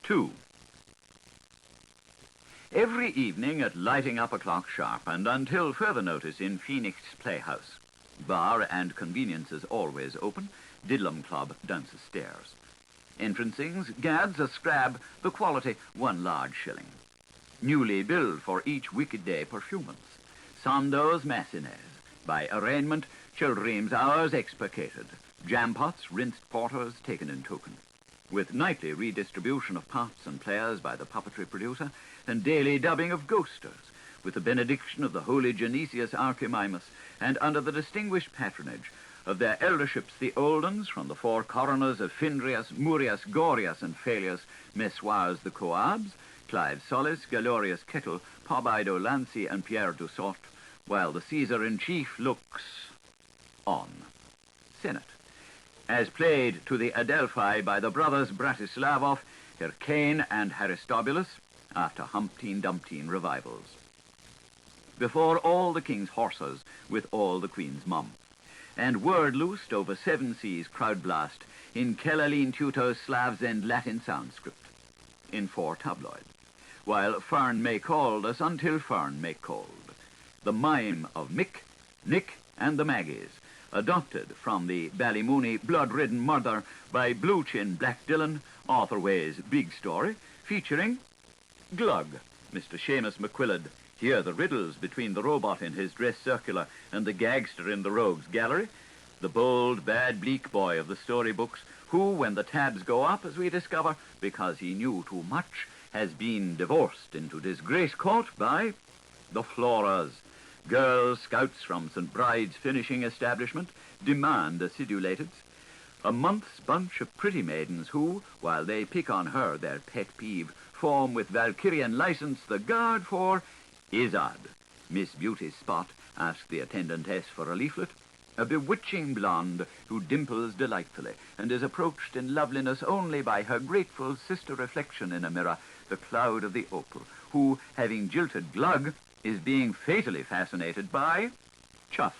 2. Every evening at lighting up o'clock sharp, and until further notice in Phoenix Playhouse, bar and conveniences always open, Diddlum Club dances stairs. Entrancings, gads, a scrab, the quality 1 large shilling. Newly billed for each wicked day perfumance. Sandos macines, by arraignment, childreams hours expurgated. Jam-pots, rinsed porters taken in token. With nightly redistribution of parts and players by the puppetry producer, and daily dubbing of ghosters, with the benediction of the holy Genesius Archimimus, and under the distinguished patronage of their elderships the Oldens, from the 4 coroners of Findrius, Murius, Gorius, and Phaelius, Messoirs the Coabs, Clive Solis, Galorius Kettle, Pobido Lancy, and Pierre Dussault, while the Caesar-in-Chief looks on. Senate. As played to the Adelphi by the brothers Bratislavov, Hyrcane, and Aristobulus, after Humpteen-Dumpteen revivals. Before all the king's horses, with all the queen's mum. And word loosed over 7 seas crowd blast in Kelaline Tutos Slavs and Latin Sanskrit, in 4 tabloids, while Fern may called us until Fern may called. The Mime of Mick, Nick, and the Maggies, adopted from the Ballymooney blood-ridden murder by Blue Chin Black Dillon, Arthur Way's big story, featuring Glugg, Mr. Seamus McQuillid. Hear the riddles between the robot in his dress circular and the gagster in the rogues gallery, the bold, bad, bleak boy of the storybooks, who, when the tabs go up, as we discover, because he knew too much, has been divorced into disgrace court by the Floras. Girls scouts from St. Bride's finishing establishment demand acidulated. A month's bunch of pretty maidens who, while they pick on her, their pet peeve, form with Valkyrian license the guard for Izard. Miss Beauty's spot asked the attendantess for a leaflet. A bewitching blonde who dimples delightfully and is approached in loveliness only by her grateful sister reflection in a mirror, the cloud of the opal, who, having jilted Glugg, is being fatally fascinated by Chuff.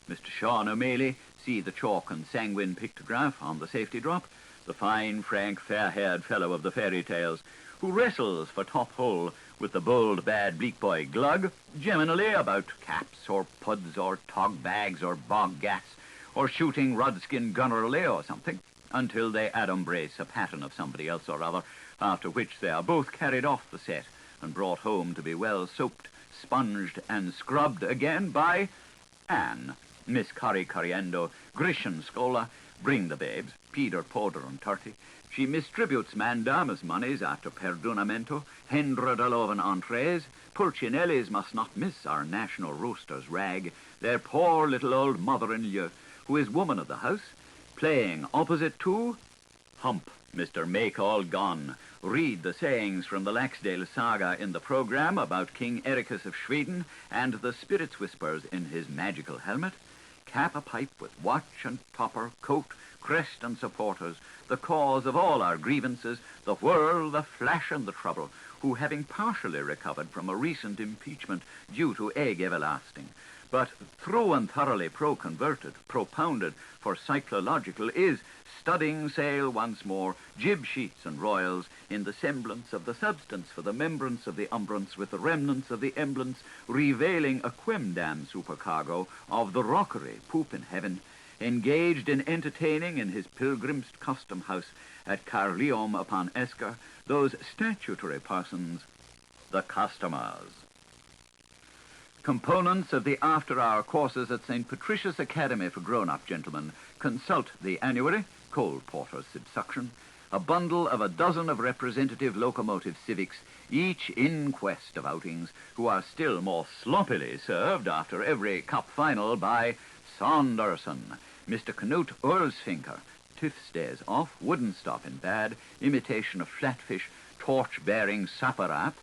Mr. Sean O'Malley, see the chalk and sanguine pictograph on the safety drop, the fine, frank, fair-haired fellow of the fairy tales, who wrestles for top hole with the bold, bad, bleak boy Glugg, generally about caps or puds or tog bags or bog gats, or shooting rodskin gunnerly or something, until they adumbrace a pattern of somebody else or other, after which they are both carried off the set and brought home to be well soaped, sponged, and scrubbed again by Anne, Miss Curry Coriendo, Grisham Scola, Bring the Babes, Peter Poder and 30. She mistributes mandamus monies after perdonamento, $111 entrees. Pulcinellis must not miss our national roasters' rag, their poor little old mother-in-law, who is woman of the house, playing opposite to Hump, Mr. Make-All-Gone. Read the sayings from the Laxdale saga in the program about King Ericus of Sweden and the spirits whispers in his magical helmet. Cap a pipe with watch and topper, coat, crest and supporters, the cause of all our grievances, the whirl, the flash and the trouble, who, having partially recovered from a recent impeachment due to egg everlasting, but through and thoroughly pro-converted, propounded for cyclological, is studding sail once more, jib sheets and royals, in the semblance of the substance for the membrance of the umbrance with the remnants of the emblance, reveiling a quemdam supercargo of the rockery, poop in heaven, engaged in entertaining in his pilgrim's custom house at Caerleon upon Esker, those statutory persons, the customers. Components of the after-hour courses at St. Patricia's Academy for grown-up gentlemen consult the annuary, Cole Porter's subsuction, a bundle of a dozen of representative locomotive civics, each in quest of outings, who are still more sloppily served after every cup final by Saunderson, Mr. Knut Earlsfinker, Tiff stays off, wouldn't stop in bad, imitation of flatfish, torch-bearing sapperap,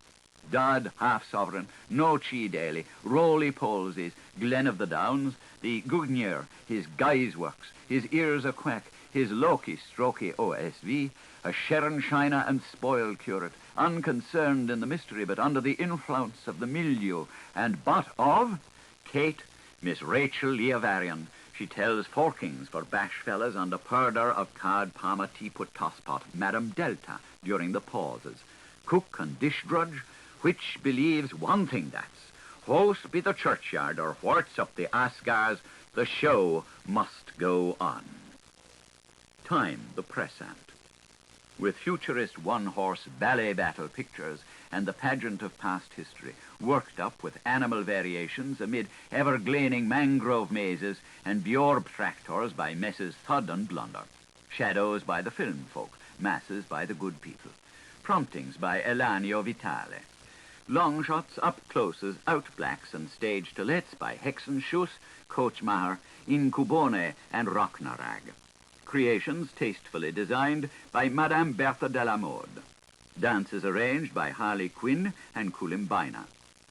Dud, half-sovereign, No Chi Daily, Roly-Polsies, Glen of the Downs, the Gugnier, his Guy's Works, his Ears a Quack, his Loki-Strokey OSV, a Sharon Shiner and spoiled curate, unconcerned in the mystery but under the influence of the milieu and butt of Kate, Miss Rachel Leavarian. She tells forkings for bash fellas on the purder of card palmer teapot tosspot, Madam Delta, during the pauses. Cook and dish drudge, which believes one thing that's, host be the churchyard or wharts up the Asgars, the show must go on. Time the pressant. With futurist one-horse ballet battle pictures and the pageant of past history, worked up with animal variations amid ever-gleaning mangrove mazes and Bjorb tractors by Messrs. Thud and Blunder, shadows by the film folk, masses by the good people, promptings by Elanio Vitale, long shots up closes, out blacks and stage tillets by Hexenschuss, Coachmacher, Incubone and Rocknarag. Creations tastefully designed by Madame Bertha de la Mode. Dances arranged by Harley Quinn and Columbina.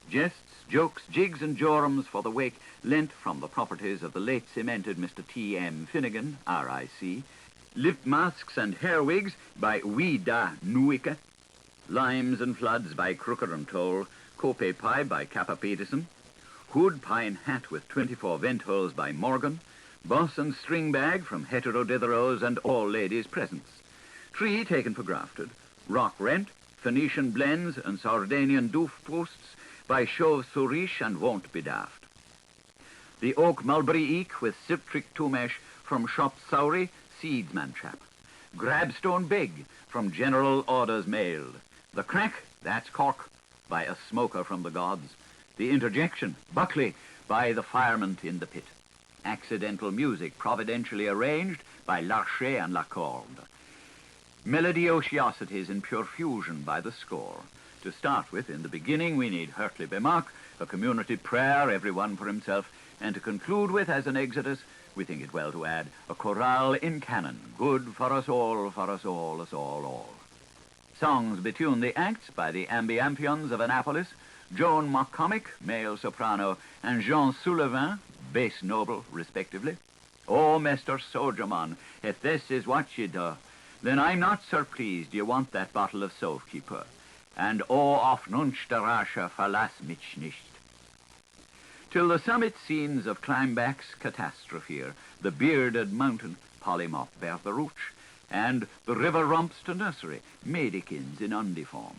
Jests, jokes, jigs and jorums for the wake lent from the properties of the late cemented Mr. T.M. Finnegan, R.I.C. Lip masks and hair wigs by Ouida Nuike. Limes and floods by Crooker and Toll. Cope pie by Kappa Peterson. Hood pine hat with 24 vent holes by Morgan. Boss and string bag from Heteroditherose and all ladies' presents. Tree taken for grafted. Rock rent, Phoenician blends and Sardinian doof posts by Chauve Souriche and Won't Be Daft. The oak mulberry eek with citric tumesh from Shop Sowry, seedsman chap. Grabstone big from General Orders mailed. The crack, that's Cork, by a smoker from the gods. The interjection, Buckley, by the fireman in the pit. Accidental music providentially arranged by Larcher and Lacorde. Melodiosities in pure fusion by the score. To start with, in the beginning, we need Hurtley Bemark, a community prayer, everyone for himself, and to conclude with, as an exodus, we think it well to add, a chorale in canon, good for us all, us all. Songs betune the acts by the ambiampions of Annapolis, Joan McCormick, male soprano, and Jean Soulevin, bass noble, respectively. Oh, Mr. Sojaman, if this is what ye do, then I'm not surprised you want that bottle of Soapkeeper. And oh, auf nunch der Rasche verlass mich nicht. Till the summit scenes of Climbback's catastrophe, the bearded mountain, Polymop Bertharuch, and the river romps to nursery, Medikins in undiform.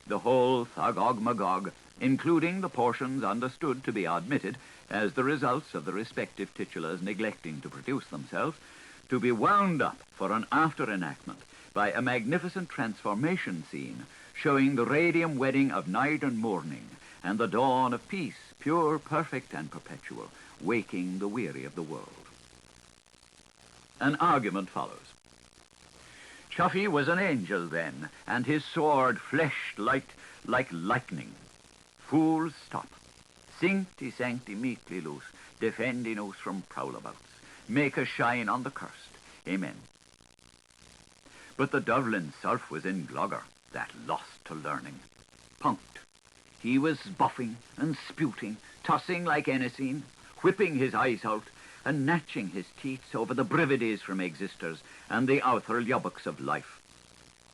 The whole Thugog Magog, including the portions understood to be admitted as the results of the respective titulars neglecting to produce themselves, to be wound up for an after-enactment by a magnificent transformation scene showing the radium wedding of night and morning and the dawn of peace, pure, perfect, and perpetual, waking the weary of the world. An argument follows. Chuffy was an angel then, and his sword fleshed like lightning. Fools, stop. Sancti, sancti, meekly loose, defending us from prowlabouts. Make us shine on the cursed. Amen. But the Dublin self was in Glugger, that lost to learning. Punked. He was buffing and sputing, tossing like Enisine, whipping his eyes out, and gnatching his teeth over the brivides from existers and the outer lubbocs of life.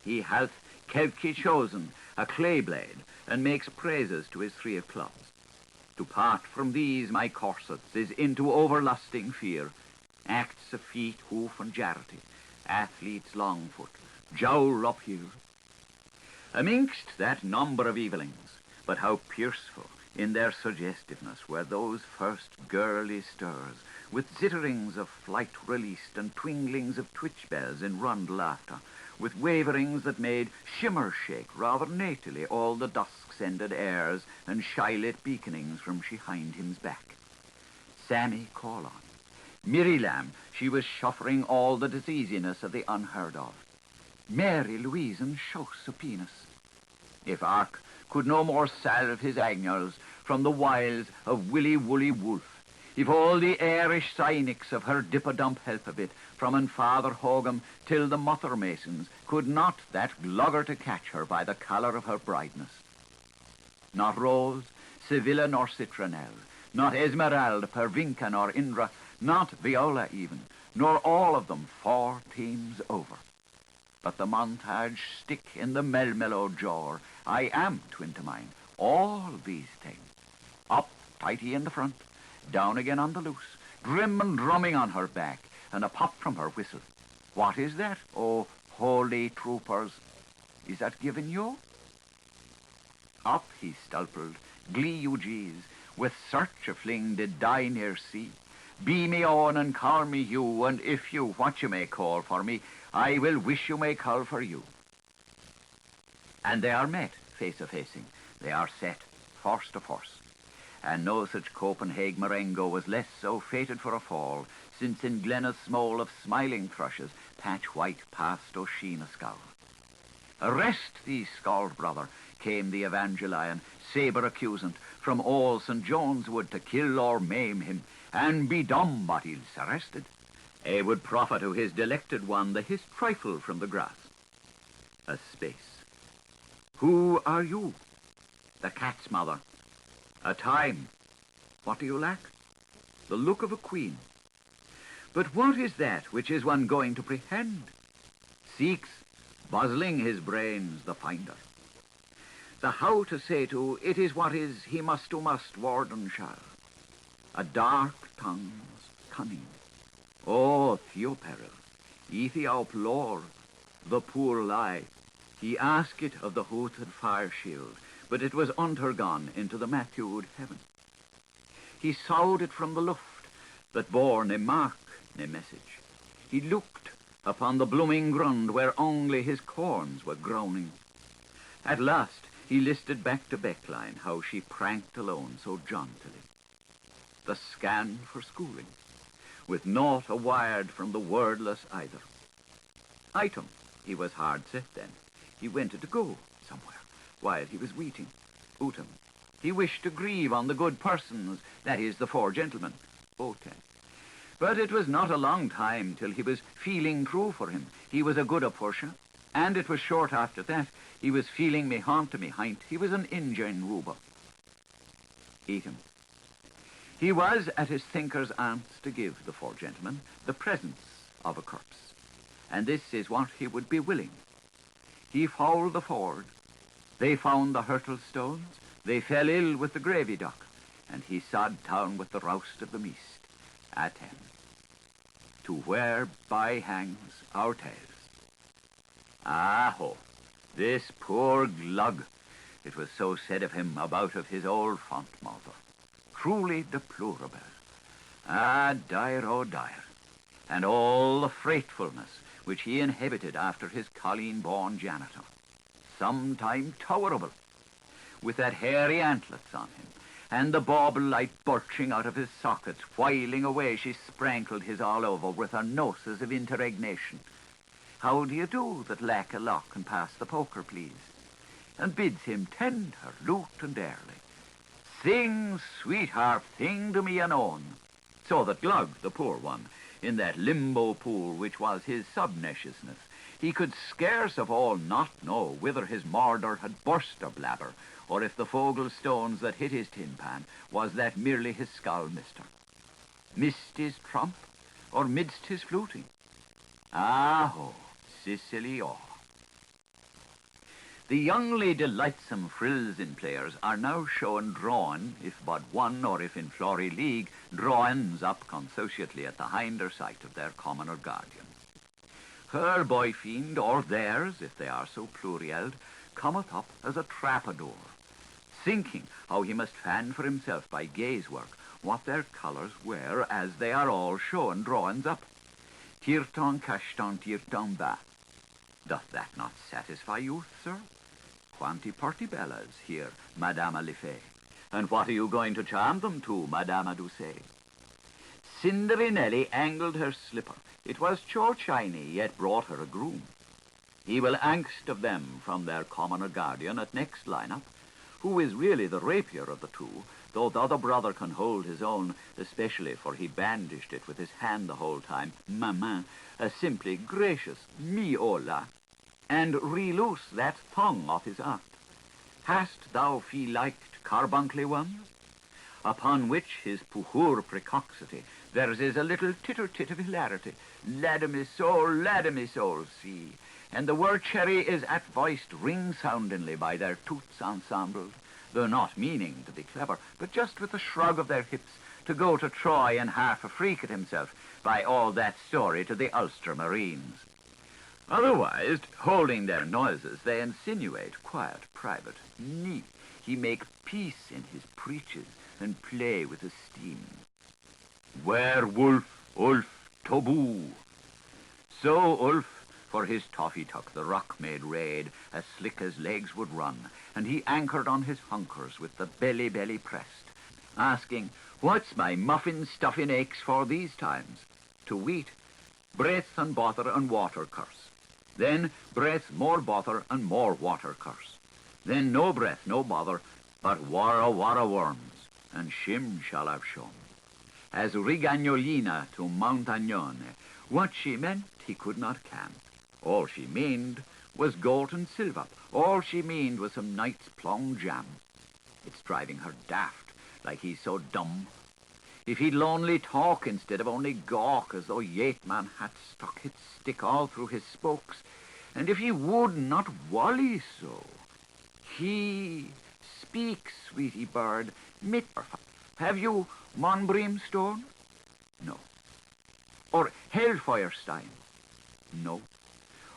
He hath Kevki chosen a clay blade, and makes praises to his 3 of clubs. To part from these my corsets is into overlusting fear, acts of feet, hoof, and jarity, athletes longfoot, jowl up here. Amongst that number of evilings, but how pierceful in their suggestiveness were those first girly stirs, with zitterings of flight released and twinglings of twitch bells in rund laughter, with waverings that made shimmer shake rather natily all the dusk-sended airs and shy-lit beaconings from behind him's back. Sammy Corlon. Miriam, she was shuffering all the diseasiness of the unheard of. Mary Louise and Shouse Supinus. If Ark could no more salve his agnols from the wiles of Willy Woolly Wolf, if all the airish cynics of her dip-a-dump help a bit, from an Father Horgan till the Mother Masons, could not that Glugger to catch her by the colour of her brightness. Not Rose, Sevilla nor Citronelle, not Esmeralda, Pervinca nor Indra, not Viola even, nor all of them 4 teams over. But the montage stick in the mellow jar, I am twin to mine, all these things. Up tighty in the front, down again on the loose, Drim and drumming on her back, and a pop from her whistle. What is that, oh holy troopers? Is that given you? Up he stulpled, glee you gees, with search a fling did die near sea. Be me on and call me you, and if you what you may call for me, I will wish you may call for you. And they are met, face a facing, they are set, force to force. And no such Copenhagen Marengo was less so fated for a fall, since in Glenna's small of smiling thrushes, patch white past O'Sheen a scowl. Arrest thee, scald brother, came the Evangelion, sabre accusant, from all St. John's Wood to kill or maim him, and be dumb but he's arrested. A would proffer to his delected one the his trifle from the grass. A space. Who are you? The cat's mother. A time. What do you lack? The look of a queen. But what is that which is one going to prehend? Seeks, buzzling his brains, the finder. The how to say to, it is what is, he must do must, warden shall. A dark tongue's cunning. Oh, Theoperil, Ethiop lore, the poor lie. He asked it of the hooted fire shield, but it was undergone into the Matthewed heaven. He sawed it from the luft, that bore ne mark, ne message. He looked upon the blooming grund where only his corns were groaning. At last he listed back to Beckline how she pranked alone so jauntily. The scan for schooling, with naught a wired from the wordless either. Item, he was hard set then. He wanted to go somewhere while he was weeting. Utem, he wished to grieve on the good persons, that is, the four gentlemen. Oten. But it was not a long time till he was feeling true for him. He was a good a pusher, and it was short after that he was feeling me haunt to me hint. He was an Injun ruber. Eatem. He was at his thinker's aunt's to give the four gentlemen the presence of a corpse, and this is what he would be willing. He fouled the ford, they found the hurtle stones, they fell ill with the gravy duck, and he sod down with the roust of the meast, at him, to where by hangs our tales. Ah ho, this poor Glugg, it was so said of him about of his old font mother. Truly deplorable. Ah, dire, oh dire. And all the fretfulness which he inhabited after his Colleen-born janitor. Sometime tolerable, with that hairy antlets on him, and the bauble light birching out of his sockets, whiling away she sprankled his all over with her noses of interregnation. How do you do that lack a lock and pass the poker, please? And bids him tend her lute and airly. Sing, sweetheart, sing to me anon. So that Glugg, the poor one, in that limbo pool which was his subneciousness, he could scarce of all not know whither his murder had burst a blabber, or if the fogle stones that hit his tin pan was that merely his skull mister. Missed his trump, or midst his fluting? Ah ho, Sicily oh. The youngly delightsome frills in players are now shown drawn, if but one, or if in flory league, drawings up consociately at the hinder sight of their commoner guardian. Her boy fiend, or theirs, if they are so plurielled, cometh up as a trappadour, thinking how he must fan for himself by gaze work what their colours were, as they are all shown drawings up. Tirton cashton tirton ba. Doth that not satisfy you, sir? Quanti partibellas here, Madame Alifay. And what are you going to charm them to, Madame Doucet? Cinderinelli angled her slipper. It was cho-shiny, yet brought her a groom. He will angst of them from their commoner guardian at next line-up, who is really the rapier of the two, though the other brother can hold his own, especially for he bandaged it with his hand the whole time, maman, a simply gracious mi-ola, and re-loose that tongue of his aunt. Hast thou fee-liked carbuncly ones? Upon which his puhur precocity, theirs is a little titter-tit of hilarity. Lad me soul, see. And the word cherry is at voiced ring-soundingly by their toots ensembled, though not meaning to be clever, but just with a shrug of their hips, to go to Troy and half a freak at himself by all that story to the Ulster Marines. Otherwise, holding their noises, they insinuate quiet, private, neat. He make peace in his preaches and play with esteem. Werewolf, Ulf, Tobu. So Ulf, for his toffee tuck, the rock made raid, as slick as legs would run, and he anchored on his hunkers with the belly pressed, asking, "What's my muffin stuffing aches for these times?" To wheat, breath and bother and water curse. Then breath, more bother and more water curse. Then no breath, no bother, but wara worms, and shim shall have shone. As Rigagnolina to Montagnone, what she meant he could not can. All she meaned was gold and silver. All she meaned was some night's plum jam. It's driving her daft, like he's so dumb. If he'd only talk instead of only gawk, as though Yeatman had stuck his stick all through his spokes, and if he would not wally so. He speaks, sweetie bird, mit. Have you Mon Brimstone? No. Or Hellfirestein? No.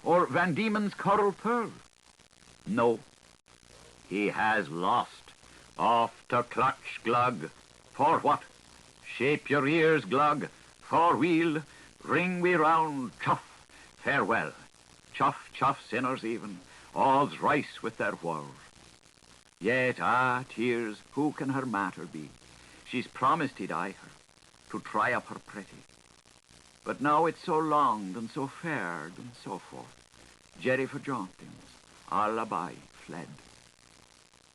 Or Van Diemen's Coral Pearl? No. He has lost. Off to clutch, Glugg. For what? Shape your ears, Glugg. For we'll ring we round. Chuff, farewell. Chuff, chuff, sinners even. All's rice with their world. Yet, tears, who can her matter be? She's promised he'd eye her, to try up her pretty. But now it's so longed and so fared and so forth. Jerry for jauntings, Allaby fled.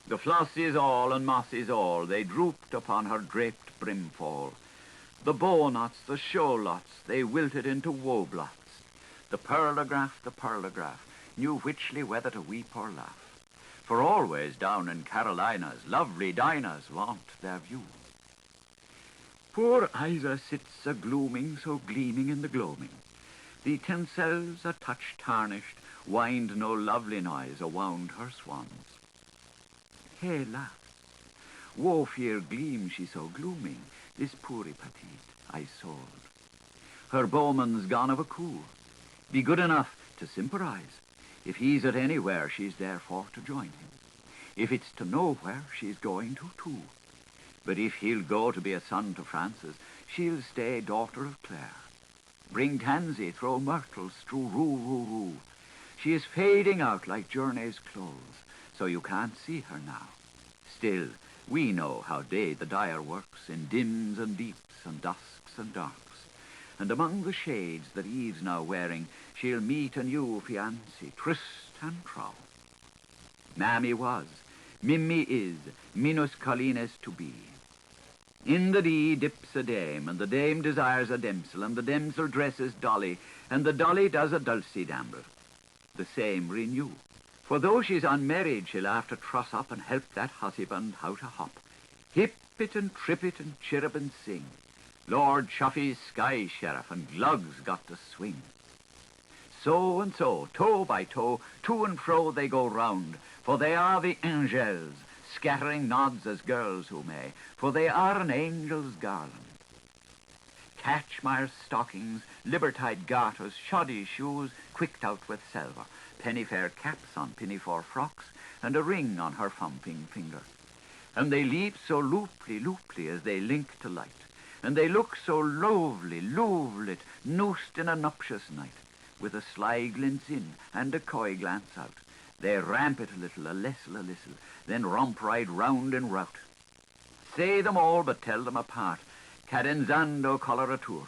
The flossies all and mossies all, they drooped upon her draped brimfall. The bowknots, the show-lots, they wilted into woe-blots. The pearlograph, knew whichly whether to weep or laugh. For always down in Carolina's lovely Dinah's want their view. Poor Isa sits a-glooming, so gleaming in the gloaming. The tinsels, a touch tarnished, wind no lovely noise awound her swans. Hey, laugh. Woe fear gleam she so glooming, this poorie petite I sold. Her bowman's gone of a coup. Be good enough to sympathize. If he's at anywhere, she's there for to join him. If it's to nowhere, she's going to too. But if he'll go to be a son to Francis, she'll stay daughter of Clare. Bring tansy, throw myrtle, strew roo, roo, roo. She is fading out like journey's clothes, so you can't see her now. Still, we know how day the dyer works in dims and deeps and dusks and darks. And among the shades that Eve's now wearing, she'll meet a new fiancé, tryst and trow. Mammy was, Mimmy is, minus Collines to be. In the dee dips a dame, and the dame desires a damsel, and the damsel dresses Dolly, and the Dolly does a dulcie damble. The same renew. For though she's unmarried, she'll have to truss up and help that husband how to hop. Hip it and trip it and chirrup and sing. Lord Chuffy's sky sheriff and Glugg's got to swing. So and so, toe by toe, to and fro they go round, for they are the angels, scattering nods as girls who may, for they are an angel's garland. Catchmire stockings, libertide garters, shoddy shoes, quicked out with silver, penny-fair caps on pinafore frocks, and a ring on her thumping finger. And they leap so looply as they link to light, and they look so lovely, lovelit, noosed in a nuptious night, with a sly glance in and a coy glance out. They ramp it a little, a little, then romp ride round and rout. Say them all, but tell them apart. Cadenzando coloratura.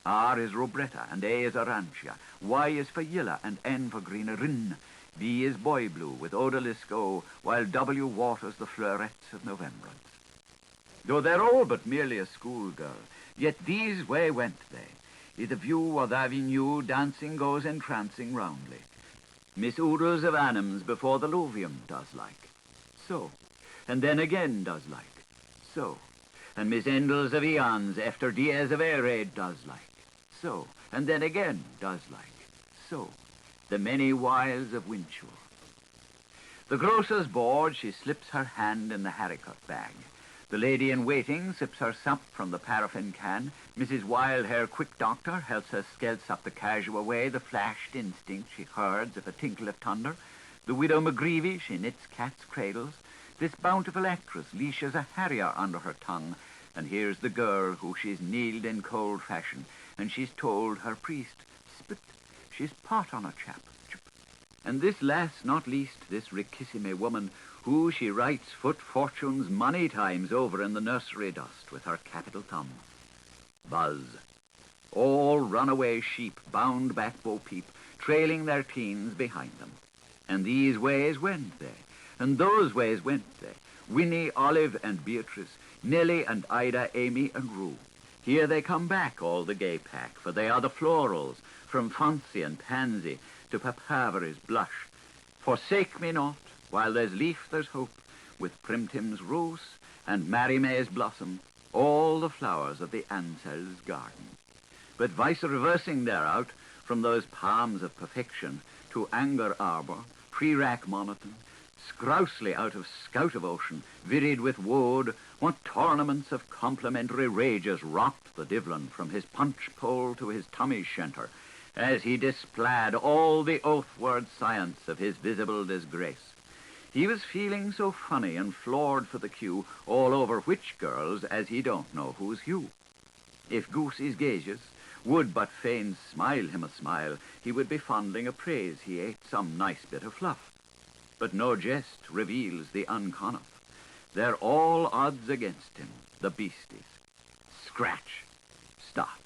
R is rubretta, and A is arancia. Y is for yilla, and N for greenerin. B is boy blue, with odalisco, while W waters the fleurettes of Novembrance. Though they're all but merely a schoolgirl, yet these way went they. I' the view of the avenue, dancing goes entrancing roundly. Miss Oodles of Annams before the Luvium does like. So. And then again does like. So. And Miss Endels of Eons after Diaz of Air Raid does like. So. And then again does like. So. The many wiles of Winchell. The grocer's bored, she slips her hand in the haricot bag. The lady-in-waiting sips her sup from the paraffin can. Mrs. Wildhair Quick Doctor helps her skelts up the casual way, the flashed instinct she herds of a tinkle of thunder. The widow McGreevy, she knits cats' cradles. This bountiful actress leashes a harrier under her tongue. And here's the girl who she's kneeled in cold fashion, and she's told her priest, spit, she's pot on a chap. And this last not least, this ricissime woman, who she writes foot fortunes many times over in the nursery dust with her capital thumb. Buzz. All runaway sheep bound back Bo Peep, trailing their teens behind them. And these ways went they, and those ways went they. Winnie, Olive, and Beatrice, Nellie and Ida, Amy and Rue. Here they come back, all the gay pack, for they are the florals, from Fancy and Pansy to Papavery's blush. Forsake me not, while there's leaf there's hope, with Primtim's rose and Mary May's blossom, all the flowers of the Ansel's garden. But vice reversing thereout, from those palms of perfection to Anger Arbor, Pre-Rack Monotone, Scrousely out of Scout of Ocean, virid with woad, what tournaments of complimentary rages rocked the Divlin from his punch pole to his Tommy's shanter, as he displayed all the oathward science of his visible disgrace. He was feeling so funny and floored for the cue all over which girls as he don't know who's who. If Goosey's gauges would but fain smile him a smile, he would be fondling a praise he ate some nice bit of fluff. But no jest reveals the unconneth. They're all odds against him, the beasties. Scratch. Stop.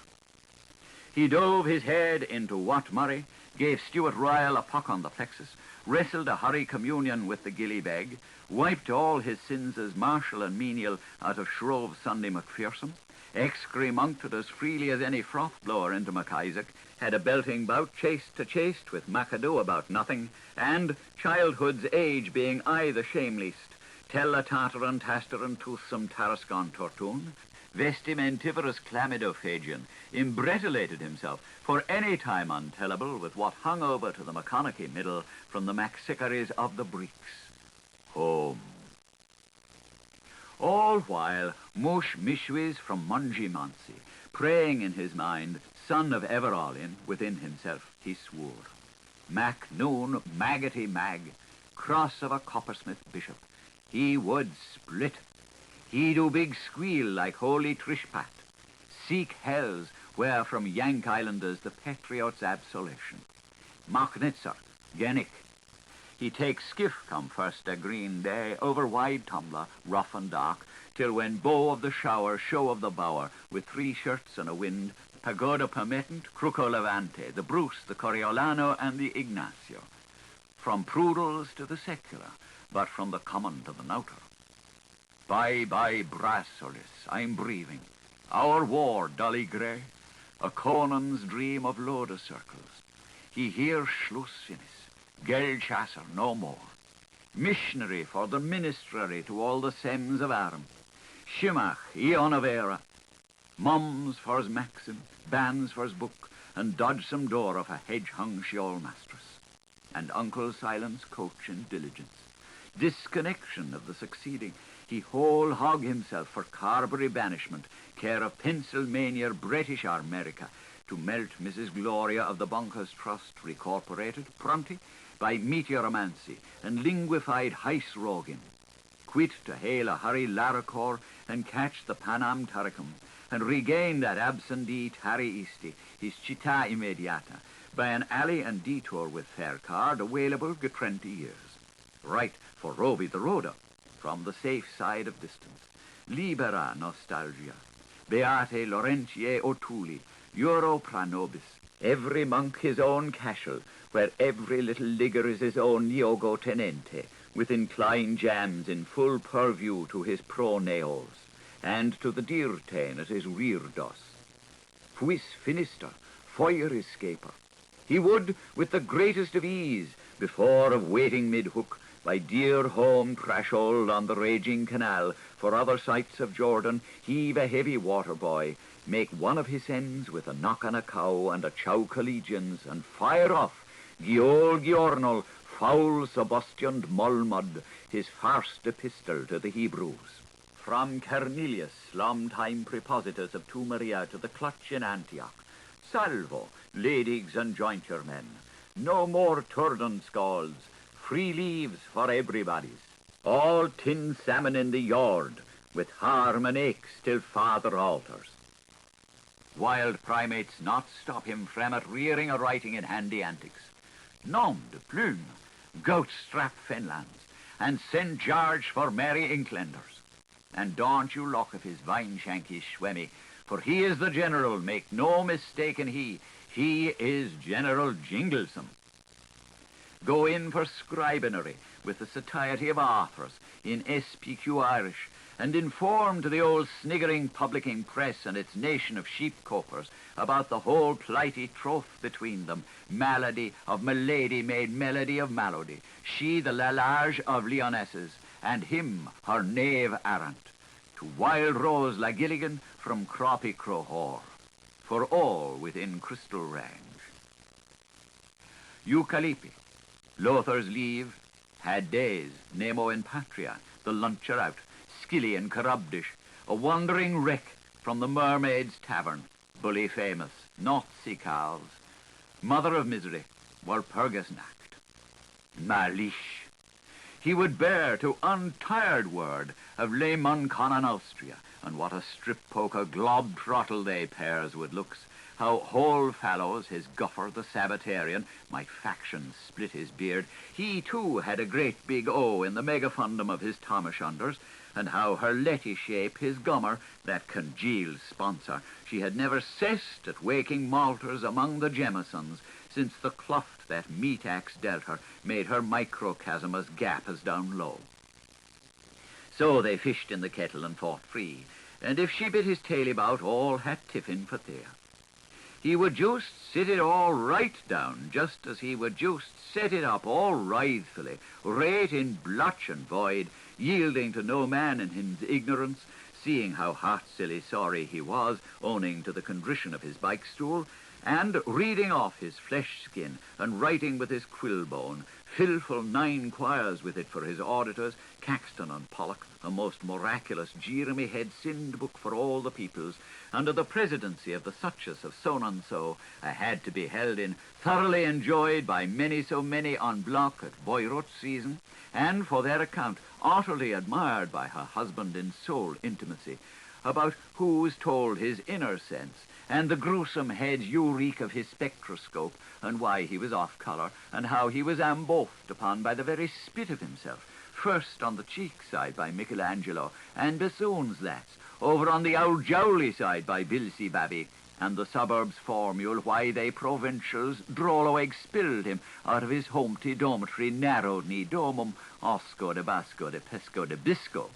He dove his head into Wat Murray, gave Stuart Ryle a puck on the plexus, wrestled a hurry communion with the gilly beg, wiped all his sins as martial and menial out of Shrove Sunday McPherson, excremuncted as freely as any froth-blower into MacIsaac, had a belting bout chaste to chaste with McAdoo about nothing, and, childhood's age being aye the shame-least, tell a tatter and taster and toothsome Tarascon Tortoon, vestimentivorous chlamydophagian, imbretilated himself for any time untellable with what hung over to the McConaughey middle from the Maxicaries of the Breeks. Home. All while, Mush Mishwis from Mungy-Munsey, praying in his mind, son of Everallin, within himself he swore. Mac Noon, Maggotty Mag, cross of a coppersmith bishop, he would split. He do big squeal like holy Trishpat, seek hells where from Yank Islanders the patriot's absolution. Machnitzar, Gennick. He takes skiff come first a green day, over wide tumbler, rough and dark, till when bow of the shower, show of the bower, with 3 shirts and a wind, Pagoda Permittent, Cruco Levante, the Bruce, the Coriolano, and the Ignacio. From Prudels to the secular, but from the common to the nouter. Bye-bye, Brassolis, I'm breathing. Our war, Dolly Grey, a Conan's dream of Loda circles. He hears Schluss finis, Geldchasser no more. Missionary for the ministrary to all the Sems of Aram. Shimach, Eon of Era. Mums for's maxim, bands for's book, and dodgesome door of a hedge-hung sheol mistress. And Uncle Silence coach and diligence. Disconnection of the succeeding, he whole hog himself for Carberry banishment, care of Pennsylvania, British America, to melt Mrs. Gloria of the Bunkers Trust, recorporated, pronti, by meteoromancy and linguified heis rogin. Quit to hail a hurry Laracor and catch the Panam Taricum, and regain that absentee Tarry Easty, his città immediata, by an alley and detour with fair card available for 20 years. Right for Roby the Rhoda, from the safe side of distance. Libera nostalgia, beate Laurentiae Otuli, Euro pra nobis, every monk his own cashel, where every little ligger is his own Niogo tenente, with inclined jams in full purview to his proneos, and to the deer tane at his rear dos. Puis finister, fire escaper. He would, with the greatest of ease, before of waiting mid-hook, by dear home Trashold on the raging canal, for other sights of Jordan, heave a heavy water boy, make one of his ends with a knock on a cow and a chow collegians, and fire off Giol Giornal, foul Sebastian Mulmud, his first epistle to the Hebrews. from Cornelius, slum time prepositus of 2 Maria to the clutch in Antioch. Salvo, ladies and jointure-men, no more turden scalds, free leaves for everybody's. All tin salmon in the yard, with harm and aches till father alters. Wild primates not stop him from at rearing or writing in handy antics. Nom de plume, goat-strap Finlands, and St. George for merry Inklanders. And don't you look of his vine-shanky Schwemmy, for he is the general, make no mistake in he is General Jinglesome. Go in for scrivenery with the satiety of authors in SPQ Irish, and inform to the old sniggering publicing press and its nation of sheep-copers about the whole plighty troth between them, malady of milady made melody of malody, she the lalage of Leonesses, and him her knave arrant, to wild Rose la Gilligan from Croppy Crowhor, for all within crystal range. Eucalypi, Lothar's leave, had days, Nemo in Patria, the luncher out, Skilly and Carubdish, a wandering wreck from the Mermaid's Tavern, bully famous, not sea cows, mother of misery, Walpurgis nacht. Malish, he would bear to untired word of Le Monconan Austria, and what a strip-poker globe-trottle they pairs would looks, how whole fallows, his guffer, the Sabbatarian, might factions split his beard. He, too, had a great big O in the megafundum of his Tomashunders, and how her Letty shape, his gummer, that congealed sponsor, she had never cessed at waking malters among the Jemisons, since the cloft that meat-axe dealt her made her microcosm as gap as down low. So they fished in the kettle and fought free, and if she bit his tail about, all had tiffin for there. He would just sit it all right down, just as he would just set it up all writhfully, rate in blotch and void, yielding to no man in his ignorance, seeing how heart-silly sorry he was, owning to the contrition of his bike-stool, and reading off his flesh-skin and writing with his quill-bone, filful 9 quires with it for his auditors, Caxton and Pollock, a most miraculous Jeremy head sinned book for all the peoples, under the presidency of the suches of so-and-so, had to be held in, thoroughly enjoyed by so many on block at Boyrot season, and for their account utterly admired by her husband in soul intimacy, about who's told his inner sense, and the gruesome head reek of his spectroscope, and why he was off colour, and how he was amboffed upon by the very spit of himself, first on the cheek side by Michelangelo, and Bassoon's lats, over on the old jowly side by Bilsy Babby, and the suburbs formule why they provincials drollo expelled him out of his homety dormitory narrowed ni domum osco de basco de pesco de bisco,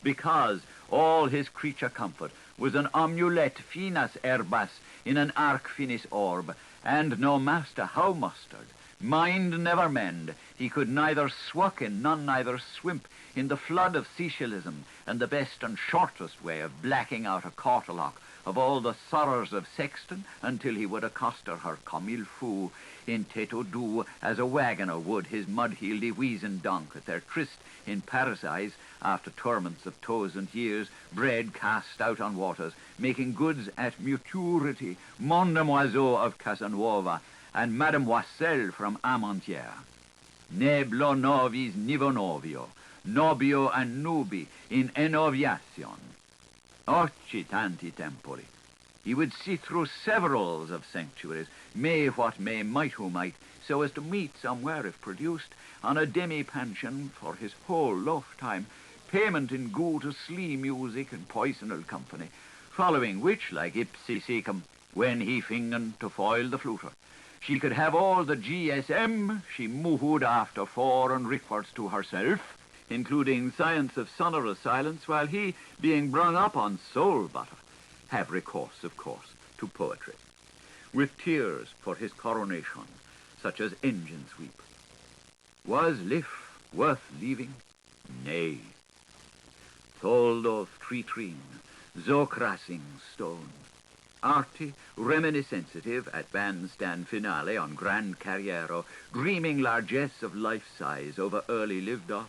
because all his creature comfort was an amulet finas herbas in an arc finis orb, and no master how mustard, mind never mend, he could neither swuck and none neither swimp in the flood of Seychellism, and the best and shortest way of blacking out a quarterlock of all the sorrows of Sexton until he would accost her comme il faut in teto doux as a wagoner would his mud-heeledy wheezin' donk at their tryst in Paradise after torments of toes and years, bread cast out on waters, making goods at muturity, Mondemoiseau of Casanova, and Mademoiselle from Amantière. Neblo novis nivonovio, nobio and nubi in enoviation. Occi tanti tempoli. He would see through severals of sanctuaries, may what may, might who might, so as to meet somewhere, if produced, on a demi-pension for his whole lifetime, payment in goo to slee music and poisonal company, following which, like ipsi secum, when he fingen to foil the fluter, she could have all the GSM she moohooed after for and records to herself, including science of sonorous silence, while he, being brung up on soul butter, have recourse, of course, to poetry, with tears for his coronation, such as engines weep. Was life worth leaving? Nay. Tholdo treatrine, zo crassing stone, arty, reminiscentive at bandstand finale on Grand Carriero, dreaming largesse of life size over early lived offs,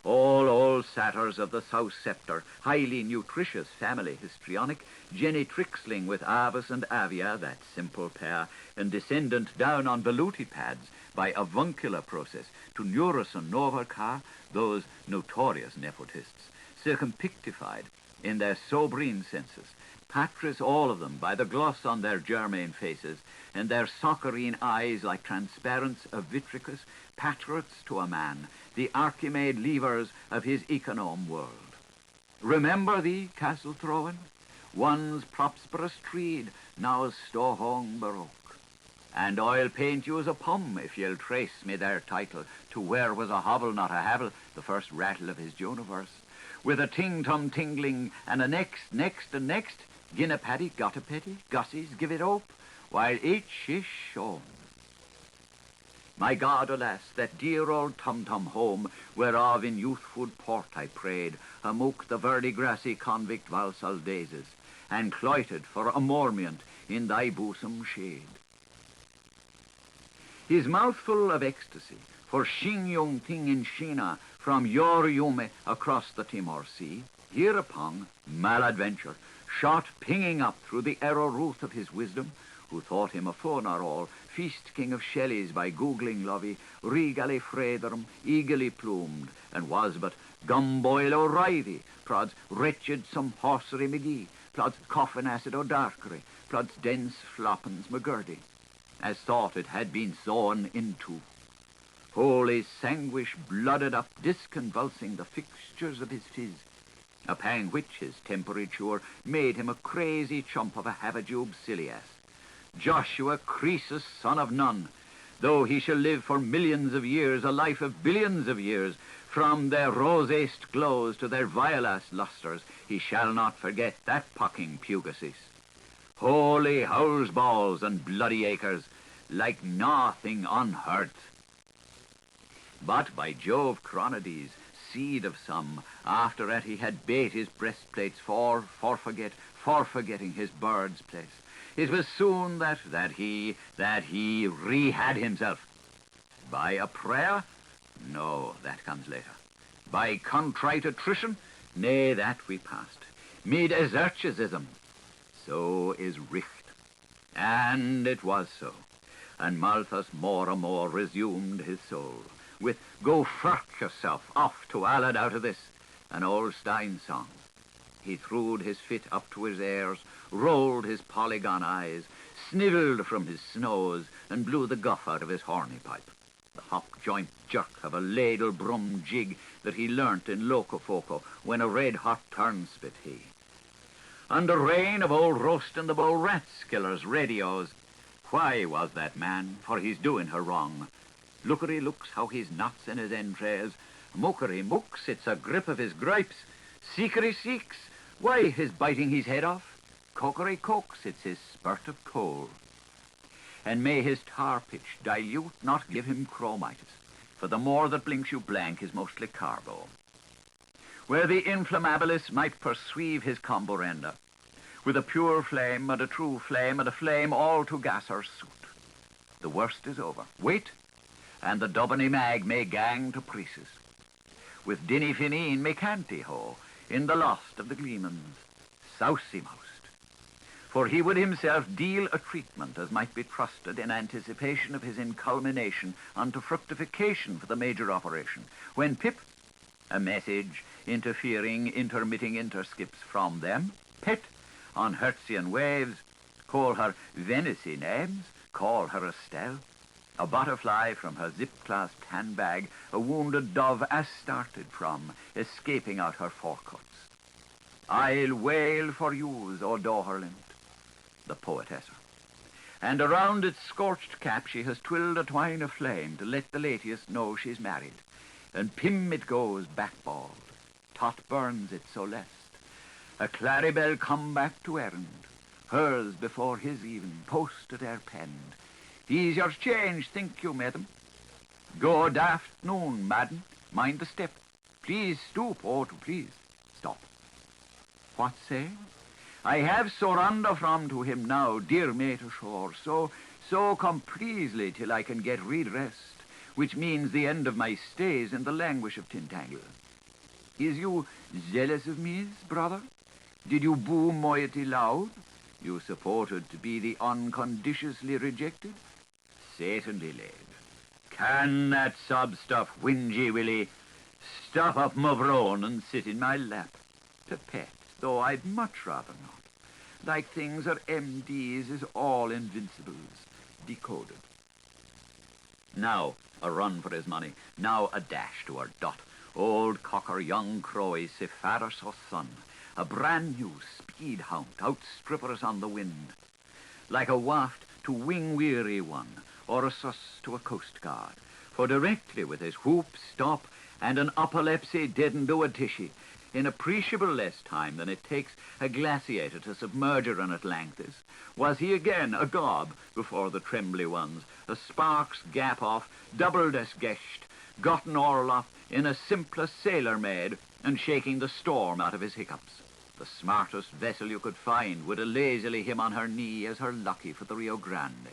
all satyrs of the South Sceptre, highly nutritious family histrionic, genitrixling with Avis and Avia, that simple pair, and descendant down on velutipads by avuncular process to Neurus and Novarcar, those notorious nepotists, circumpictified in their sobrine senses, patris all of them by the gloss on their germane faces, and their saccharine eyes like transparents of vitricus, patriots to a man, the Archimede levers of his econome world. Remember thee, Castle Throwan? Once prosperous treed, now Stohong Baroque. And I'll paint you as a pum if you'll trace me their title to where was a hovel, not a havel, the first rattle of his universe. With a ting-tum tingling and a next, and next, gin a paddy, got a petty, gussies, give it ope, while each is shown. My God, alas, that dear old tum-tum home, whereof in youthful port I prayed, amook the verdigrassy convict Valsaldezes, and cloited for a mormient in thy bosom shade. His mouthful of ecstasy, for Xing Yung Ting in China, from Yoryume across the Timor Sea, hereupon maladventure, shot pinging up through the arrow-ruth of his wisdom, who thought him a fonar all, feast king of Shelley's by googling lovey, regally frederum, eagerly plumed, and was but gumboil O'Reilly, prods wretched some horsery McGee, plods coffin acid O'Darkery, plods dense floppins McGurdy, as thought it had been sawn in two. Holy sanguish blooded up, disconvulsing the fixtures of his phiz, a pang which his temperature made him a crazy chump of a havajube silly ass. Joshua Croesus, son of none, though he shall live for millions of years, a life of billions of years, from their roseate glows to their violas lustres, he shall not forget that pucking Pugasis. Holy howls balls and bloody acres, like nothing on earth. But by Jove, Cronades, seed of some, after that he had bait his breastplates for forgetting his bird's place, it was soon that he re-had himself. By a prayer? No, that comes later. By contrite attrition? Nay, that we passed. Mid exercism? So is Richt. And it was so. And Malthus more and more resumed his soul, with go furk yourself off to Alad out of this, an old Stein song. He threwed his fit up to his ears, rolled his polygon eyes, snivelled from his snose, and blew the guff out of his horny pipe, the hop-joint jerk of a ladle-brum jig that he learnt in Locofoco when a red-hot turnspit he. Under reign of old Roast and the Bull Ratskiller's radios, why was that man, for he's doing her wrong. Lookery looks how he's knots in his entrails, mookery mooks, it's a grip of his gripes, seekery seeks, why his biting his head off, cokery cokes, it's his spurt of coal. And may his tar pitch dilute not give him chromitis, for the more that blinks you blank is mostly carbo. Where the inflammabilis might perceive his comborenda, with a pure flame and a true flame and a flame all to gas or suit. The worst is over. Wait, and the Dubbany Mag may gang to pieces. With Dinny Fineen may canty ho, in the lost of the Gleemans, sousy most. For he would himself deal a treatment as might be trusted in anticipation of his inculmination unto fructification for the major operation, when Pip, a message interfering, intermitting interskips from them, Pet, on Hertzian waves, call her Venisy names, call her Estelle, a butterfly from her zip-class handbag, a wounded dove as started from, escaping out her forecuts. I'll wail for yous, O Doherlint, the poetesser. And around its scorched cap she has twilled a twine of flame to let the latest know she's married. And pim it goes backballed, tot burns it so lest. A claribel come back to errand, hers before his even, posted ere penned. He's your change, think you, madam? Go daft noon, madam, mind the step. Please stoop, oh, to please. Stop. What say? I have surrender from to him now, dear mate ashore, so come pleasely till I can get redressed, which means the end of my stays in the languish of Tintangle. Is you zealous of me, brother? Did you boo moiety loud? You supported to be the unconditiously rejected? Certainly, lad. Can that sub-stuff whingy Willie stuff up my brawn and sit in my lap? To pet, though I'd much rather not. Like things are MDs is all invincibles, decoded. Now a run for his money, now a dash to our dot. Old cocker, young croy, se father so son. A brand new speed hound outstripper us on the wind. Like a waft to wing-weary one, or a sus to a coast guard. For directly with his whoop, stop, and an epilepsy didn't do a tishy, in appreciable less time than it takes a glaciator to submerge her in Atlantis, was he again a gob before the trembly ones, a sparks gap off, doubled as gesht, gotten Orloff in a simpler sailor maid, and shaking the storm out of his hiccups. The smartest vessel you could find would a lazily him on her knee as her lucky for the Rio Grande.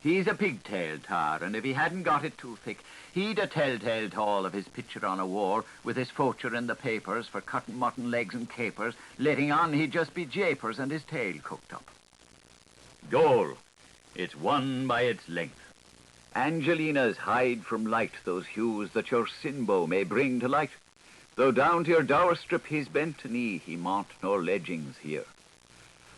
He's a pigtail tar, and if he hadn't got it too thick, he'd a telltale tall of his picture on a wall, with his fortune in the papers for cutting mutton legs and capers, letting on he'd just be japers and his tail cooked up. Goal. It's won by its length. Angelina's hide from light those hues that your sinbow may bring to light. Though down to your dower strip he's bent a knee, he mount nor ledgings here.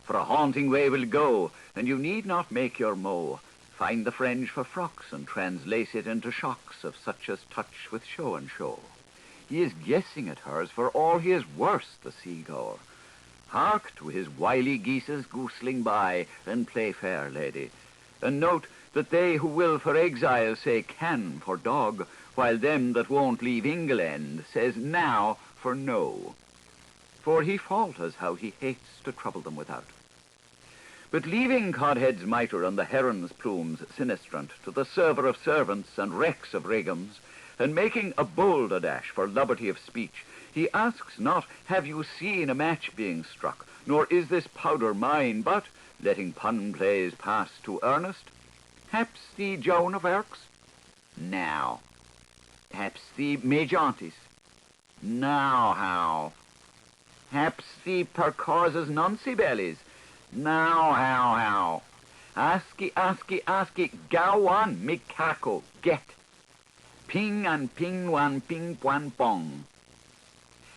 For a haunting way will go, and you need not make your mow. Find the French for frocks and translace it into shocks of such as touch with show and show. He is guessing at hers for all he is worse, the seagoer. Hark to his wily geeses goosling by, and play fair, lady. And note that they who will for exile say can for dog, while them that won't leave England says now for no. For he falters how he hates to trouble them without. But leaving Codhead's mitre and the heron's plumes sinistrant to the server of servants and wrecks of regums, and making a bolder dash for liberty of speech, he asks not, have you seen a match being struck, nor is this powder mine, but, letting pun plays pass to earnest, haps the Joan of Arcs? Now. Haps the Maggies? Now how? Haps the per causes noncy bellies? Now how? Aski, go on, Mikako, get. Ping and ping wan ping pwan pong.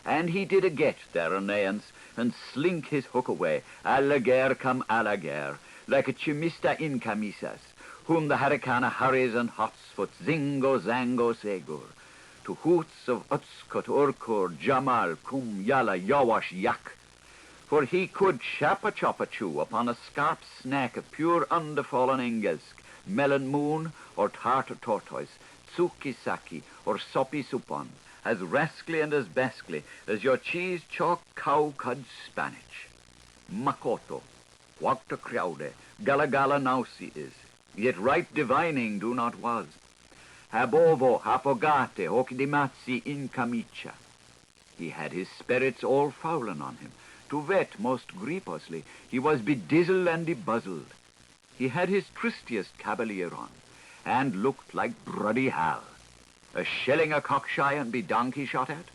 And he did a get there, Aeneas, and slink his hook away, a la guerre come a la guerre, like a chimista in camisas, whom the Harricana hurries and hotsfoot, zingo, zango, segur, to hoots of Utskot, Urkur, Jamal, Kum, Yalla, Yawash, Yak. For he could chop-a-chew upon a scarp snack of pure underfallen engelsk, melon moon, or tartar tortoise, tsuki-saki, or soppy supon, as rascally and as bascally as your cheese chalk cow cud Spanish. Makoto, wakta crowde, gala nausi is, yet right divining do not was. Habovo, hafogate, hokidimatsi in camicia. He had his spirits all foulen on him. To vet most grievously, he was bedizzled and bebuzzled. He had his tristiest cavalier on, and looked like bloody hell. A shilling a cockshy and be donkey shot at,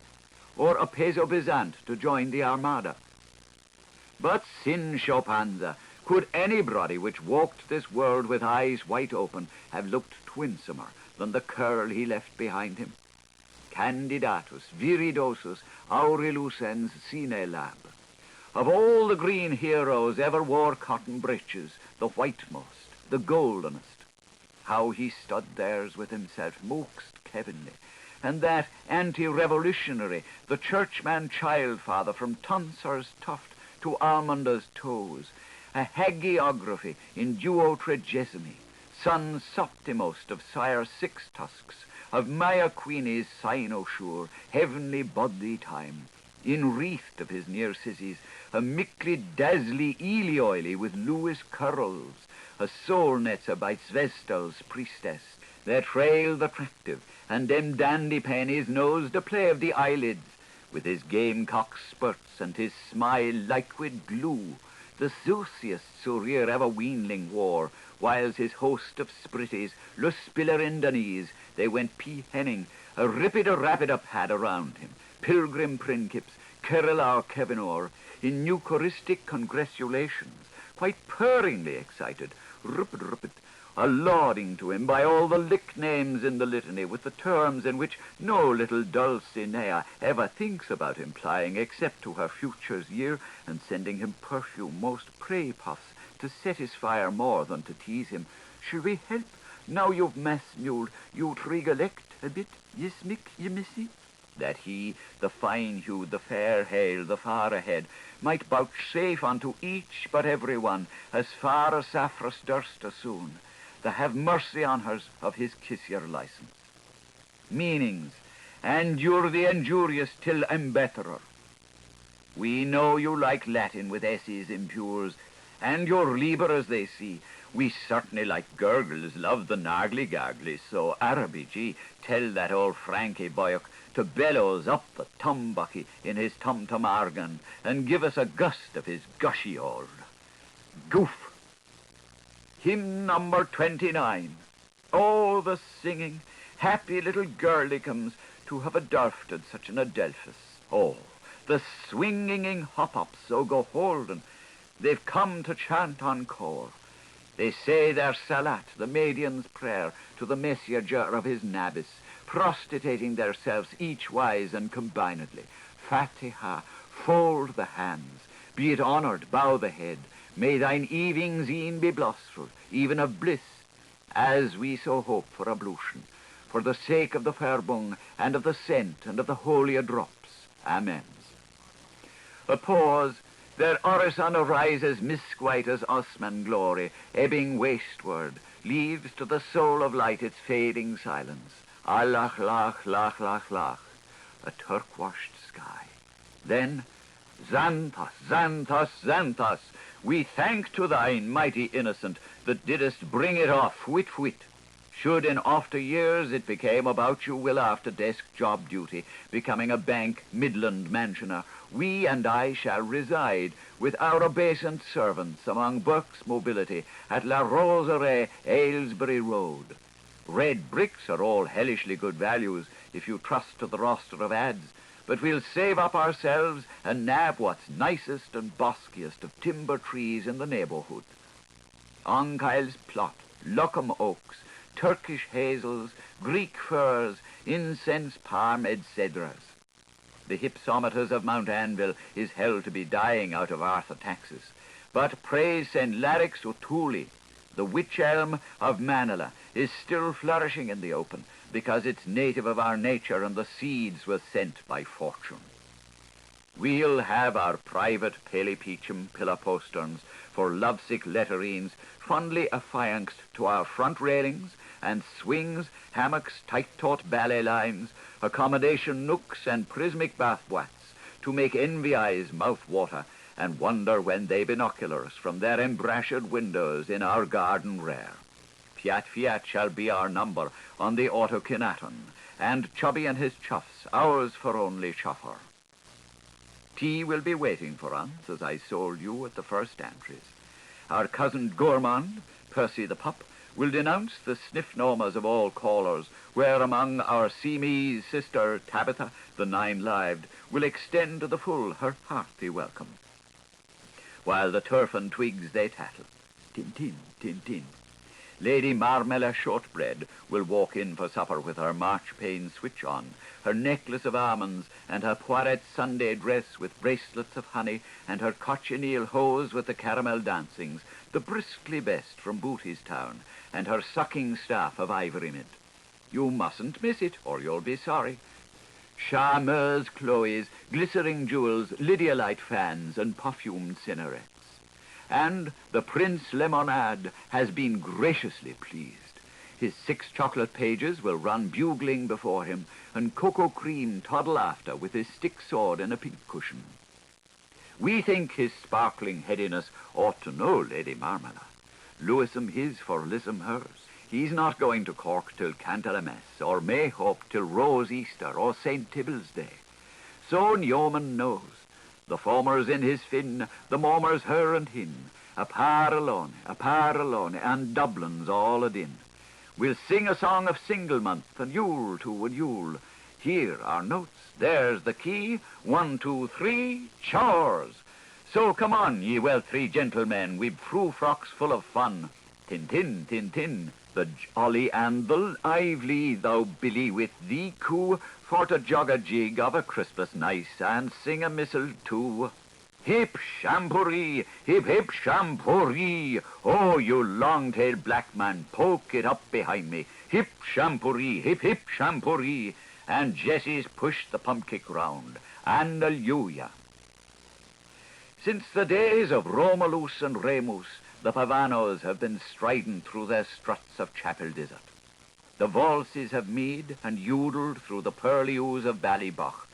or a peso bizant to join the armada. But sin Chopanza, could anybody which walked this world with eyes wide open have looked twinsomer than the curl he left behind him? Candidatus, viridosus, aurilusens sine lab. Of all the green heroes ever wore cotton breeches, the whitemost, the goldenest. How he stood theirs with himself, most heavenly, and that anti-revolutionary, the churchman child-father from Tonsor's tuft to Almonda's toes, a hagiography in duotregesimi, son septimost of sire six tusks, of Maya Queenie's cynosure, heavenly body time, in wreathed of his near sissies, a mickly dazzly eely oily with Lewis curls, a soul netzer by Svestel's priestess, that frail attractive, and them dandy pennies knows the play of the eyelids, with his gamecock spurts and his smile liquid glue, the souciest sourire ever weanling wore, whiles his host of spritties, luspiller in the knees, they went pea-henning, a ripid a rapid a pad around him, pilgrim princeps, Kerilar Kevinor, in Eucharistic congratulations, quite purringly excited, rupid, a-lauding to him by all the lick names in the litany, with the terms in which no little Dulcinea ever thinks about implying except to her future's year, and sending him perfume most prey-puffs to satisfy her more than to tease him. Shall we help? Now you've mass-muled, you'd recollect a bit, yes, Mick, ye missy? That he, the fine-hued, the fair-hale, the far ahead, might vouchsafe unto each but every one, as far as Saphras durst assoon, to have mercy on hers of his kiss your license. Meanings, endure the injurious till embetterer. We know you like Latin with S's impures, and your liber as they see. We certainly like gurgles, love the nargly-gargly, so Araby, gee, tell that old Frankie Boyok to bellows up the tumbucky in his tum-tum organ, and give us a gust of his gushy old goof. Hymn number 29. Oh, the singing, happy little girlicums to have adorfted such an Adelphus. Oh, the swinging hop-ups so go holden, they've come to chant encore. They say their salat, the Median's prayer, to the messenger of his nabis, prostituting theirselves each wise and combinedly. Fatiha, fold the hands, be it honoured, bow the head. May thine evings e'en be blissful, even of bliss, as we so hope for ablution, for the sake of the Fairbung, and of the scent, and of the holier drops. Amen. A pause. Their orison arises misquite as Osman glory, ebbing wastward, leaves to the soul of light its fading silence. Allah, lach, lach, lach, lach, a turquoised sky. Then, Xanthos, Xanthos, Xanthos, we thank to thine, mighty innocent, that didst bring it off, wit. Should in after years it became about you will after desk job duty, becoming a bank Midland mansioner, we and I shall reside with our obeisant servants among Burke's mobility at La Roseraie, Aylesbury Road. Red bricks are all hellishly good values if you trust to the roster of ads, but we'll save up ourselves and nab what's nicest and boskiest of timber trees in the neighbourhood. Onkyle's plot, Luckham oaks, Turkish hazels, Greek firs, incense palm cedars. The hypsometers of Mount Anvil is held to be dying out of arthotaxis, but praise St. Larix O'Toole, the witch elm of Manila, is still flourishing in the open, because it's native of our nature and the seeds were sent by fortune. We'll have our private Pelepeachum pillar posterns for lovesick letterines fondly affianced to our front railings, and swings, hammocks, tight-taut ballet lines, accommodation nooks and prismic bath-boites, to make envy eyes mouth water, and wonder when they binocular us from their embrashed windows in our garden rare. Fiat shall be our number on the autokinaton, and Chubby and his chuffs, ours for only chuffer. Tea will be waiting for us, as I sold you at the first entries. Our cousin Gourmand, Percy the pup, will denounce the sniff-nomas of all callers, where among our Siamese sister Tabitha, the nine-lived, will extend to the full her hearty welcome. While the turf and twigs they tattle, tin-tin, tin-tin. Lady Marmella Shortbread will walk in for supper with her marchpane switch on, her necklace of almonds, and her poirette Sunday dress with bracelets of honey, and her cochineal hose with the caramel dancings, the briskly best from Booty's town, and her sucking staff of ivory mint. You mustn't miss it, or you'll be sorry. Charmeuse Chloe's, glistering jewels, Lydia-light fans, and perfumed cinnarettes. And the Prince Lemonade has been graciously pleased. His 6 chocolate pages will run bugling before him, and cocoa cream toddle after with his stick sword and a pink cushion. We think his sparkling headiness ought to know Lady Marmella. Lewisam his for Lissam hers. He's not going to Cork till Cantalamass, or Mayhope till Rose Easter, or St. Tibble's Day. So Yeoman knows. The former's in his fin, the mormer's her and hin, a par alone, and Dublin's all a din. We'll sing a song of single month, and Yule too, and Yule. Here are notes. There's the key. 1, 2, 3, chores. So come on, ye wealthy gentlemen, we prue frocks full of fun. Tin, tin, tin, tin, the jolly and the lively, thou Billy, with thee coo, for to jog a jig of a Christmas nice, and sing a missal too. Hip shampoorie, hip shampoorie. Oh, you long-tailed black man, poke it up behind me. Hip shampoorie, hip shampoorie. And Jessie's pushed the pump kick round. And alleluia. Since the days of Romulus and Remus, the Pavanos have been striding through their struts of chapel desert. The valses have mead and yodeled through the pearly ooze of Ballybach.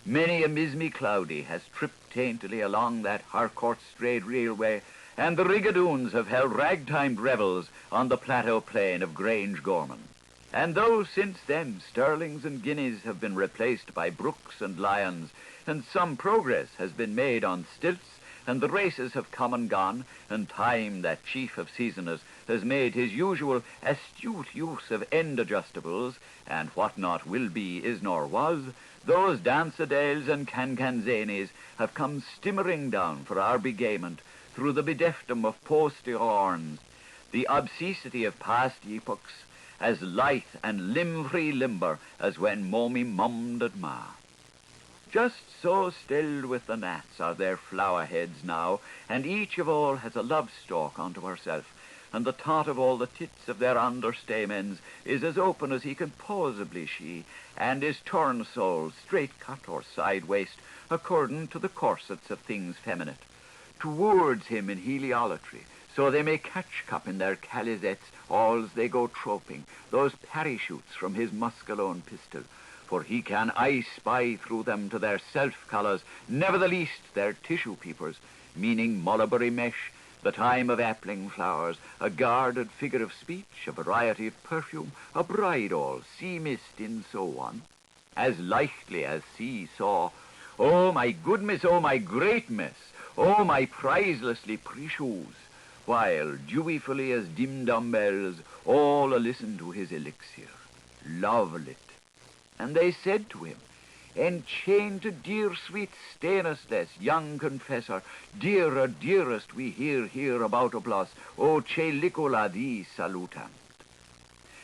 Many a mismy cloudy has tripped daintily along that Harcourt straight railway, and the rigadoons have held ragtime revels on the plateau plain of Grange Gorman. And though since then sterlings and guineas have been replaced by brooks and lions, and some progress has been made on stilts, and the races have come and gone, and time, that chief of seasoners, has made his usual astute use of end-adjustables, and what not will be is nor was, those dansadales and cancanzanes have come stimmering down for our begayment through the bedeftum of post-horns, the obscecity of past epochs, as lithe and limb-free limber as when mommy mummed at ma. Just so stilled with the gnats are their flower heads now, and each of all has a love-stalk unto herself, and the tot of all the tits of their understamens is as open as he can possibly she, and is turn-sole, straight-cut or side-waist, according to the corsets of things feminine, towards him in heliolatry, so they may catch cup in their calizettes alls they go troping, those parachutes from his muscalone pistol, for he can aye spy through them to their self-colours, never the least their tissue peepers, meaning mulberry mesh, the time of appling flowers, a guarded figure of speech, a variety of perfume, a bridal, sea mist, and so on, as lightly as sea saw. Oh, my good miss, oh, my great miss, oh, my prizelessly precious, while deweyfully as dim dumbbells, all a-listen to his elixir. Lovelit. And they said to him, Enchanted, dear, sweet, stainless, young confessor, dearer, dearest, we hear about us, O celicola thee salutant.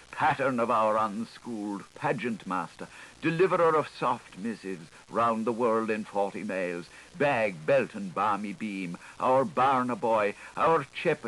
Pattern of our unschooled pageant master, deliverer of soft missives round the world in 40 mails, bag, belt, and balmy beam, our Barna boy, our chap,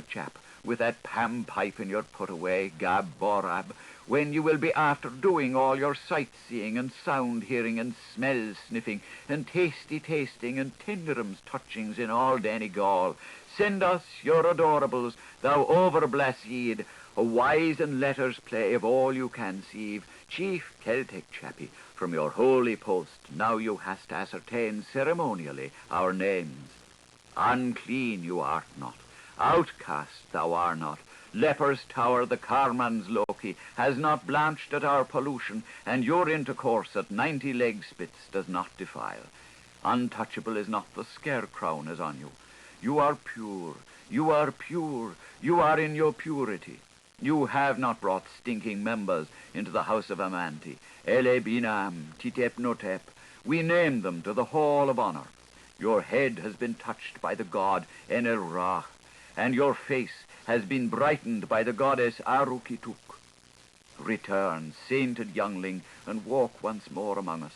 with that Pam pipe in your put-away, gab borab, when you will be after doing all your sightseeing and sound-hearing and smell-sniffing and tasty-tasting and tenderums touchings in all Donegal. Send us your adorables, thou over-blessed, a wise and letters play of all you conceive, chief Celtic chappie, from your holy post, now you hast ascertained ceremonially our names. Unclean you art not, outcast thou art not, Leper's Tower, the Carman's Loki, has not blanched at our pollution, and your intercourse at 90 leg spits does not defile. Untouchable is not the scare crown as on you. You are pure, you are pure, you are in your purity. You have not brought stinking members into the house of Amanti. Ele binam, titep notep. We name them to the hall of honor. Your head has been touched by the god Enel Ra, and your face has been brightened by the goddess Arukituk. Return, sainted youngling, and walk once more among us.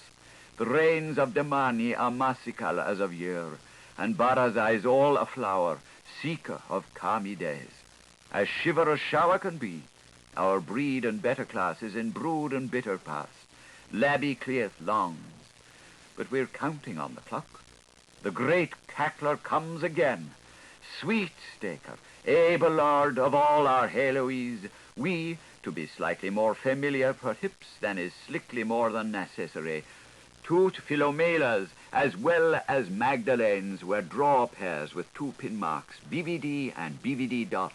The rains of Demani are massical as of yore, and Barazai is all aflower, seeker of calmy days. As shiver as shower can be, our breed and better class is in brood and bitter pass. Labby cleath longs, but we're counting on the clock. The great cackler comes again. Sweet staker, able lord of all our Haloes, we, to be slightly more familiar perhaps than is slickly more than necessary, toot Philomelas as well as Magdalenes were draw pairs with 2 pin marks, BVD and BVD dot,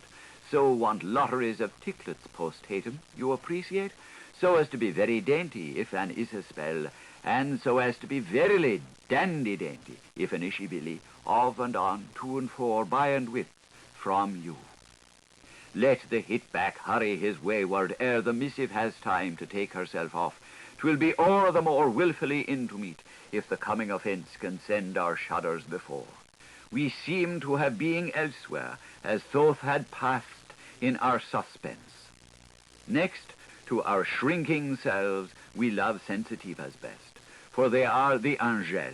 so want lotteries of ticklets post-hatum, you appreciate, so as to be very dainty if an is a spell, and so as to be verily dandy dainty if an ishy-billy, of and on, to and for, by and with, from you. Let the hit-back hurry his wayward ere the missive has time to take herself off, 'Twill be o'er the more wilfully in to meet, if the coming offence can send our shudders before. We seem to have being elsewhere, as thoth had passed in our suspense. Next, to our shrinking selves, we love sensitivas best, for they are the angel.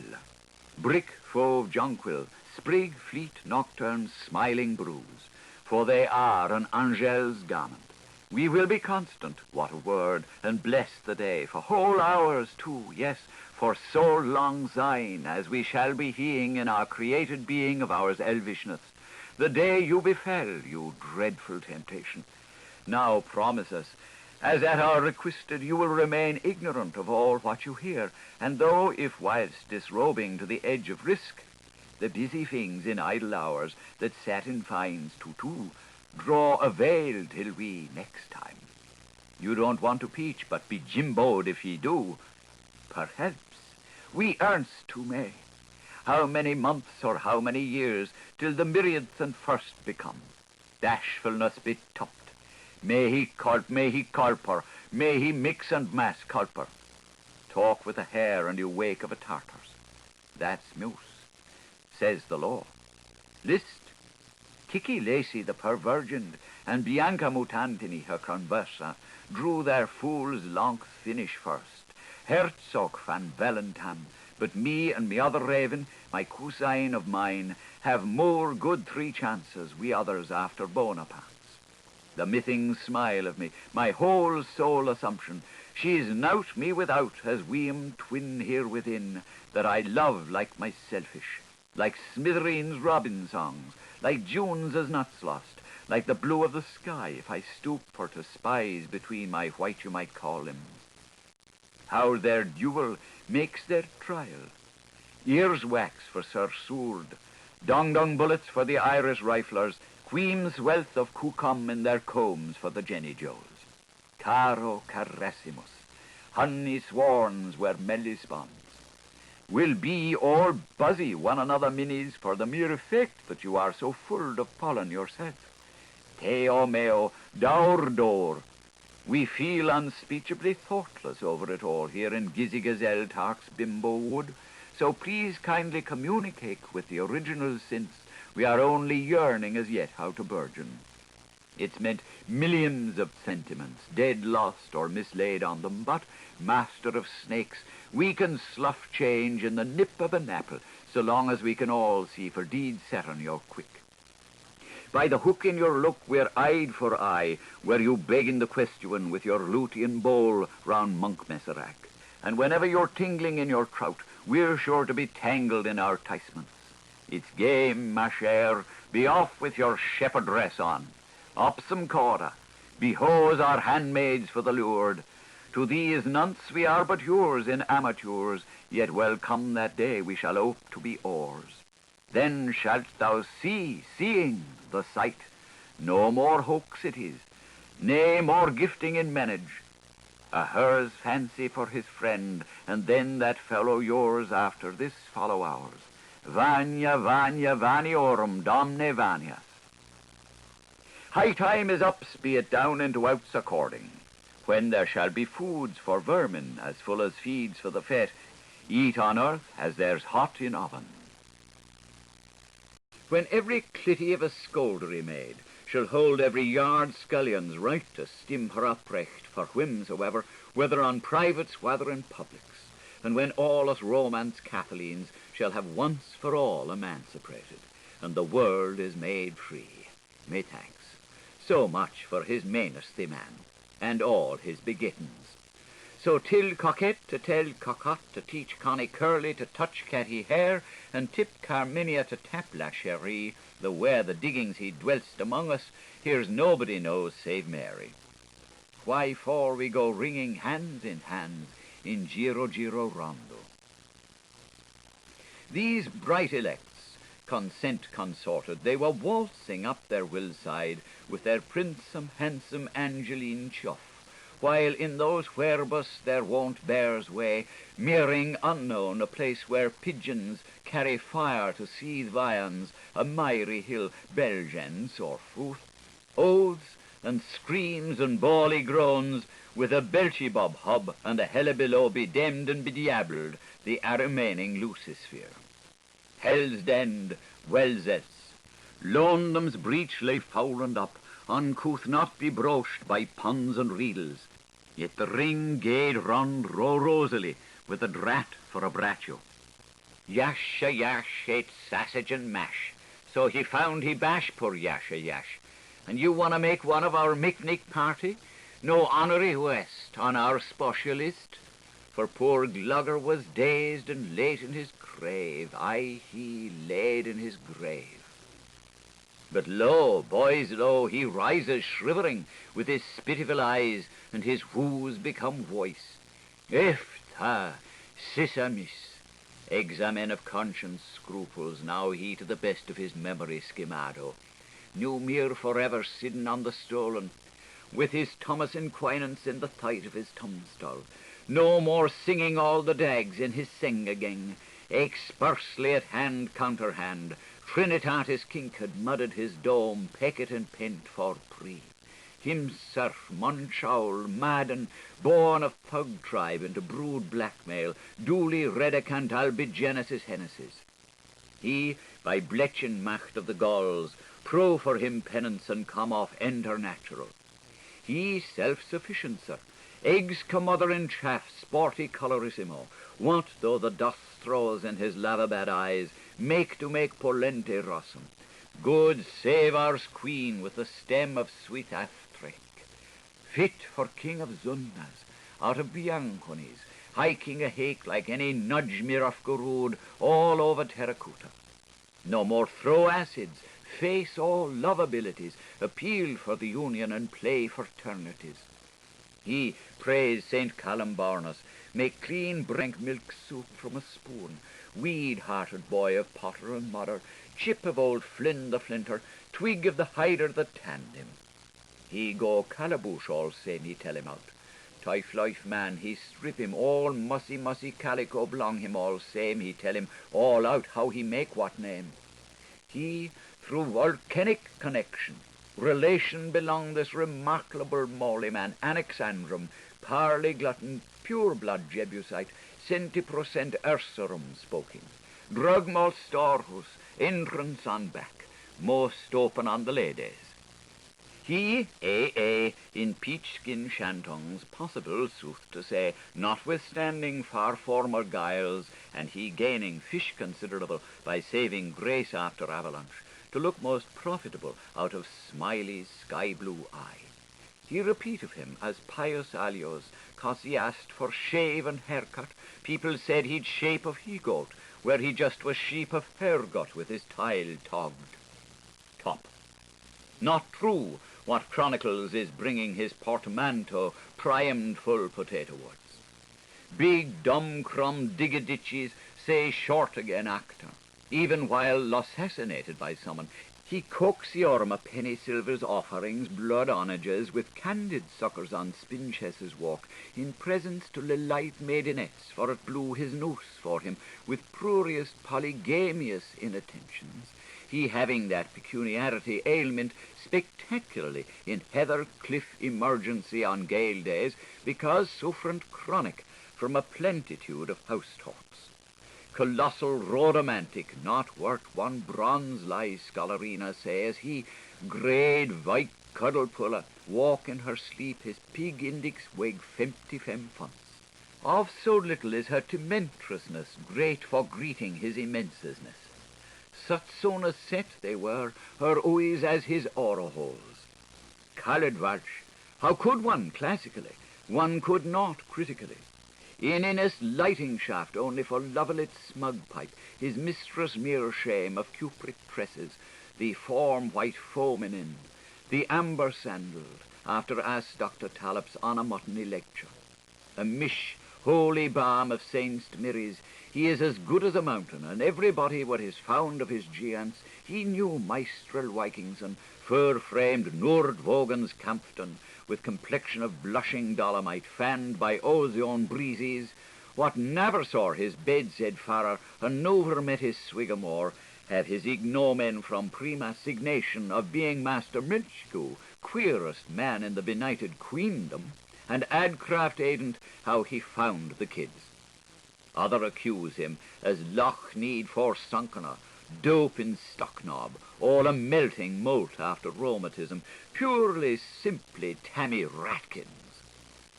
Brick, fauve, jonquil, sprig, fleet, nocturne, smiling bruise, for they are an angel's garment. We will be constant, what a word, and bless the day, for whole hours too, yes, for so long thine, as we shall be heeing in our created being of ours elvishness, the day you befell, you dreadful temptation. Now promise us, as at our requested you will remain ignorant of all what you hear, and though, if whilst disrobing to the edge of risk, the busy things in idle hours that satin finds to draw a veil till we next time. You don't want to peach, but be jimboed if ye do. Perhaps we ernst too may. How many months or how many years till the myriadth and first become? Bashfulness be topped. May he culper, may he mix and mass culper. Talk with a hare and you wake of a tartars. That's moose, says the law. List, Kiki Lacey the pervirgined, and Bianca Mutantini her conversa, drew their fool's lonk finish first. Herzog van Valentam, but me and me other raven, my cousine of mine, have more good 3 chances, we others after Bonaparte's. The mything smile of me, my whole soul assumption, she's nout me without, as we'm twin here within, that I love like my selfish, like Smithereens' robin songs, like June's as nuts lost, like the blue of the sky, if I stoop for to spies between my white you might call limbs. How their duel makes their trial. Ears wax for Sir Sword, dong bullets for the Irish riflers, queens wealth of cucum in their combs for the Jenny Joes. Caro carassimus, honey swarms were mellispons. Will be all buzzy one another minis for the mere effect that you are so full of pollen yourself. Teo meo, door. We feel unspeechably thoughtless over it all here in Gizzy Gazelle Tark's Bimbo Wood, so please kindly communicate with the original since we are only yearning as yet how to burgeon. It's meant millions of sentiments, dead, lost, or mislaid on them, but, master of snakes, we can slough change in the nip of an apple, so long as we can all see for deeds set on your quick. By the hook in your look we're eyed for eye, where you beg in the question with your Lutean bowl round Monk Messerac. And whenever you're tingling in your trout, we're sure to be tangled in our ticements. It's game, ma chère, be off with your shepherd dress on. Up some corda, behose our handmaids for the lured. To these nunts we are but yours in amateurs, yet well come that day we shall ope to be oars. Then shalt thou see, seeing, the sight. No more hoax it is, nay, more gifting in manage. A her's fancy for his friend, and then that fellow yours after this follow ours. Vania, vania, vaniorum, domne vanias. High time is up, be it down and outs according, when there shall be foods for vermin as full as feeds for the fet, eat on earth as there's hot in oven. When every clitty of a scoldery maid shall hold every yard scullion's right to stim her uprecht for whims, however, whether on privates, whether in publics, and when all us romance Cathalines shall have once for all emancipated, and the world is made free. Me thanks. So much for his mainesty man, and all his begittings. So till coquette to tell cocotte to teach Connie Curly to touch catty hair, and tip Carminia to tap la cherie, the where the diggings he dwelst among us, here's nobody knows save Mary. Why for we go wringing hands in giro rondo. These bright elects, consent consorted, they were waltzing up their hillside with their princesome, handsome Angeline Chuff, while in those wherebus their wont bears way, mirroring unknown a place where pigeons carry fire to seethe viands, a miry hill, Belgians or fruit, oaths and screams and bawly groans, with a Belchybub hub and the hell below bedemmed and bediabled the remaining Lucisphere. Hell's dend, Wellsets, Lonedom's breach lay fouled up, uncouth not be broached by puns and riddles. Yet the ring gaed round rosily, with a drat for a braccio. Yash a yash ate sausage and mash, so he found he bash poor Yash a yash. And you want to make one of our picnic party? No honorary west on our specialist. For poor Glugger was dazed and late in his grave, aye, he laid in his grave. But lo, boys, lo, he rises shivering, with his spitiful eyes, and his whoos become voice. Eftha, sisamis, examen of conscience scruples, now he to the best of his memory schemado, knew mere forever sitting on the stolen, with his Thomas inquinance in the thight of his tumstall, no more singing all the dags in his sing-a-ging, expersely at hand counterhand, Trinitatis kink had mudded his dome, pecket and pent for pre. Himself, Munchowl, Madden, born of thug tribe into brood blackmail, duly redicant albigenesis hennesis. He, by bletchen macht of the Gauls, pro for him penance and come off enternatural. He self-sufficient, sir, eggs come mother in chaff, sporty colorissimo, what though the dust throws in his lavabad eyes, make polente rossum. Good save our queen with the stem of sweet Aftrek, fit for king of Zunnas, out of Bianconis, hiking a hake like any nudge miraf gurud all over terracotta. No more throw acids, face all love abilities, appeal for the union and play fraternities. He praised St. Calumbarnus, make clean brink milk soup from a spoon, weed-hearted boy of potter and mother, chip of old Flynn the flinter, twig of the hider that tanned him. He go calabush all same, he tell him out. Tough life man, he strip him all mussy calico belong him all same, he tell him all out how he make what name. He, through volcanic connection, relation belong this remarkable moly man, Anaxandrum, parley glutton, pure blood Jebusite, 70% Ursarum spoking, drug malt storhus, entrance on back, most open on the ladies. He, A.A., in peach-skin shantongs, possible, sooth to say, notwithstanding far former guiles, and he gaining fish considerable by saving grace after avalanche, to look most profitable out of Smiley's sky-blue eye. He repeat of him as pious alios, 'cause he asked for shave and haircut. People said he'd shape of he-goat, where he just was sheep of hair-gut with his tile togged. Top. Not true what chronicles is bringing his portmanteau primed full potato woods. Big dumb crumb diggaditches say short again actor, even while assassinated by someone. He coaxiorum a penny silver's offerings, blood onages, with candid suckers on Spinches's walk, in presence to Lilite maidenettes, for it blew his noose for him, with pruriest polygamious inattentions, he having that pecuniarity ailment spectacularly in heather cliff emergency on gale days, because sufferant chronic from a plentitude of house torts. Colossal rhodomantic, not worth one bronze lie, Scholarina says he, grade vike cuddle puller, walk in her sleep his pig index wig 55 funds. Of so little is her tementrousness great for greeting his immensousness. Such soon as set they were, her oys as his holes. Caledvalch, how could one classically? One could not critically. In his lighting shaft only for Lovelet's smug pipe, his mistress mere shame of cupric tresses, the form white foaming in, the amber sandaled, after asked Dr. Talop's on a muttony lecture. A mish, holy balm of Saint Mary's, he is as good as a mountain, and everybody what is found of his giants, he knew Maestral Wikingson, fur-framed Nordvogen's Campton, with complexion of blushing dolomite, fanned by ozone breezes, what never saw his bedstead farer, and never met his swigamore, have his ignomen from prima signation of being Master Milchku, queerest man in the benighted queendom, and Adcraft aidn't how he found the kids. Other accuse him as Loch Need forsunkena, dope in Stocknob, all a melting moult after rheumatism, purely simply Tammy Ratkins.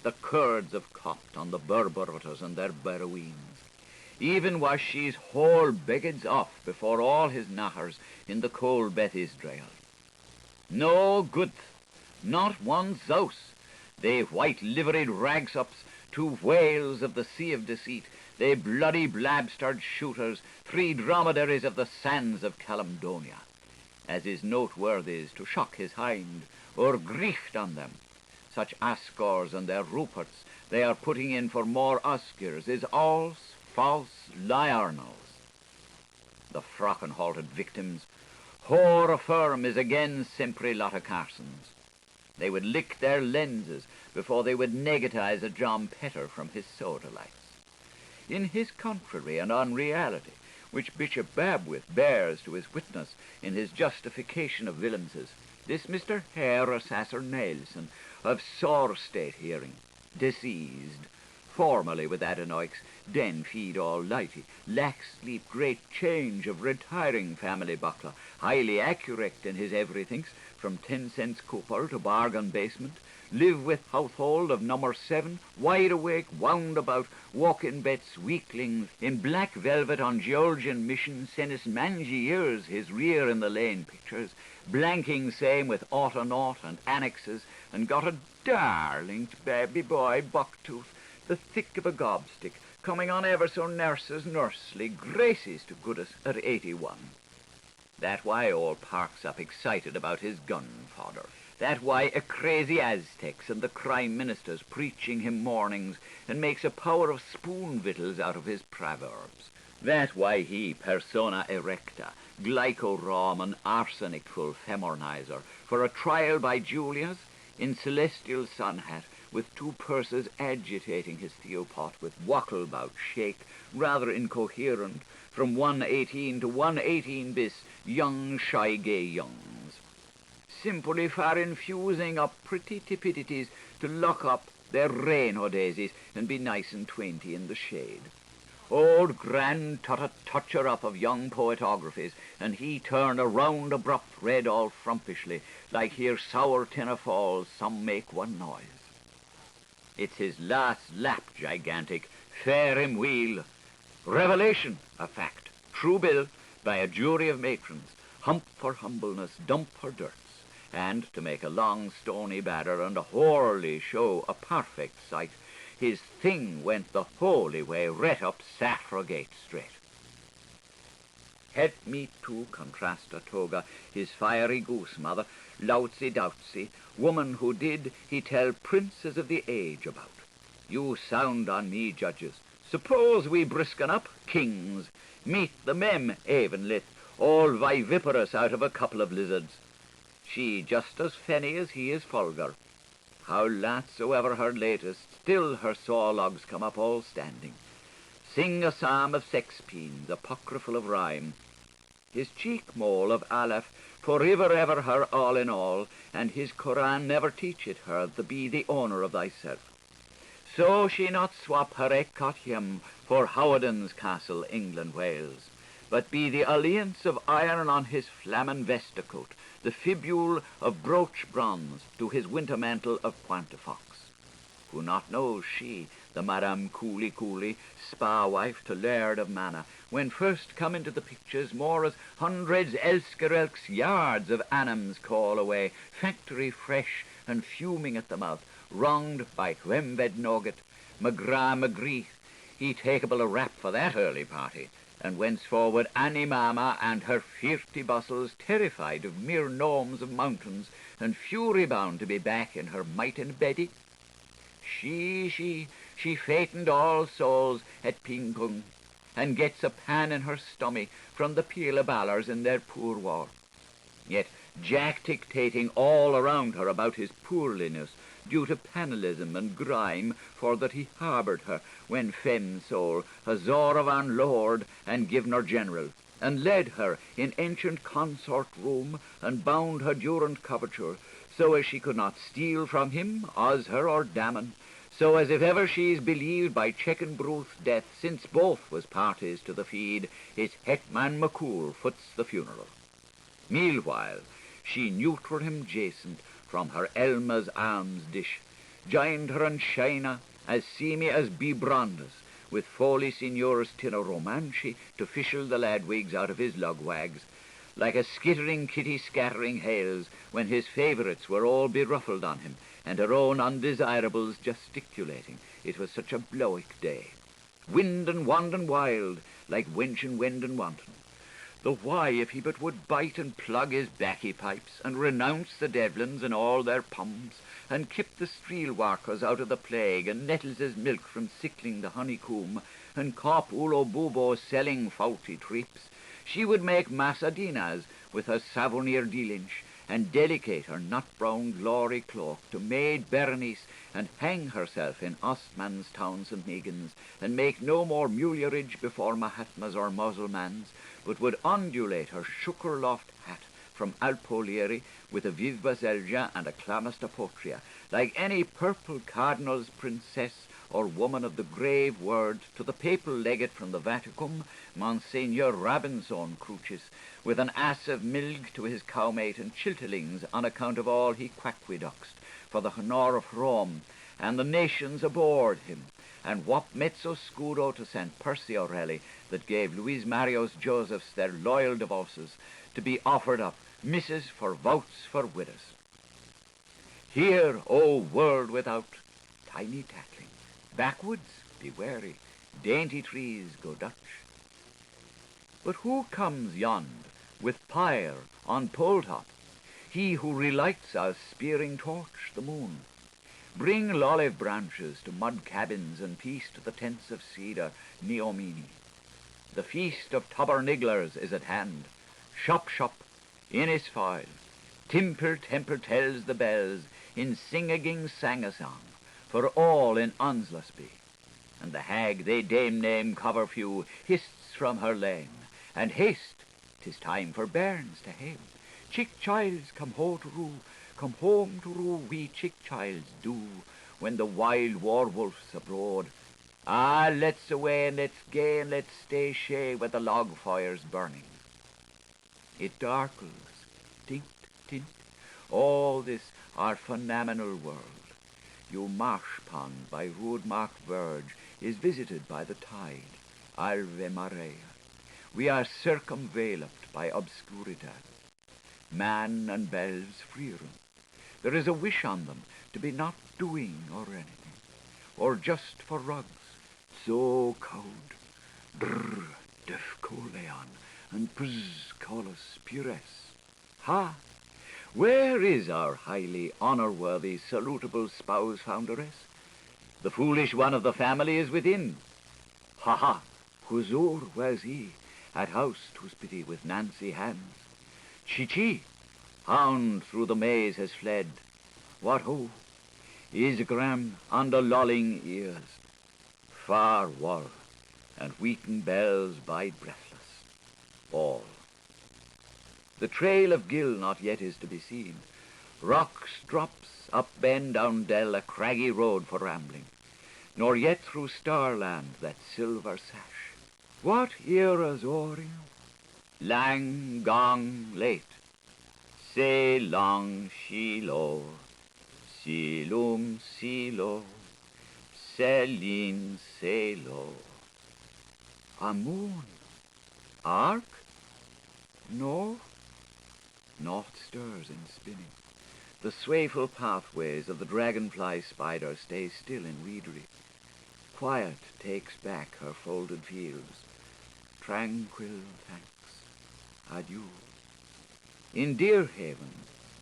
The curds have copped on the Berberotters and their Berowines. Even was she's whole beggeds off before all his natters in the cold Beth Israel. No good, not one zouse. They white-liveried ragsups, 2 whales of the sea of deceit, they bloody blabstard shooters, 3 dromedaries of the sands of Calamdonia. As is noteworthy is to shock his hind, or grieft on them. Such Ascors and their Ruperts they are putting in for more Oscars is all false liarnals. The frocken-halted victims, whore firm is again sempre lot of Carsons. They would lick their lenses before they would negatize a John Petter from his soda lights. In his contrary and unreality, which Bishop Babwith bears to his witness in his justification of Willemses, this Mr. Herr Assessor Nelson of sore state hearing, diseased, formerly with adenoics, den feed all lighty, lack sleep, great change of retiring family buckler, highly accurate in his everythinks, from 10 cents cooper to bargain basement, live with household of number 7, wide awake, wound about, walk-in bets, weaklings, in black velvet on Georgian mission, since mangy years his rear in the lane pictures, blanking same with aught and annexes, and got a darling baby boy bucktooth, the thick of a gobstick, coming on ever so nurses nursely, graces to goodness at 81. That why all parks up excited about his gun fodder. That why a crazy Aztecs and the crime ministers preaching him mornings and makes a power of spoon victuals out of his proverbs. That why he, persona erecta, glycorom and arsenicful femornizer, for a trial by Julius, in celestial sun hat, with 2 purses agitating his theopot with wacklebout shake, rather incoherent, from 118 to 118 bis, young shy gay youngs. Simply for infusing up pretty tipidities to lock up their rainbow daisies and be nice and 20 in the shade. Old grand toucher up of young poetographies, and he turned a round abrupt red all frumpishly, like hear sour tenor falls, some make one noise. It's his last lap, gigantic, fair him wheel. Revelation, a fact, true bill, by a jury of matrons, hump for humbleness, dump for dirts, and, to make a long stony batter and a whorely show a perfect sight, his thing went the holy way right up Saffrogate Street. Help me to contrast a toga, his fiery goose mother, loutsy doutsy, woman who did he tell princes of the age about. You sound on me, judges. Suppose we brisken up, kings, meet the mem evenlit, all viviparous out of a couple of lizards. She just as fenny as he is vulgar. How latsoever her latest, still her saw logs come up all standing. Sing a psalm of sexpeens, apocryphal of rhyme. His cheek mole of Aleph, for ever her all in all, and his Koran never teacheth her to be the owner of thyself. So she not swap her Ecot him for Howden's castle, England, Wales, but be the alliance of iron on his flammen vestacoat, the fibule of brooch bronze to his winter mantle of Pointefox. Who not knows she, the Madame Cooley, spa-wife to Laird of Manna, when first come into the pictures more as hundreds elskerelks yards of annams call away, factory fresh and fuming at the mouth, wronged by Whemved Nogget, McGrath, he takeable a rap for that early party, and whenceforward Annie Mama and her 50 bustles terrified of mere gnomes of mountains, and fury-bound to be back in her mightin beddy. She fatened all souls at Ping-Pong, and gets a pan in her stomach from the peel of ballers in their poor war. Yet Jack dictating all around her about his poorliness, due to panelism and grime, for that he harboured her when femme soul, a Zoravan lord and Givner general, and led her in ancient consort room, and bound her durant coverture, so as she could not steal from him, os her or damon, so as if ever she's believed by checken Bruth's death, since both was parties to the feed, it's Hetman MacCool foots the funeral. Meanwhile, she neutral him jacent from her Elma's alms dish, joined her and China as seamy as be Brandes, with folly signors tin a romanchi to fishel the ladwigs out of his lugwags, like a skittering kitty scattering hails when his favourites were all beruffled on him, and her own undesirables gesticulating. It was such a blowick day. Wind and wand and wild, like wench and wind and wanton. The why, if he but would bite and plug his baccy pipes, and renounce the Devlins and all their pumps, and keep the streel workers out of the plague, and nettles his milk from sickling the honeycomb, and cop Ulo Bubo selling faulty trips, she would make Masadinas with her Savonier Dealinch, and delicate her nut-brown glory cloak to Maid Berenice, and hang herself in Ostman's town St. Megans, and make no more muleridge before Mahatmas or Mussulmans, but would undulate her Shukerloft hat from Alpolieri with a Viva Zelja and a Clamasta Potria, like any purple cardinal's princess or woman of the grave word to the papal legate from the Vaticum, Monsignor Rabinson Crucis, with an ass of milk to his cowmate and chilterlings on account of all he quackwiduxed for the honor of Rome, and the nations aboard him, and whop mezzo scudo to St. Percy Aureli that gave Luis Marius Josephs their loyal divorces to be offered up, misses for votes for widows. Here, O world without, tiny tattling, backwoods, be wary, dainty trees go Dutch. But who comes yond with pyre on pole top? He who relights our spearing torch, the moon. Bring olive branches to mud cabins and peace to the tents of cedar, Neomini. The feast of Tobernigglers is at hand. Shop, shop, in his foil. Timper tells the bells in sing-a-ging sang-a-song, for all in Onslusby. And the hag they dame name Coverfew hists from her lane, and haste, 'tis time for bairns to hail. Chick childs come home to rue, wee chick childs do, when the wild war wolf's abroad. Ah, let's away and let's gay and let's stay shay where the log fire's burning. It darkles, tint, tint, all this our phenomenal world. You marsh pond by Roodmark Verge is visited by the tide, Alve Marea. We are circumveloped by obscuritas. Man and bells freerum. There is a wish on them to be not doing or anything, or just for rugs, so cold. Drr, def coleon, and pz colus pures. Ha! Where is our highly honour-worthy, salutable spouse founderess? The foolish one of the family is within. Ha ha! Huzur was he, at house 'twas pity with Nancy hands. Chi-chi, hound through the maze has fled. What ho! Isgram under lolling ears. Far wall, and wheaten bells bide breathless. All. The trail of gill not yet is to be seen. Rocks drops, up bend, down dell, a craggy road for rambling. Nor yet through starland that silver sash. What eras oaring? Lang gong late. Say long shilo, silum silo, selin selo. A moon? Ark? No. Naught stirs in spinning. The swayful pathways of the dragonfly spider stay still in reedery. Quiet takes back her folded fields. Tranquil thanks. Adieu. In Deerhaven,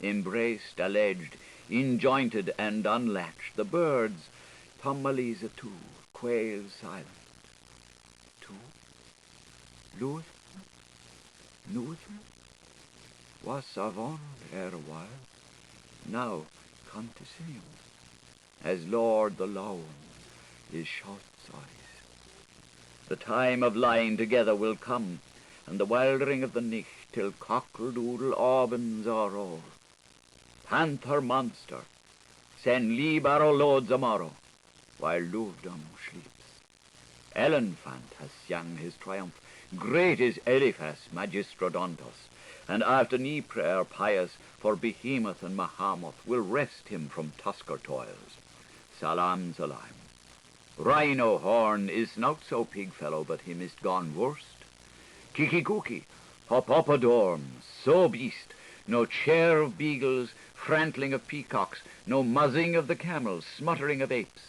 embraced, alleged, injointed and unlatched, the birds, Tommalisa too, quail silent. Two? Lewis? Newton? Was savant ere a while, now continue, as Lord the Lown is shot's eyes. The time of lying together will come, and the wildering of the nicht till cockle-doodle aubins are all. panther monster, sen libero loads amorrow, while Louvdom sleeps. Elephant has sung his triumph, great is Eliphas magistrodontos, and after knee prayer pious for Behemoth and Mahomet will rest him from tusker toils. Salam, salam. Rhino Horn is not so pig fellow, but him is gone worst. Kikikuki, Hopopadorm, so beast, no chair of beagles, frantling of peacocks, no muzzing of the camels, smuttering of apes.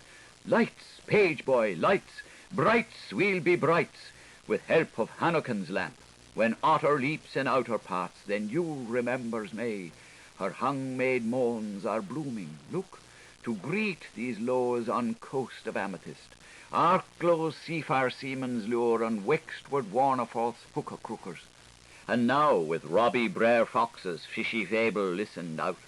Lights, page boy, lights, brights we'll be brights, with help of Hanukkah's lamp. When otter leaps in outer parts, then you remembers May. Her hung-made moans are blooming, look, to greet these lows on coast of amethyst. Arc glows seafar seaman's lure, and wextward warn of false hooker crookers. And now with Robbie Brer Fox's fishy fable listened out,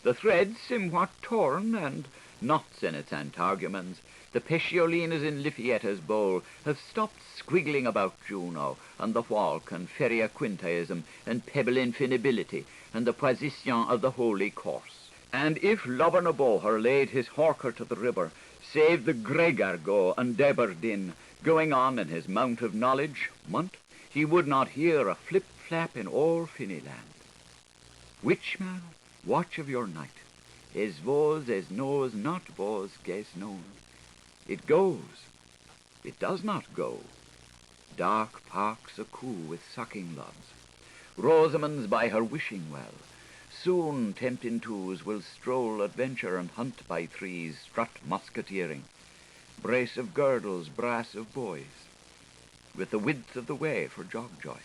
the threads somewhat torn, and knots in its antargumens, the Pesciolinas in Lifietta's bowl have stopped squiggling about Juno, and the walk, and feria quintaism, and pebble infinibility, and the position of the holy course. And if Lobbernaboher laid his horker to the river, save the Gregargo and Deberdin, going on in his mount of knowledge, munt, he would not hear a flip-flap in all Finnyland. Witchman, watch of your night, as vos as knows not vos ges known. It goes, it does not go. Dark parks a coo with sucking loves. Rosamond's by her wishing well. Soon tempting twos will stroll adventure and hunt by threes, strut musketeering. Brace of girdles, brass of boys, with the width of the way for jogjoy.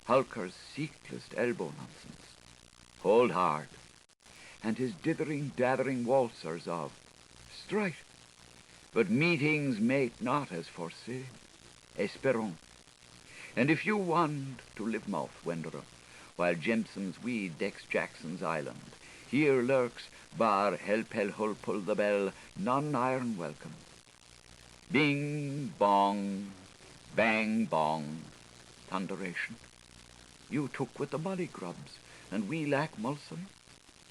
Hulker's seekless elbow nonsense. Hold hard, and his dithering waltzers of strike. But meetings make not as foreseen. Esperons. And if you wand to Livermouth, Wenderer, while Jempson's weed decks Jackson's island, here lurks, bar helpel pull the bell, none iron welcome. Bing, bong, bang, bong, thunderation. You took with the mollygrubs, and we lack Mulson?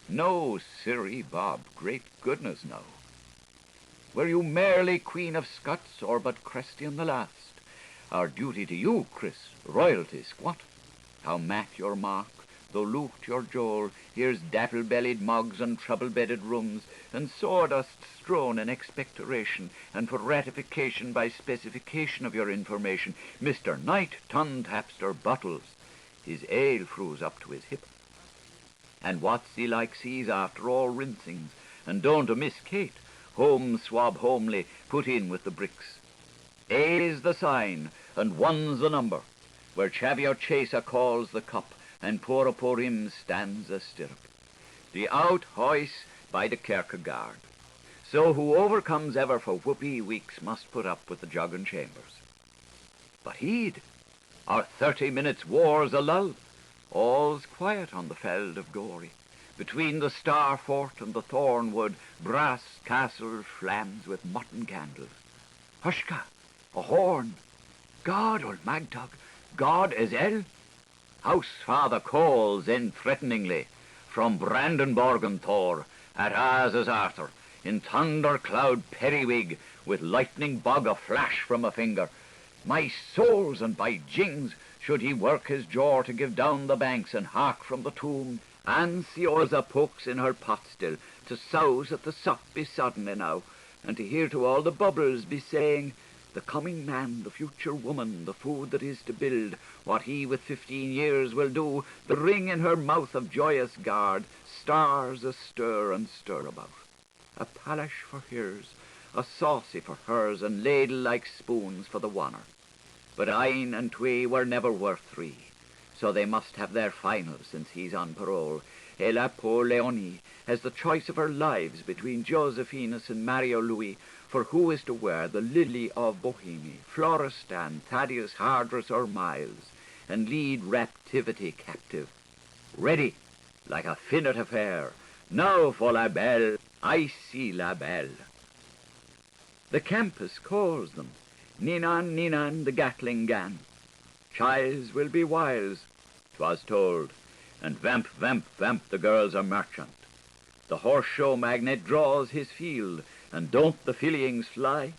No, sirree, Bob, great goodness, no. Were you merely Queen of Scots, or but Christian the last? Our duty to you, Chris, royalty squat. How mat your mark, though looped your jowl, here's dapple-bellied mogs and trouble-bedded rooms, and sawdust strown in expectoration, and for ratification by specification of your information, Mr. Knight Tun-Tapster Bottles, his ale froze up to his hip. And what's he like seas after all rinsings, and don't amiss Kate, home swab homely, put in with the bricks. A's the sign, and one's the number, where Chavio Chaser calls the cup, and Poroporim stands a stirrup. The out hoist by the Kierkegaard. So who overcomes ever for whoopee weeks must put up with the jug and chambers. But heed, our 30 minutes war's a lull. All's quiet on the feld of Gory. Between the Star Fort and the Thornwood, brass castle flams with mutton candles. Hushka, a horn. God, old Magtug, God is El. House Father calls then threateningly from Brandenburg and Thor, at as as Arthur, in thundercloud periwig, with lightning bug a flash from a finger. My souls, and by jings, should he work his jaw to give down the banks and hark from the tomb, and Seorza pokes in her pot still, to souse at the sup be suddenly now, and to hear to all the bubbles be saying, the coming man, the future woman, the food that is to build, what he with 15 years will do, the ring in her mouth of joyous guard, stars astir and stir about. A palash for hers, a saucy for hers, and ladle-like spoons for the oner. But ein and twee were never worth 3, so they must have their final since he's on parole. A.L.P. Leonie has the choice of her lives between Josephinus and Mario Louis, for who is to wear the lily of Bohemie, Florestan, Thaddeus Hardress, or Miles, and lead raptivity captive. Ready, like a finnet affair. Now for la belle, I see la belle. The campus calls them. Ninan, Ninan, the Gatling gan. Chiles will be wiles, 'twas told, and vamp, vamp, vamp, the girls are merchant. The horse show magnate draws his field, and don't the fillyings fly?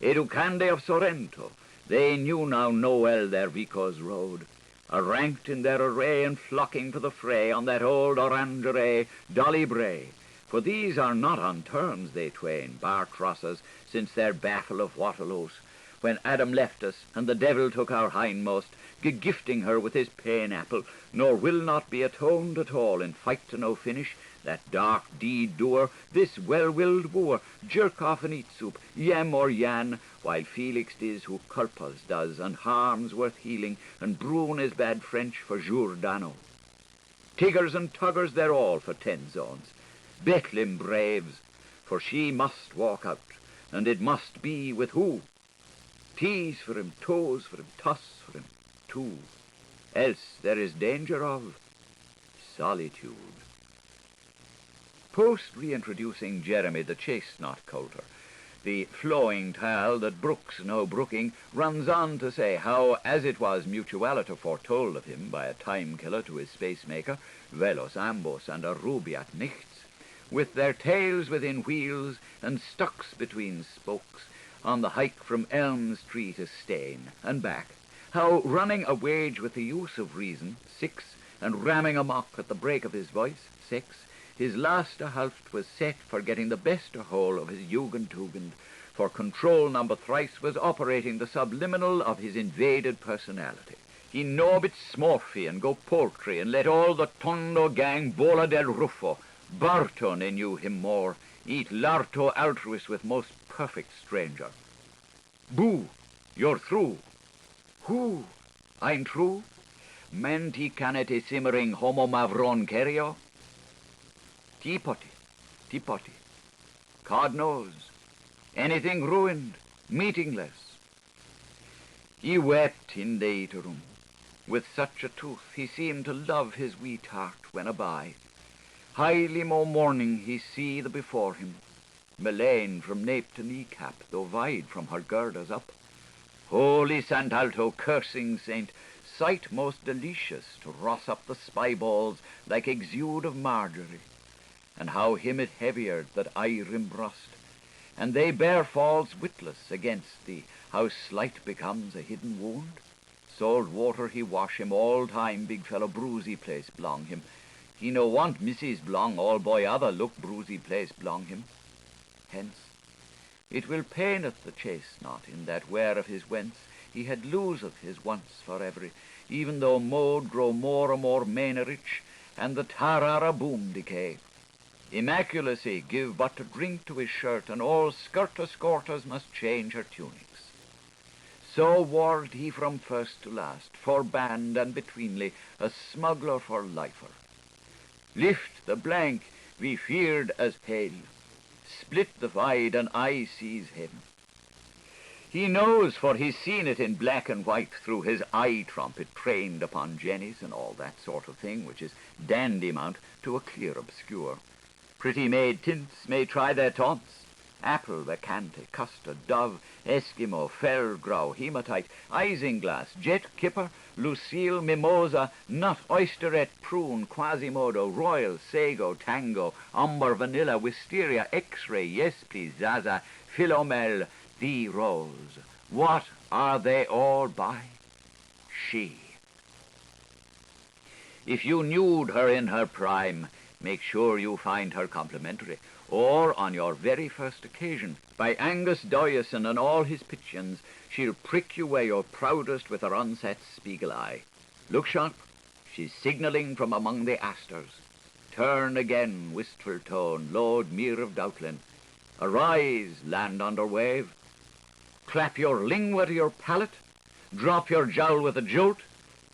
Educandi of Sorrento, they knew now no well their Vico's road, are ranked in their array and flocking to the fray on that old orangerie, Dolly Bray. For these are not on terms, they twain, bar crosses, since their battle of Waterloos, when Adam left us, and the devil took our hindmost, gifting her with his paean apple, nor will not be atoned at all in fight to no finish, that dark deed doer, this well-willed wooer, jerk off and eat soup, yam or yan, while Felix is who culpas does, and harms worth healing, and Brune is bad French for Giordano. Tiggers and tuggers they're all for 10 zones. Bethlehem braves, for she must walk out, and it must be with who? Tees for him, toes for him, toss for him, too. Else there is danger of solitude. Post-reintroducing Jeremy the chestnut coulter, the flowing tale that brooks no brooking runs on to say how, as it was mutualiter foretold of him by a time-killer to his space-maker, velos ambos and a rubiat nichts, with their tails within wheels and stucks between spokes, on the hike from Elm Tree to Stane and back, how running a wage with the use of reason, 6, and ramming amok at the break of his voice, 6, his last halt was set for getting the best whole of his Jugendtugend, for control number thrice was operating the subliminal of his invaded personality. He nobit smorfy and go poultry, and let all the Tondo gang bola del ruffo, Barton they knew him more, eat larto altruis with most perfect stranger. Boo, you're through. Who? I'm true? Menti canete simmering homo mavron kerio? Tipoti. God knows. Anything ruined, meaningless. He wept in the iterum. With such a tooth he seemed to love his wee tart when a by. Highly mo morning he see the before him, Melaine from nape to kneecap, though wide from her girders up. Holy Sant Alto, cursing saint, sight most delicious to ross up the spy-balls like exude of Marjorie. And how him it heavier that I rimbrust, and they bear falls witless against thee, how slight becomes a hidden wound. Salt water he wash him all time, big fellow bruisey place blong him. He no want Mrs. Blong, all boy other look bruisey place blong him. Hence, it will paineth the chestnut in that where of his whence he had loseth his once for every, even though mode grow more and more rich, and the tarara boom decay. Immaculacy give but to drink to his shirt, and all skirta-scorters must change her tunics. So warred he from first to last, for band and betweenly, a smuggler for lifer. Lift the blank, we feared as hail. Split the wide, and I sees him. He knows, for he's seen it in black and white through his eye trumpet trained upon jennies and all that sort of thing, which is dandy mount to a clear obscure. Pretty maid tints may try their taunts. Apple, vacante, custard, dove, Eskimo, Felgrau, hematite, isinglass, jet kipper, lucille, mimosa, nut, oysterette, prune, quasimodo, royal, sago, tango, umber, vanilla, wisteria, x-ray, yes please, zaza, philomel, the rose. What are they all by? She. If you nude her in her prime, make sure you find her complimentary, or on your very first occasion, by Angus Doyson and all his pigeons, she'll prick you where you're proudest with her unset spiegel eye. Look sharp, she's signalling from among the asters. Turn again, wistful tone, Lord Mere of Doutlin. Arise, land under wave. Clap your lingua to your palate, drop your jowl with a jolt,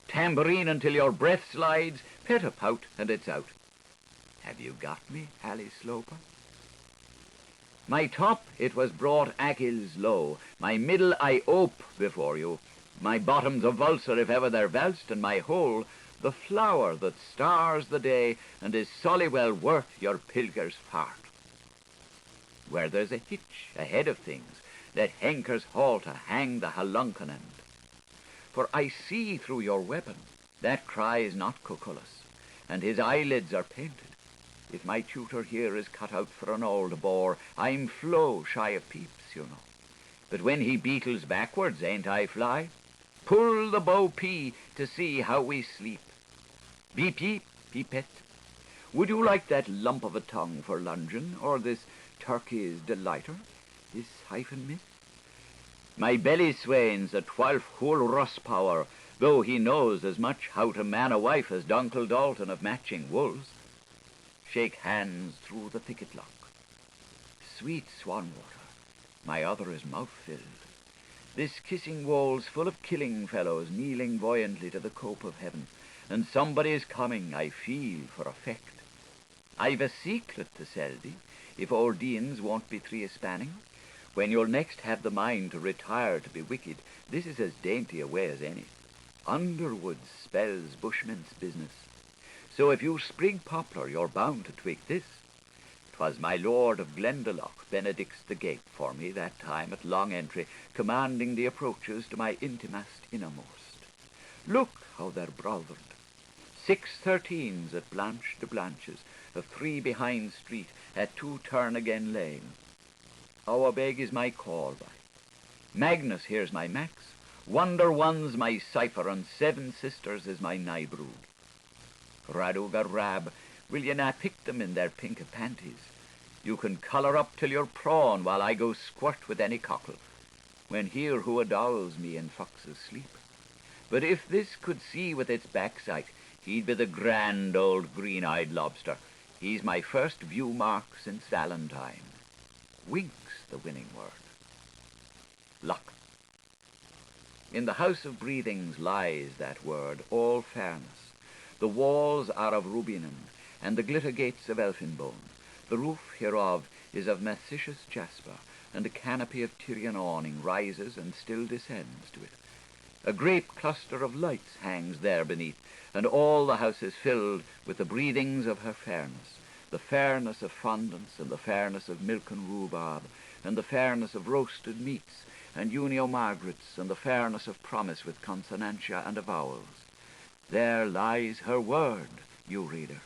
tambourine until your breath slides, pet a pout, and it's out. Have you got me, Hallie Sloper? My top it was brought Achilles low, my middle I ope before you, my bottom's a vulsar if ever they're valsed, and my whole the flower that stars the day and is solly well worth your pilger's fart. Where there's a hitch ahead of things, let hankers halt to hang the haluncanand. For I see through your weapon, that cry is not Cucullus, and his eyelids are painted. If my tutor here is cut out for an old bore, I'm flow shy of peeps, you know. But when he beetles backwards, ain't I fly? Pull the bow pea to see how we sleep. Beep yeep, peepet. Would you like that lump of a tongue for luncheon, or this turkey's delighter, this hyphen miss? My belly swains a 12 whole Russ power, though he knows as much how to man a wife as Dunkle Dalton of matching wools. Shake hands through the thicket lock. Sweet swan water, my other is mouth-filled. This kissing wool's full of killing fellows kneeling buoyantly to the cope of heaven, and somebody's coming, I feel, for effect. I've a secret to sell thee, if old Deans won't be three a-spanning. When you'll next have the mind to retire to be wicked, this is as dainty a way as any. Underwood spells bushmen's business. So if you sprig poplar, you're bound to twig this. 'Twas my lord of Glendalough benedicts the gate for me that time at long entry, commanding the approaches to my intimast innermost. Look how they're brothered. 613s at Blanche de Blanches, of 3 behind street, at 2 turn again lane. How beg is my call by? Magnus here's my max. Wonder one's my cipher, and 7 sisters is my nigh brood. Raduga Rab, will ye not pick them in their pink panties? You can colour up till you're prawn while I go squirt with any cockle, when here who adowls me in fox's sleep. But if this could see with its backside, he'd be the grand old green-eyed lobster. He's my first view mark since Valentine. Wink's the winning word. Luck. In the house of breathings lies that word, all fairness. The walls are of Rubinen, and the glitter gates of elfinbone. The roof hereof is of massicious jasper, and a canopy of Tyrian awning rises and still descends to it. A grape cluster of lights hangs there beneath, and all the house is filled with the breathings of her fairness, the fairness of fondants, and the fairness of milk and rhubarb, and the fairness of roasted meats, and Unio Margarets, and the fairness of promise with consonantia and avowals. There lies her word, you reader.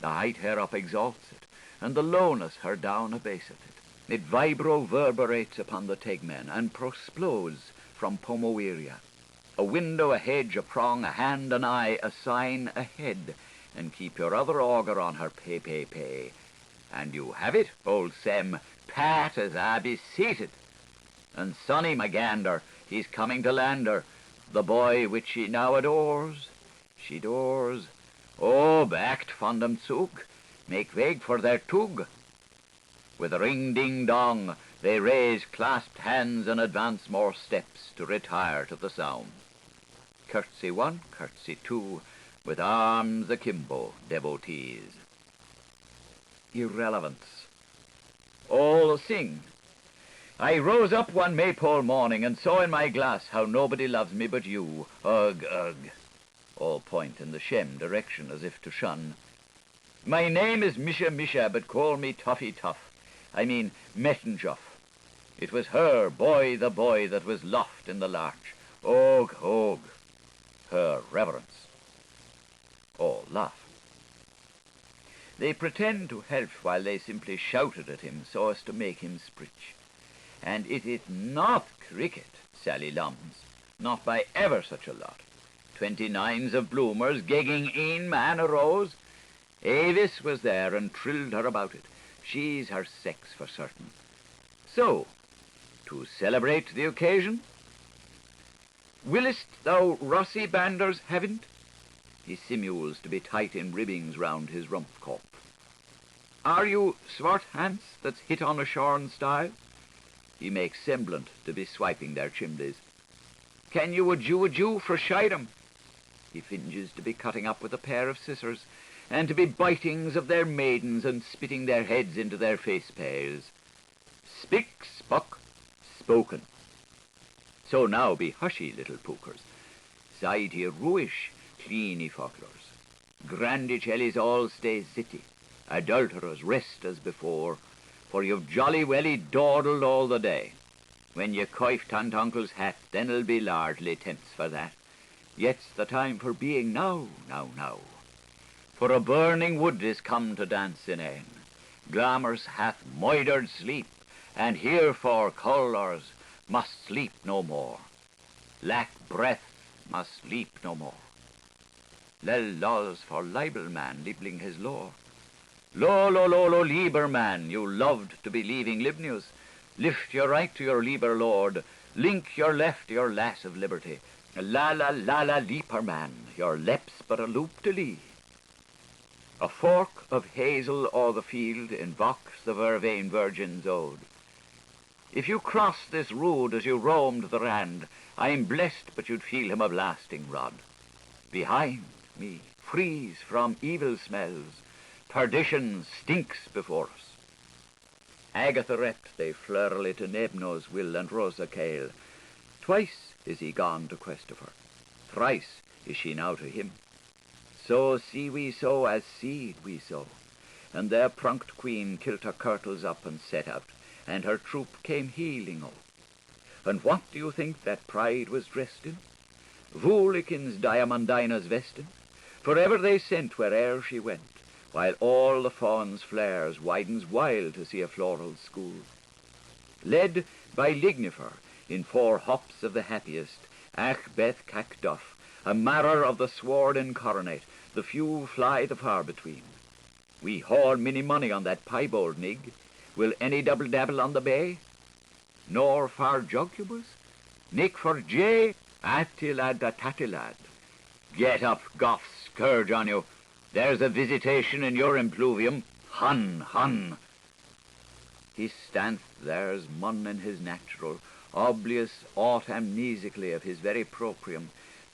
The height hereof exalts it, and the lowness her down abaseth it. It vibro-verberates upon the tegmen, and prosplodes from Pomoeria. A window, a hedge, a prong, a hand, an eye, a sign, a head, and keep your other auger on her pay. And you have it, old Sem, pat as I be seated. And Sonny McGander, he's coming to land her, the boy which she now adores. She adores. Oh, backed von dem Zug, make weg for their tug. With a ring-ding-dong, they raise clasped hands and advance more steps to retire to the sound. Curtsy 1, curtsy 2, with arms akimbo, devotees. Irrelevance. All sing. I rose up one maypole morning and saw in my glass how nobody loves me but you. Ugh, ugh. All point in the Shem direction as if to shun. My name is Misha, but call me Tuffy Tuff. I mean Mettenjuff. It was her, the boy that was loft in the larch. Og, og. Her reverence. All laugh. They pretend to help while they simply shouted at him so as to make him spritch. And it is not cricket, Sally Lums, not by ever such a lot. 29s of bloomers gegging een man a rose. Avis was there and trilled her about it. She's her sex for certain. So, to celebrate the occasion, willest thou Rossi banders haven't? He simules to be tight in ribbings round his rumpcorp. Are you swart Hans that's hit on a shorn style? He makes semblant to be swiping their chimleys. Can you a Jew for Shidem? He finges to be cutting up with a pair of scissors, and to be bitings of their maidens and spitting their heads into their face pails. Spick, spock, spoken. So now be hushy, little pookers. Side ye ruish, cleany focklers. Grandicellis all stay zitty. Adulterers rest as before, for you've jolly welly dawdled all the day. When ye coifed aunt uncle's hat, then it'll be largely temps for that. Yet's the time for being now. For a burning wood is come to dance in ain. Glamours hath moidered sleep, and herefore colours must sleep no more. Lack breath must sleep no more. Lel laws for libel man libling his lore. Lo, lieber man, you loved to be leaving Libnews. Lift your right to your lieber lord, link your left to your lass of liberty. La, leaper man, your lips but a loop to lee. A fork of hazel o'er the field invokes the vervain virgin's ode. If you cross this road as you roamed the rand, I am blessed but you'd feel him a blasting rod. Behind me, freeze from evil smells, perdition stinks before us. Agatha rept they flurley to Nebno's will and Rosa Cale. Twice is he gone to quest of her, thrice is she now to him. So see we so as seed we sow, and their prunked queen kilt her kirtles up and set out, and her troop came heeling o. And what do you think that pride was dressed in? Vulikin's diamondina's vestin, for ever they sent where'er she went, while all the fawn's flares widens wild to see a floral school. Led by Lignifer in 4 hops of the happiest, Ach Beth Cacduff, a marrer of the sword and coronate, the few fly the far between. We haul many money on that piebald nig. Will any double-dabble on the bay? Nor far jugubus? Nick for J, Attilad a tattilad. Get up, Goth, scourge on you. There's a visitation in your impluvium. Hun. He stands there's mun in his natural, oblious aught amnesically of his very proprium.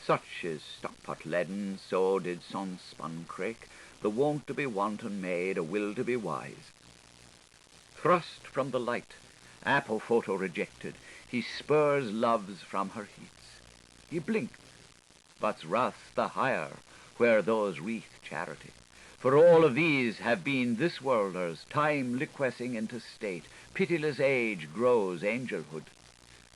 Such is stockpot leaden, so did son spun crake, the wont to be wanton made, a will to be wise. Thrust from the light, apophoto rejected, he spurs loves from her heats. He blinks, but's wrath the higher, where those wreath charity. For all of these have been this worlders, time liquescing into state, pitiless age grows angelhood.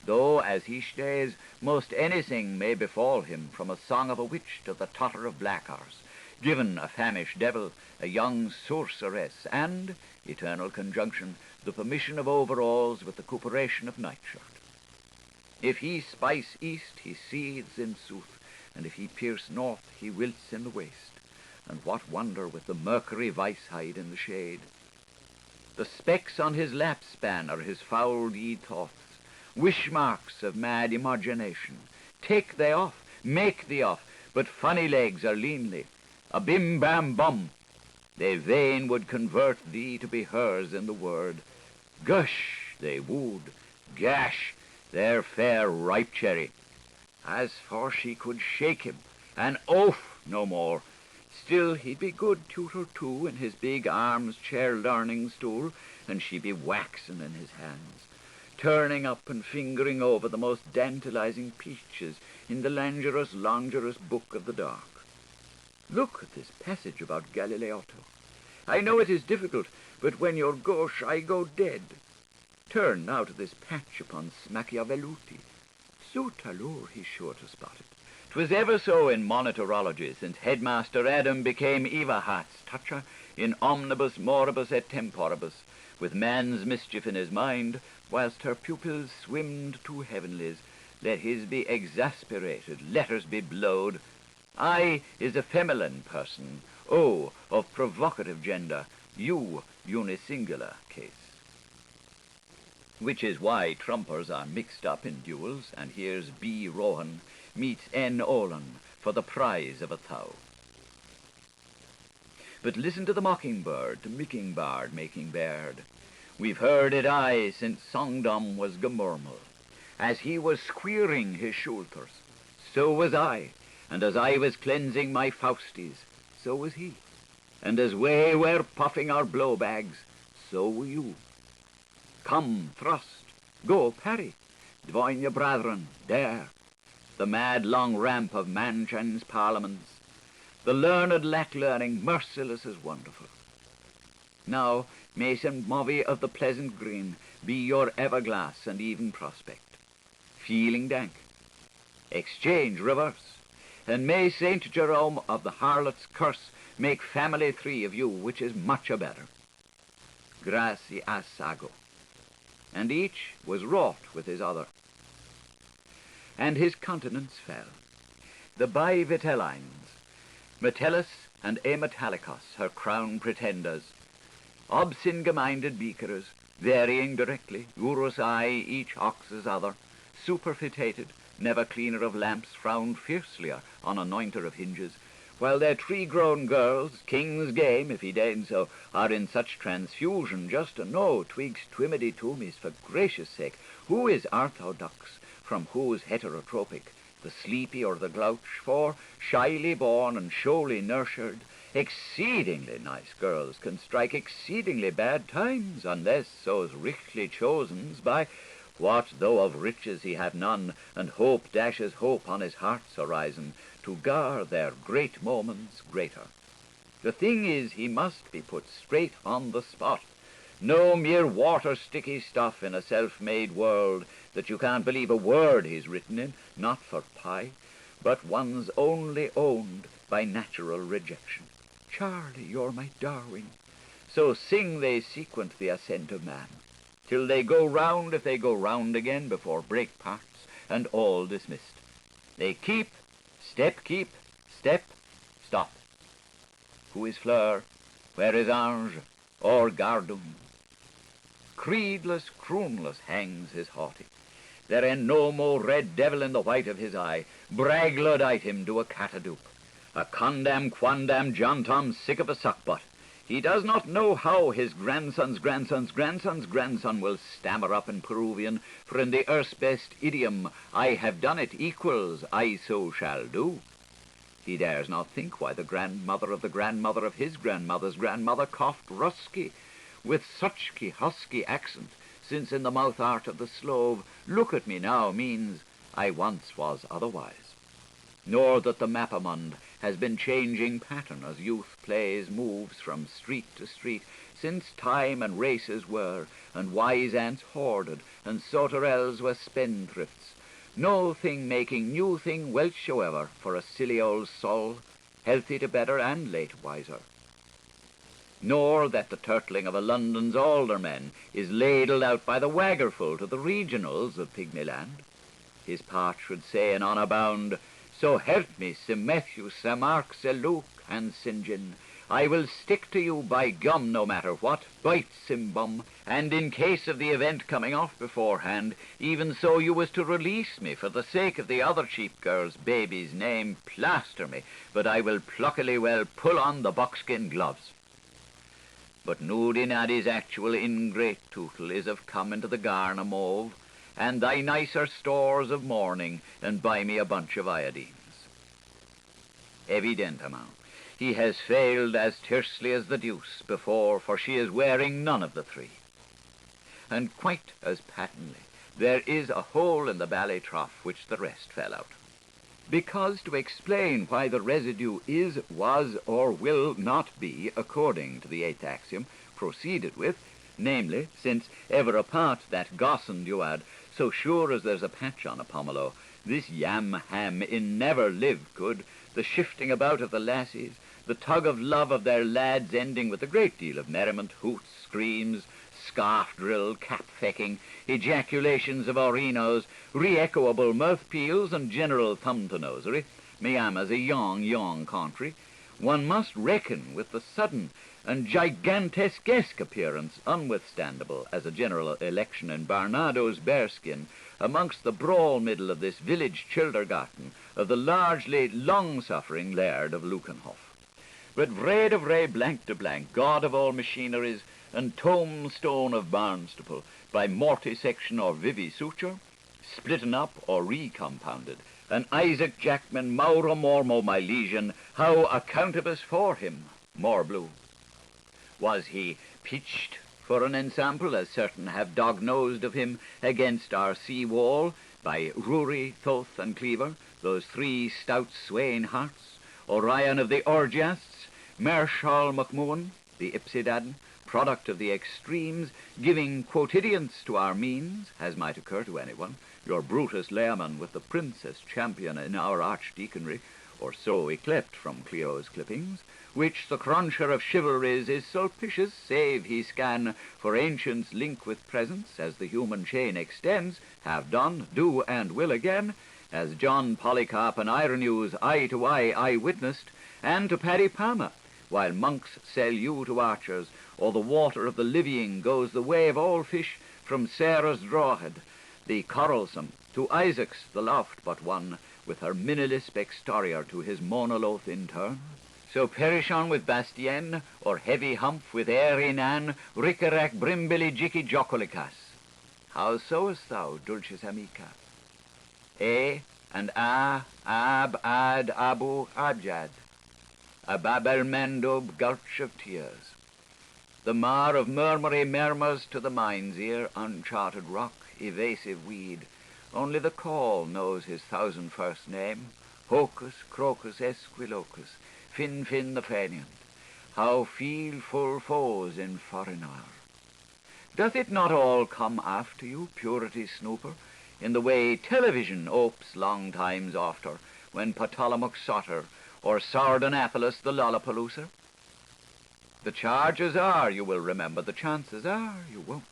Though, as he stays, most anything may befall him, from a song of a witch to the totter of blackars, given a famished devil, a young sorceress, and, eternal conjunction, the permission of overalls with the cooperation of nightshirt. If he spice east, he seethes in sooth, and if he pierce north, he wilts in the waste. And what wonder with the mercury vice-hide in the shade? The specks on his lap span are his foul deed thoughts, wish marks of mad imagination. Take they off, make thee off, but funny legs are leanly, a bim-bam-bum. They vain would convert thee to be hers in the word. Gush, they wooed, gash, their fair ripe cherry. As for she could shake him, an oaf no more. Still he'd be good tutor too in his big arms chair learning stool, and she be waxen in his hands, turning up and fingering over the most tantalizing peaches in the languorous, longerous book of the dark. Look at this passage about Galileotto. I know it is difficult, but when you're gauche, I go dead. Turn now to this patch upon Smacchiavelluti. Sutalur, he's sure to spot it. 'Twas ever so in monitorology, since Headmaster Adam became Evahat's toucher in omnibus moribus et temporibus, with man's mischief in his mind, whilst her pupils swimmed to heavenlies. Let his be exasperated, letters be blowed. I is a feminine person, O of provocative gender, you unisingular case. Which is why trumpers are mixed up in duels, and here's B. Rohan meets N. Olin for the prize of a thou. But listen to the mockingbird, to Mickingbard making baird. We've heard it aye since songdom was gemurmel. As he was squeering his shoulders, so was I, and as I was cleansing my Fausties, so was he. And as we were puffing our blowbags, so were you. Come, thrust, go, parry, join your brethren, dare. The mad long ramp of Manchan's parliaments, the learned lack-learning, merciless as wonderful. Now, Mason Movie of the pleasant green, be your everglass and even prospect. Feeling dank, exchange reverse, and may Saint Jerome of the harlot's curse make family three of you, which is much a better. Gracias ago. And each was wroth with his other. And his countenance fell. The bivitellines, Metellus and Metallicus, her crown pretenders, obstinge-minded beakerers, varying directly, urus I, each ox's other, superfitated, never cleaner of lamps, frowned fiercelier on anointer of hinges, while their tree-grown girls, king's game, if he deign so, are in such transfusion just to know, twigs twimedy tumis, for gracious sake, who is orthodox, from whose heterotropic, the sleepy or the glouch, for, shyly born and showly nurtured, exceedingly nice girls can strike exceedingly bad times, unless so's richly chosens by what though of riches he have none, and hope dashes hope on his heart's horizon, to gar their great moments greater. The thing is, he must be put straight on the spot. No mere water-sticky stuff in a self-made world that you can't believe a word he's written in, not for pie, but one's only owned by natural rejection. Charlie, you're my darling. So sing they sequent the ascent of man, till they go round if they go round again before break parts, and all dismissed. They keep, step, stop. Who is Fleur? Where is Ange? Or Gardum? Creedless, croonless hangs his haughty. There ain't no more red devil in the white of his eye. Brag Luddite him to a catadup. A condam quandam John Tom sick of a suckbutt. He does not know how his grandson's grandson will stammer up in Peruvian, for in the earth's best idiom, I have done it equals, I so shall do. He dares not think why the grandmother of his grandmother's grandmother coughed rusky, with such husky accent, since in the mouth art of the Slove, look at me now means, I once was otherwise. Nor that the Mappamund has been changing pattern as youth plays, moves from street to street, since time and races were, and wise ants hoarded, and sauterelles were spendthrifts. No thing making new thing Welsh however, for a silly old soul, healthy to better and late wiser. Nor that the turtling of a London's aldermen is ladled out by the waggerful to the regionals of Pygmyland. His part should say in honour bound, so help me, Sim Matthew, Sim Mark, Sim Luke, and St. John, I will stick to you by gum no matter what, bite Sim Bum, and in case of the event coming off beforehand, even so you was to release me for the sake of the other cheap girl's baby's name, plaster me, but I will pluckily well pull on the buckskin gloves. But Noody Naddy's actual ingrate tootle is of come into the garn a mauve, and thy nicer stores of mourning, and buy me a bunch of iodines. Evidentement, he has failed as tersely as the deuce before, for she is wearing none of the three. And quite as patently, there is a hole in the bally trough which the rest fell out. Because to explain why the residue is, was, or will not be, according to the 8th axiom, proceeded with, namely, since ever apart that gossend you had, so sure as there's a patch on a pomelo, this yam-ham in never lived could, the shifting about of the lassies, the tug of love of their lads ending with a great deal of merriment, hoots, screams, scarf drill, cap-fecking, ejaculations of orinos, re-echoable mouth-peals, and general thumb-to-nosery, Miama's a young country, one must reckon with the sudden and gigantesque appearance, unwithstandable as a general election in Barnado's bearskin, amongst the brawl middle of this village childergarten of the largely long-suffering Laird of Lukenhoff. But Vraid of Ray blank to blank, god of all machineries, and tombstone of Barnstaple, by mortisection or vivi-suture, splitten up or recompounded, and Isaac Jackman Mauro Mormo, my legion, how accountabus for him, morbleu? Was he pitched for an ensample, as certain have dog-nosed of him, against our sea-wall, by Rory, Thoth, and Cleaver, those three stout Swain hearts, Orion of the Orgiasts, Marshal MacMoon, the Ipsidaden, product of the extremes, giving quotidians to our means, as might occur to anyone, your Brutus Learman with the princess champion in our archdeaconry, for so yclept from Clio's clippings, which the cruncher of chivalries is sulpicious, save he scan for ancients link with presents, as the human chain extends, have done, do, and will again, as John Polycarp and Irenews eye to eye witnessed, and to Paddy Palmer, while monks sell you to archers, or the water of the Livying goes the way of all fish from Sarah's drawhead, the coralsome, to Isaac's the loft but one, with her minilisp exterior to his monoloth in turn. So perish on with Bastien, or heavy humph with airy Nan, rickerack brimbilly jicky jocolicas. How sowest thou, dulcis amica? And ab, ad, abu, abjad. A babel mandub gulch of tears. The mar of murmury murmurs to the mind's ear, uncharted rock, evasive weed. Only the call knows his 1,001st name. Hocus, crocus, esquilocus, fin the faineant. How feel full foes in foreign hour. Doth it not all come after you, purity snooper, in the way television opes long times after, when Ptolemaic Soter, or Sardanapalus the Lollapalooza? The charges are, you will remember, the chances are you won't.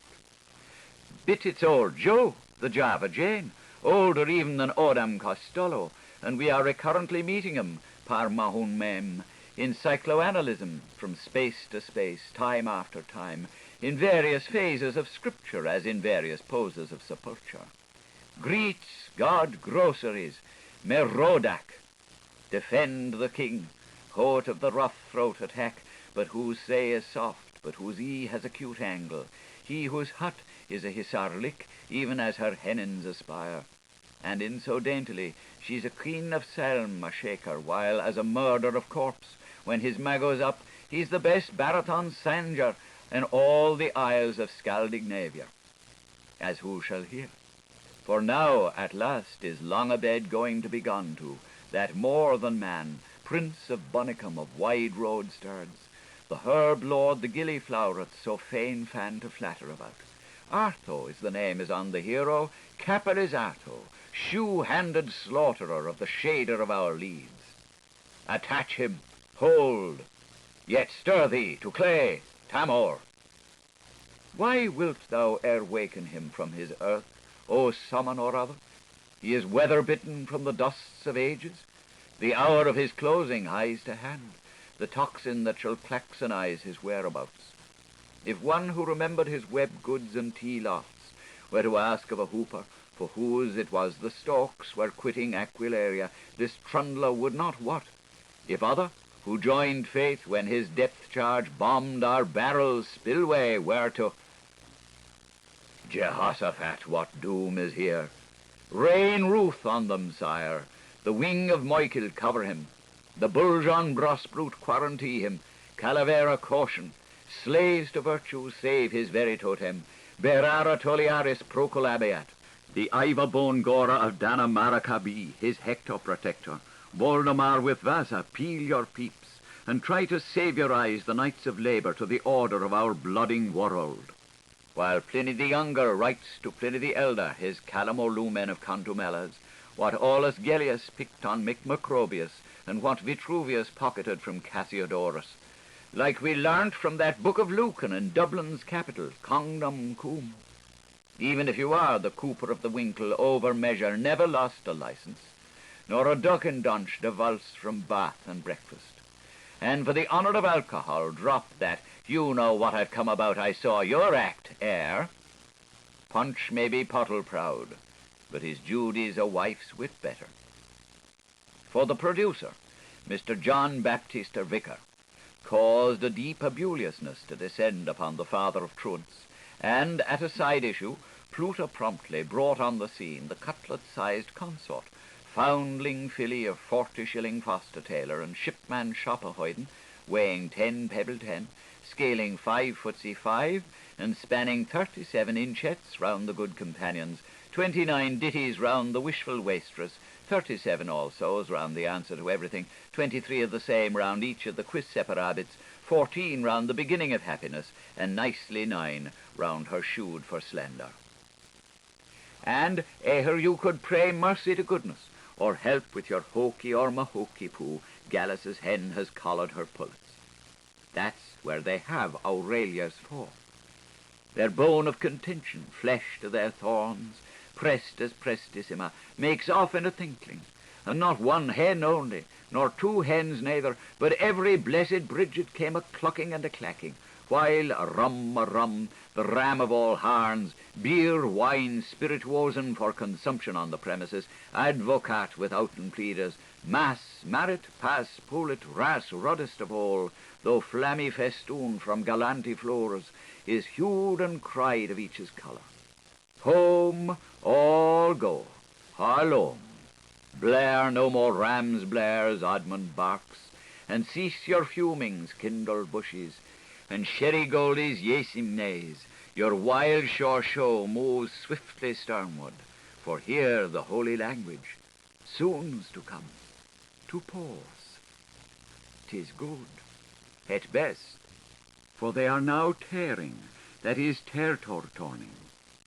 Bit it's old Joe, the Java Jane, older even than Odam Costello, and we are recurrently meeting him, par mahun mem, in cycloanalysis, from space to space, time after time, in various phases of scripture as in various poses of sepulture. Greets, God, groceries, merodak, defend the king, coat of the rough throat attack, but whose say is soft, but whose e has acute angle. He whose hut is a hisarlik, even as her hennins aspire. And in so daintily, she's a queen of Selm, a shaker, while as a murder of corpse, when his mag goes up, he's the best baraton sanger in all the isles of Scaldignavia. As who shall hear? For now, at last, is long a bed going to be gone to, that more than man, prince of Bunicum, of wide road sturds, the herb lord, the gilly floweret, so fain fan to flatter about. Artho is the name is on the hero, Capel is Artho, shoe-handed slaughterer of the shader of our leads. Attach him, hold, yet stir thee to clay, Tamor. Why wilt thou e'er waken him from his earth, O summon or other? He is weather-bitten from the dusts of ages. The hour of his closing hies to hand, the toxin that shall claxonize his whereabouts. If one who remembered his web goods and tea lofts were to ask of a hooper, for whose it was the stalks were quitting Aquileia, this trundler would not what? If other, who joined faith when his depth charge bombed our barrels spillway, were to... Jehoshaphat, what doom is here? Rain ruth on them, sire. The wing of Michael cover him. The Buljon Brosbrute quarantine him. Calavera caution. Slaves to virtue save his veritotem. Berara toliaris procolabeat. The Iva Bone Gora of Dana Marakabi, his Hector protector. Voldemar with Vasa, peel your peeps, and try to save your eyes the nights of labour to the order of our blooding world. While Pliny the Younger writes to Pliny the Elder, his Calamolumen of Contumelas, what Aulus Gellius picked on Mick Macrobius, and what Vitruvius pocketed from Cassiodorus, like we learnt from that book of Lucan in Dublin's capital, Cognum Cum. Even if you are the cooper of the Winkle, over measure never lost a licence, nor a duck in dunch divulse from bath and breakfast. And for the honour of alcohol, drop that, you know what I've come about, I saw your act, air. Punch may be pottle proud, but his Judy's a wife's wit better. For the producer, Mr. John Baptista Vicar, caused a deep ebuliousness to descend upon the father of truants, and at a side issue, Pluto promptly brought on the scene the cutlet-sized consort, foundling filly of 40-shilling foster tailor and shipman shopperhoiden, weighing 10 pebble 10, scaling 5'5", and spanning 37 inchettes round the good companions, 29 ditties round the wishful wastress, 37 alsos round the answer to everything, 23 of the same round each of the quis separabits, 14 round the beginning of happiness, and nicely 9 round her shoed for slender. And e'er you could pray mercy to goodness, or help with your hokey or mahokey poo, Gallus's hen has collared her pullets. That's where they have Aurelia's fall. Their bone of contention, flesh to their thorns, pressed as prestissima, makes off in a tinkling, and not one hen only, nor two hens neither, but every blessed Bridget came a-clucking and a-clacking, while a-rum, the ram of all harns, beer, wine, spirituosen for consumption on the premises, advocat withouten pleaders, mass, marit, pass, pulit, ras, ruddest of all, though flammy festoon from gallanty floors, is hewed and cried of each's colour. Home, all go, hallom. Blare no more rams' blares, Odmund barks, and cease your fumings, kindled bushes, and sherry goldies, yesimnays, your wild shore show moves swiftly sternward, for here the holy language soon's to come, to pause. 'Tis good, at best, for they are now tearing, that is tertor-torning.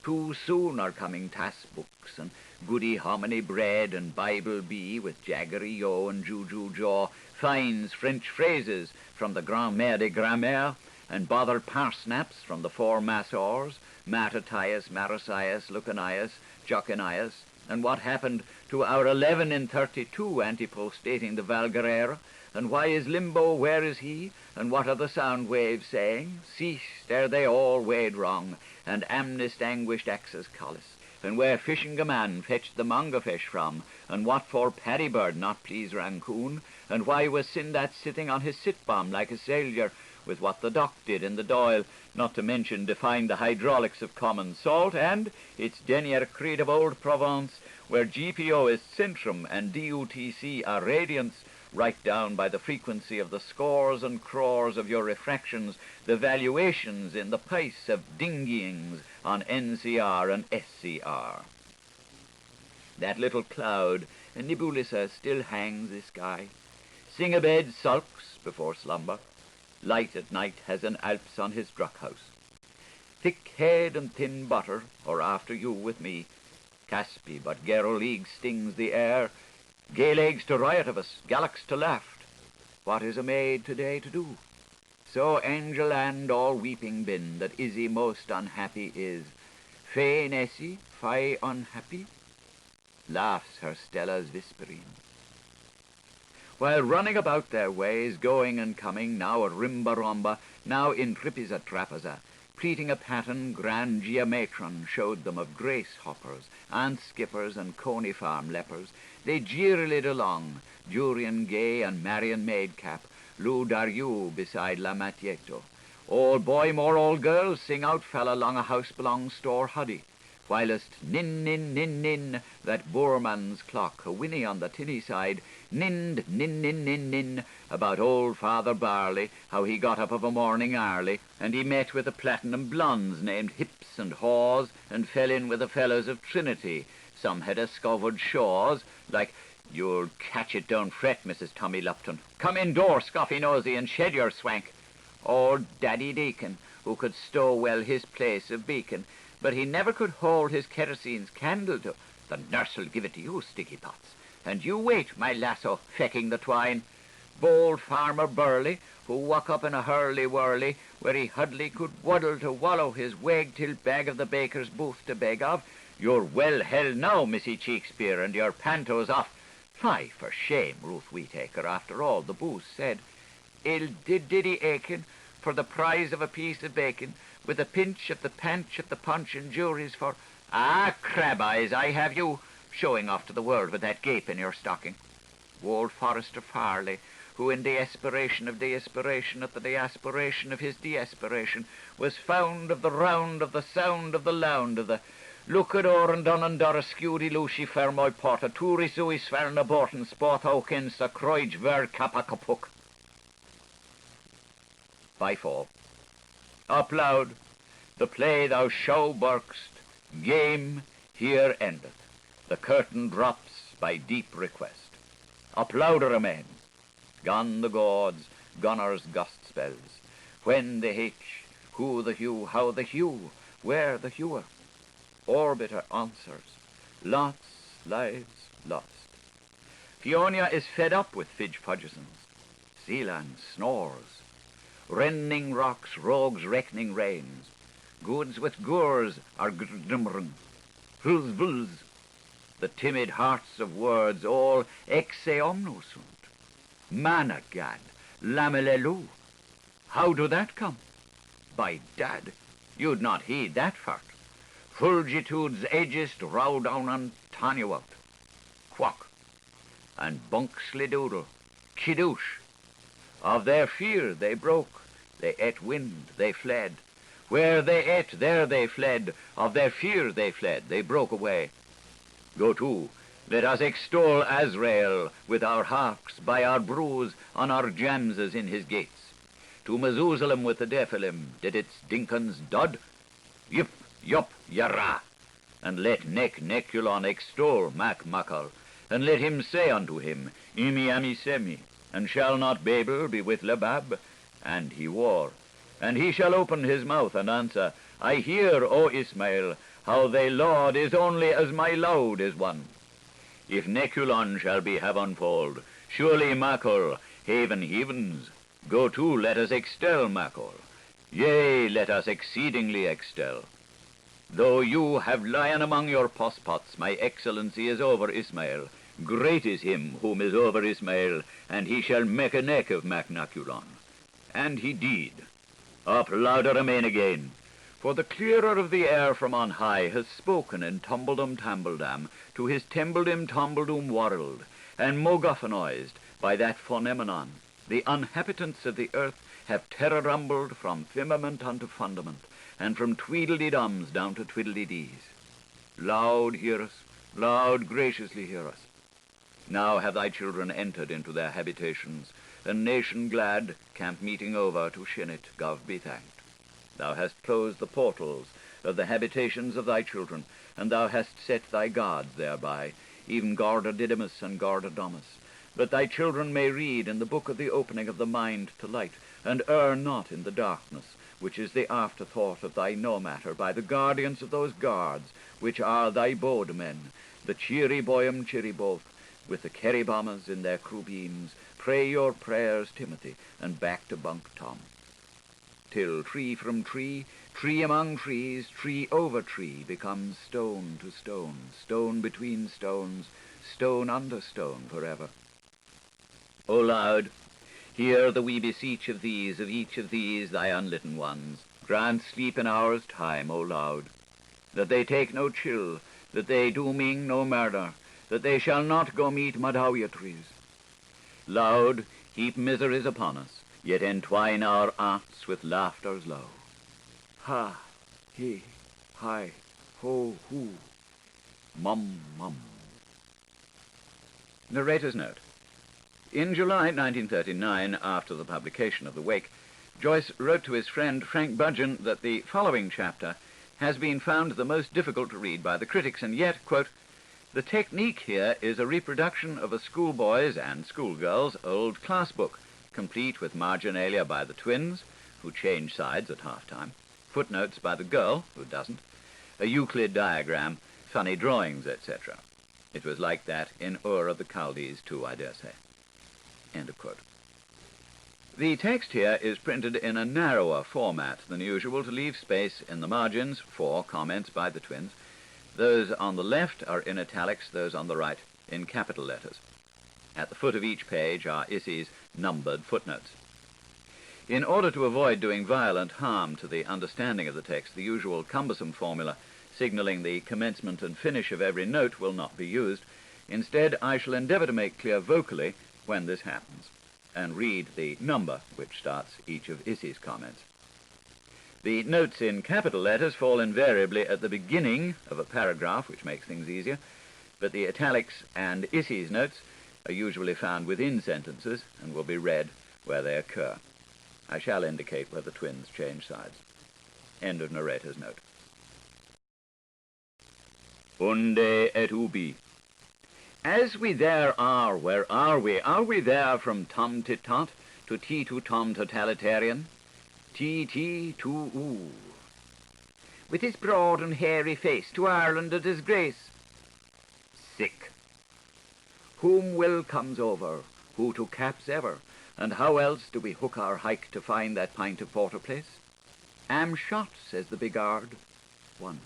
Too soon are coming task books and goody hominy bread and Bible bee with jaggery yo and juju jaw, finds French phrases from the Grammaire de Grammaire, and bothered parsnaps from the four massors, Mattathias, Marasias, Lucanias, Jocanias, and what happened to our 11 in 32 antipostating the Valguerera, and why is Limbo, where is he, and what are the sound waves saying? Ceased ere they all weighed wrong, and amnest anguished axes collis, and where fishing a man fetched the manga fish from, and what for paddy bird not please Rancoon, and why was Sindat sitting on his sit-bomb like a sailor, with what the dock did in the Doyle, not to mention define the hydraulics of common salt, and its denier creed of old Provence, where GPO is centrum and DUTC are radiance, write down by the frequency of the scores and crores of your refractions the valuations in the price of dinghyings on NCR and SCR. That little cloud, Nebulissa, still hangs the sky. Sing-a-bed sulks before slumber. Light at night has an Alps on his druck-house. Thick head and thin butter, or after you with me. Caspi, but League stings the air. Gay legs to riot of us, gallocks to laugh. What is a maid today to do? So angel and all weeping been, that Izzy most unhappy is. Fay Nessie, fie unhappy? Laughs her Stella's whispering. While running about their ways, going and coming, now a rimba-romba, now in trippiza trapaza, pleating a pattern grand geometron showed them of grace hoppers, ant skippers, and coney farm lepers, they jeerlied along, Durian gay and Marian maidcap, Lou Dariou beside La Matieto. All boy more old girls sing out fella long a house belong store huddy, whilst nin, nin, nin, nin, that Boorman's clock, a whinny on the tinny side, ninned, nin, nin, nin, nin, about old Father Barley, how he got up of a morning early, and he met with the platinum blondes named Hips and Haws, and fell in with the fellows of Trinity. Some had discovered Shaws, like, "You'll catch it, don't fret, Mrs. Tommy Lupton. Come indoor, scoffy nosy, and shed your swank." Old Daddy Deacon, who could stow well his place of beacon, but he never could hold his kerosene's candle to. "The nurse'll give it to you, sticky pots, and you wait, my lasso, fecking the twine." Bold Farmer Burley, who woke up in a hurly-whirly, where he hardly could waddle to wallow his wag-tilt bag of the baker's booth to beg of. "You're well hell now, Missy Cheekspeare, and your panto's off." Fie, for shame, Ruth Wheataker, after all the booze said. "Il diddy Aiken, for the prize of a piece of bacon, with a pinch of the panch of the punch and juries for—" "Ah, crab eyes, I have you, showing off to the world with that gape in your stocking." Old Forester Farley, who in the aspiration of the aspiration at the deaspiration of his deaspiration was found of the round of the sound of the lound of the Lucador and Donandor Scudi Lucy Fermoy Porta Turi Sui Sverna Borton Sport Hawkins the Croij Ver Kapakapuk. By fall. Up loud, the play thou show burkst, game here endeth. The curtain drops by deep request. Up louder amain. Gone the gauds, gunners' gust spells. When the hitch, who the hue, how the hue, where the hewer? Orbiter answers, lots lives lost. Fionia is fed up with Fidge Pudgesons. Sealand snores. Renning rocks, rogues reckoning rains. Goods with gurs are gdumrung. Hulz bulz. The timid hearts of words all exe omno sunt. Managad, lamelelu. How do that come? By dad, you'd not heed that fart. Fulgitude's edgest row down on Tanuout. Quack. And bunk slidoodle. Kidoosh. Of their fear they broke. They ate wind, they fled. Where they ate, there they fled. Of their fear they fled, they broke away. Go to, let us extol Azrael with our harks, by our brews, on our jamses in his gates. To Methusalem with the Nephilim did its dinkins dud? Yip, yup, yara. And let Neculon extol Mac Macal, and let him say unto him, Imi ami semi, and shall not Babel be with Lebab? And he war. And he shall open his mouth and answer, I hear, O Ismael, how thy laud is only as my loud is one. If Neculon shall be heavenfold, surely Macal, haven heavens. Go to, let us extol Macal. Yea, let us exceedingly extol. Though you have lion among your pospots, my excellency is over Ismael. Great is him whom is over Ismael, and he shall make a neck of Macnaculon. And he did. Up louder amain again. For the clearer of the air from on high has spoken in Tumbledum Tambledam to his Tembledum Tombledum world, and moguffanoized by that phonemenon. The inhabitants of the earth have terror-rumbled from firmament unto fundament, and from tweedledee-dums down to twiddledee-dees. Loud hear us, loud graciously hear us. Now have thy children entered into their habitations, and nation glad, camp meeting over, to Shinnet, Gov be thanked. Thou hast closed the portals of the habitations of thy children, and thou hast set thy guards thereby, even Garda Didymus and Garda Domus, that thy children may read in the book of the opening of the mind to light, and err not in the darkness, which is the afterthought of thy no-matter, by the guardians of those guards, which are thy bowed-men, the Chiriboyum Chiriboth, with the Kerrybombers in their crew-beams. Pray your prayers, Timothy, and back to Bunk Tom. Till tree from tree, tree among trees, tree over tree, becomes stone to stone, stone between stones, stone under stone forever. O loud, hear the we beseech of each of these thy unlitten ones. Grant sleep in hours time, O loud, that they take no chill, that they do ming no murder, that they shall not go meet Madhawiatries. Loud, heap miseries upon us, yet entwine our arts with laughters low. Ha, he, hi, ho, hoo, mum, mum. Narrator's note. In July 1939, after the publication of The Wake, Joyce wrote to his friend Frank Budgeon that the following chapter has been found the most difficult to read by the critics, and yet, quote, the technique here is a reproduction of a schoolboy's and schoolgirl's old class book, complete with marginalia by the twins, who change sides at half-time, footnotes by the girl, who doesn't, a Euclid diagram, funny drawings, etc. It was like that in Ur of the Chaldees too, I dare say. End of quote. The text here is printed in a narrower format than usual to leave space in the margins for comments by the twins. Those on the left are in italics, those on the right in capital letters. At the foot of each page are Issy's numbered footnotes. In order to avoid doing violent harm to the understanding of the text, the usual cumbersome formula signaling the commencement and finish of every note will not be used. Instead, I shall endeavor to make clear vocally when this happens, and read the number which starts each of Issy's comments. The notes in capital letters fall invariably at the beginning of a paragraph, which makes things easier, but the italics and Issy's notes are usually found within sentences and will be read where they occur. I shall indicate where the twins change sides. End of narrator's note. Unde et ubi. As we there are, where are we? Are we there from tom tit tot to t to tom totalitarian? T to oo. With his broad and hairy face, to Ireland a disgrace. Sick. Whom will comes over, who to caps ever, and how else do we hook our hike to find that pint of porter place? Am shot, says the big ard. 1.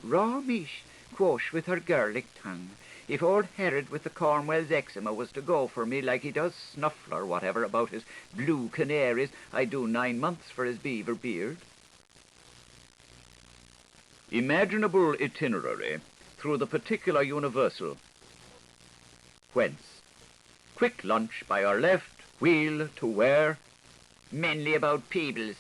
Raw mish, quosh with her girlic tongue. If old Herod with the Cornwell's eczema was to go for me like he does Snuffle or whatever about his blue canaries, I'd do 9 months for his beaver beard. Imaginable itinerary through the particular universal. Whence? Quick lunch by our left, wheel to where? Mainly about Peebles.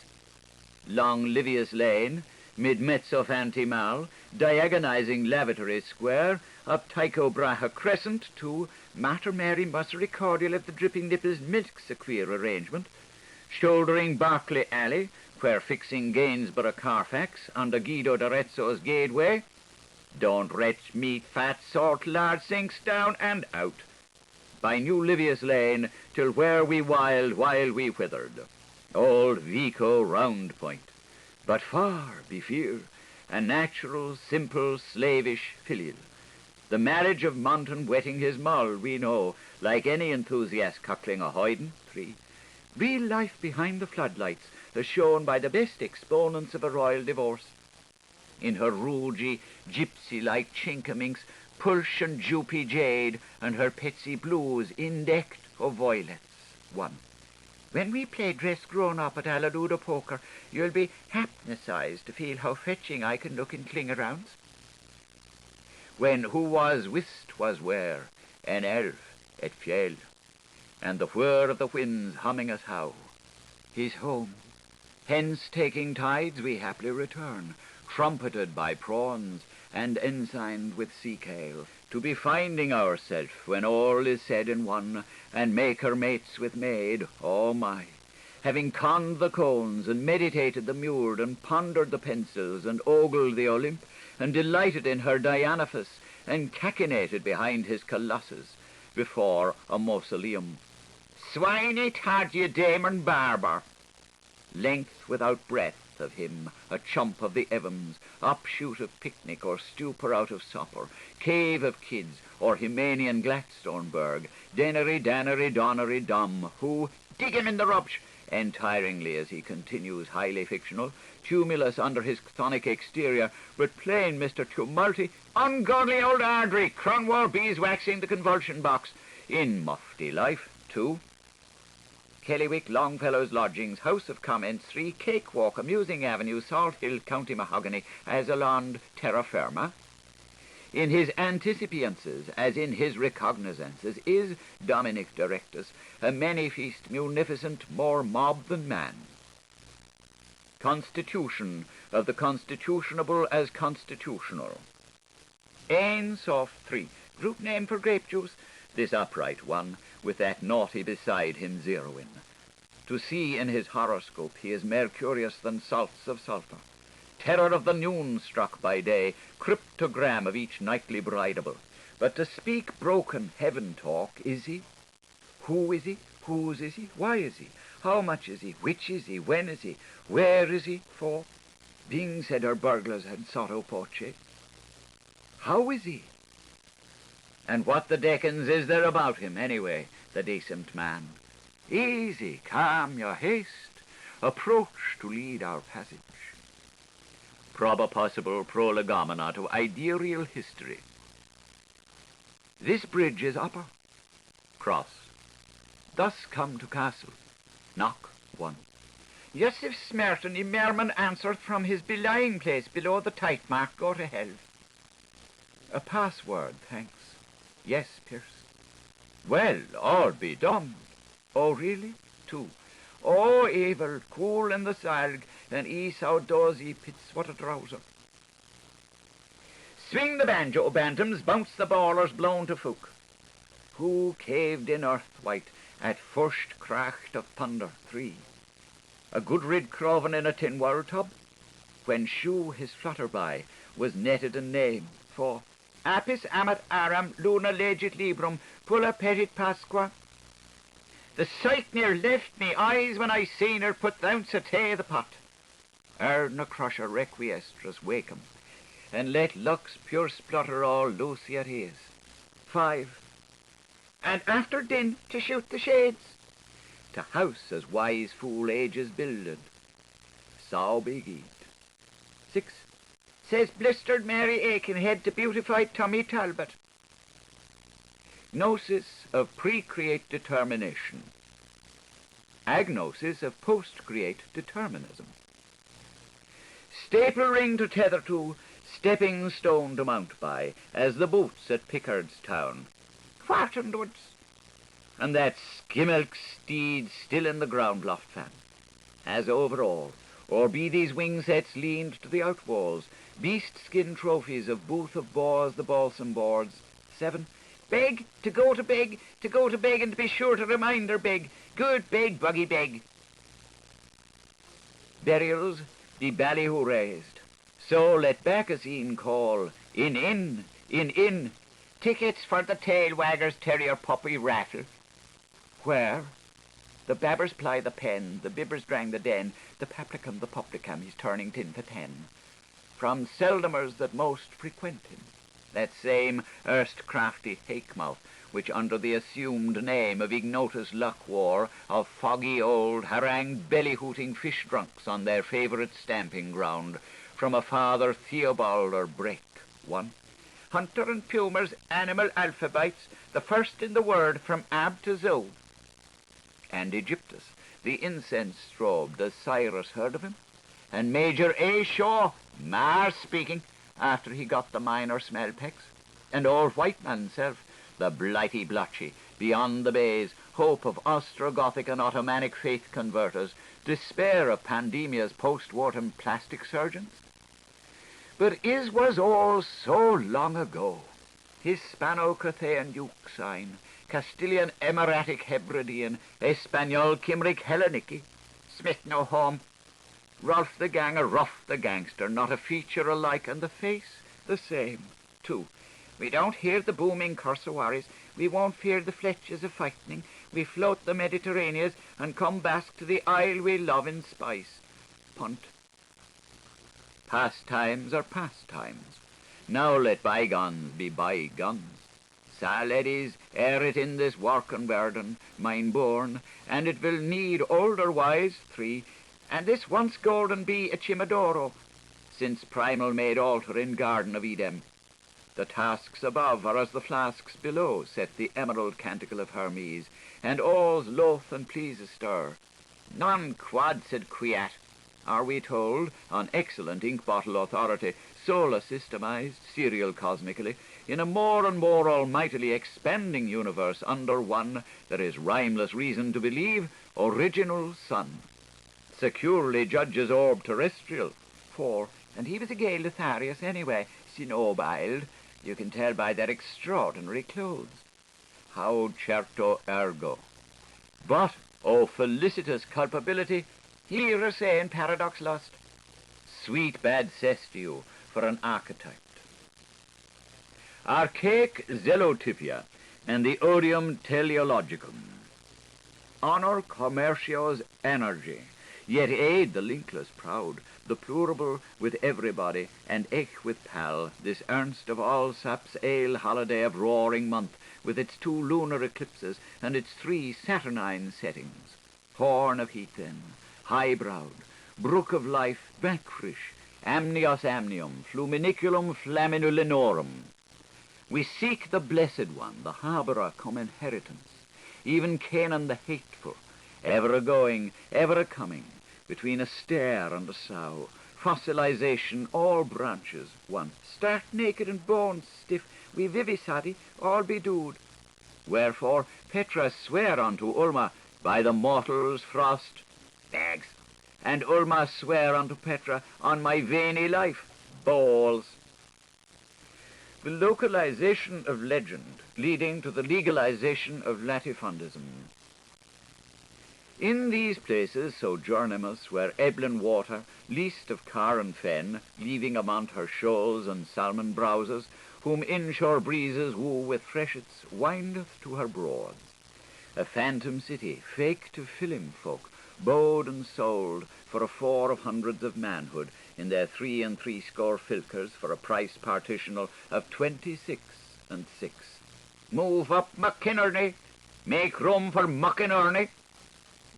Long Livius Lane, mid Mezzo Fantimal, diagonizing Lavatory Square, up Tycho Brahe Crescent to Mater Mary Mussery Cordial of the Dripping Nipples Milk's a queer arrangement, shouldering Berkeley Alley, where fixing Gainsborough Carfax under Guido d'Arezzo's gateway. Don't retch meat, fat, salt, lard sinks down and out. By New Livius Lane till where we wild while we withered. Old Vico Round Point. But far be fear, a natural, simple, slavish filial. The marriage of Monton wetting his mull, we know, like any enthusiast cuckling a hoyden. 3. Real life behind the floodlights, as shown by the best exponents of a royal divorce. In her rougy, gypsy-like chinkaminks, pulch and jupy jade, and her petsy blues indecked of violets. 1. When we play dress grown up at Alaluda Poker, you'll be hypnotized to feel how fetching I can look in cling-arounds. When who was whist was where, an elf at fjell, and the whir of the winds humming us how. He's home. Hence taking tides we haply return, trumpeted by prawns and ensigned with sea kale, to be finding ourself when all is said and won, and maker mates with maid, oh my, having conned the cones and meditated the mured and pondered the pencils and ogled the Olymp, and delighted in her Dianaphus, and cachinnated behind his colossus before a mausoleum. Swine it had ye, Damon Barber. Length without breadth of him, a chump of the Evans, upshoot of picnic or stupor out of supper, cave of kids or Himanian Gladstoneberg, denery, dannery, donnery, dumb, who, dig him in the rubbish, entiringly as he continues highly fictional, tumulus under his chthonic exterior, but plain Mr. Tumulty, ungodly old Ardry, Cronwall beeswaxing the convulsion box, in mufti life, 2. Kellywick, Longfellow's Lodgings, House of Comments, 3, Cakewalk, Amusing Avenue, Salt Hill, County Mahogany, Azalond, Terra Firma. In his anticipiences, as in his recognizances, is Dominic Directus, a many-feast munificent, more mob than man. Constitution of the constitutionable as constitutional. Ain Soft 3, group name for grape juice, this upright one, with that naughty beside him zeroing. To see in his horoscope he is mercurious than salts of sulphur. Terror of the noon struck by day, cryptogram of each nightly bridable. But to speak broken heaven talk, is he? Who is he? Whose is he? Why is he? How much is he? Which is he? When is he? Where is he? For? Bing said her burglars had sotto poche. How is he? And what the Decans is there about him, anyway, the decent man? Easy, calm your haste, approach to lead our passage. Proba possible prolegomena to ideal history. This bridge is upper. Cross. Thus come to castle. Knock 1. Yosef Smerton y Merman answered from his belying place below the tight mark, go to hell. A password, thanks. Yes, Pierce. Well, all be done. Oh, really? 2. Oh, evil, cool in the salg, and Esau dozy pits, what a trouser. Swing the banjo, bantams, bounce the ballers, blown to fook. Who caved in earth white at first cracht of thunder? 3. A good rid croven in a tin world tub, when shoe his flutter by was netted and named. 4. Apis amat aram luna legit librum pulla petit pasqua. The sight near left me eyes when I seen her put down satay the pot. Erdna crusher requiestrus wake 'em, and let luck's pure splutter all loosey at ease. 5. and after din to shoot the shades. To house as wise fool ages builded, so big eat. 6. Says blistered Mary Aikenhead to beautified Tommy Talbot. Gnosis of pre-create determination. Agnosis of post-create determinism. Staple ring to tether to, stepping stone to mount by, as the boots at Pickardstown. Whartonwards. And that skimmelk steed still in the ground loft fan. As over all, or be these wing sets leaned to the outwalls, beast-skin trophies of booth of boars the balsam boards. 7. Beg, to go to beg, and to be sure to remind her beg. Good beg, buggy beg. Burials be ballyhoo raised. So let Bacchus e'en call, in. Tickets for the tail waggers terrier puppy rattle. Where? The babbers ply the pen, the bibbers drang the den, the papricum the publicum he's turning tin for 10. From seldomers that most frequent him, that same erst crafty hake-mouth, which under the assumed name of Ignotus Luck-War, of foggy old harangued belly-hooting fish-drunks on their favourite stamping ground, from a father Theobald or Breck. 1. Hunter and Pumer's animal alphabites, the first in the word from Ab to Zo. And Egyptus, the incense strobe, does Cyrus heard of him? And Major A. Shaw, Mars speaking, after he got the minor smellpecks. And old white man himself, the blighty blotchy, beyond the bays, hope of Ostrogothic and Ottomanic faith converters, despair of pandemia's post-mortem plastic surgeons. But was all so long ago. Hispano-Carthaean Euxine, Castilian Emiratic Hebridean, Espanol Cymric Hellenici, Smith no home, Rolf the ganger, Ruff the gangster, not a feature alike, and the face the same. 2. We don't hear the booming cursowaries, we won't fear the fletches of fighting, we float the Mediterraneans and come back to the isle we love in spice. Punt. Pastimes are pastimes. Now let bygones be bygones. Sa laddies, ere it in this working burden, mine born, and it will need older wise. 3. And this once golden be a Chimodoro, since primal made altar in Garden of Eden. The tasks above are as the flasks below, saith the emerald canticle of Hermes, and all's loath and pleases stir. Non quod sed quiat, are we told, on excellent ink-bottle authority, sola systemized, serial cosmically, in a more and more almightily expanding universe under one, there is rhymeless reason to believe, original sun. Securely judges orb terrestrial. 4. And he was a gay Litharius anyway, sinobiled, you can tell by their extraordinary clothes. How certo ergo. But, O felicitous culpability, here a say in paradox lust, sweet bad cess to you for an archetype. Archaic zelotypia and the odium teleologicum. Honor commercio's energy, yet aid the linkless proud, the plurable with everybody, and ech with pal, this ernst of all saps ale holiday of roaring month, with its 2 lunar eclipses and its 3 saturnine settings. Horn of heat then, high-browed, brook of life, backfrish, amnios amnium, fluminiculum flaminulinorum. We seek the blessed one, the harbourer come inheritance, even Canaan the hateful, ever a-going, ever a-coming, between a stare and a sow, fossilization, all branches, 1. Stark naked and bones stiff, we vivisadi, all bedewed. Wherefore Petra swear unto Ulma, by the mortal's frost, bags, and Ulma swear unto Petra, on my veiny life, balls. The localization of legend, leading to the legalization of latifundism. In these places sojournemus, where Eblin water, least of car and fen, leaving amont her shoals and salmon browsers, whom inshore breezes woo with freshets, windeth to her broads. A phantom city, fake to film folk, bowed and sold for a 4 of hundreds of manhood, in their 3 and 3 score filkers for a price partitional of 26 and 6. Move up, McInerney. Make room for McInerney.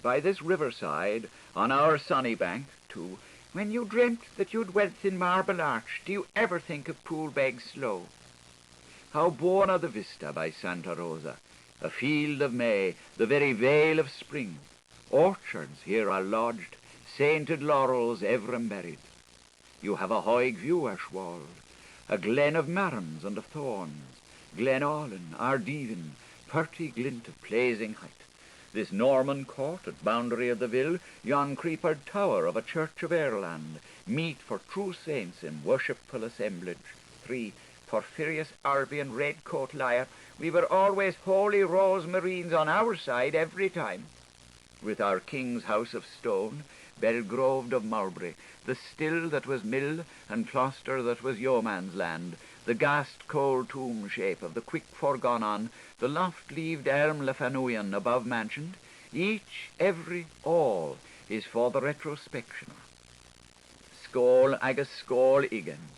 By this riverside, on our sunny bank, too, when you dreamt that you'd wealth in Marble Arch, do you ever think of Poolbeg Slough? How buona the vista by Santa Rosa, a field of May, the very vale of spring. Orchards here are lodged, sainted laurels ever emburied. You have a high view, Ashwald, a glen of marrons and of thorns, Glen Allen, Ardevin, purty glint of pleasing height. This Norman court at boundary of the vill, yon creepered tower of a church of Ireland, meet for true saints in worshipful assemblage. 3. Porphyrius Albion Redcoat Liar, we were always holy rosemarines on our side every time. With our king's house of stone, Belgroved of Mowbray, the still that was mill, and Closter that was yeoman's land, the ghast cold tomb shape of the quick forgone on, the loft-leaved elm Lefanuian above mentioned, each, every, all, is for the retrospectioner. Skål, agus skål igen.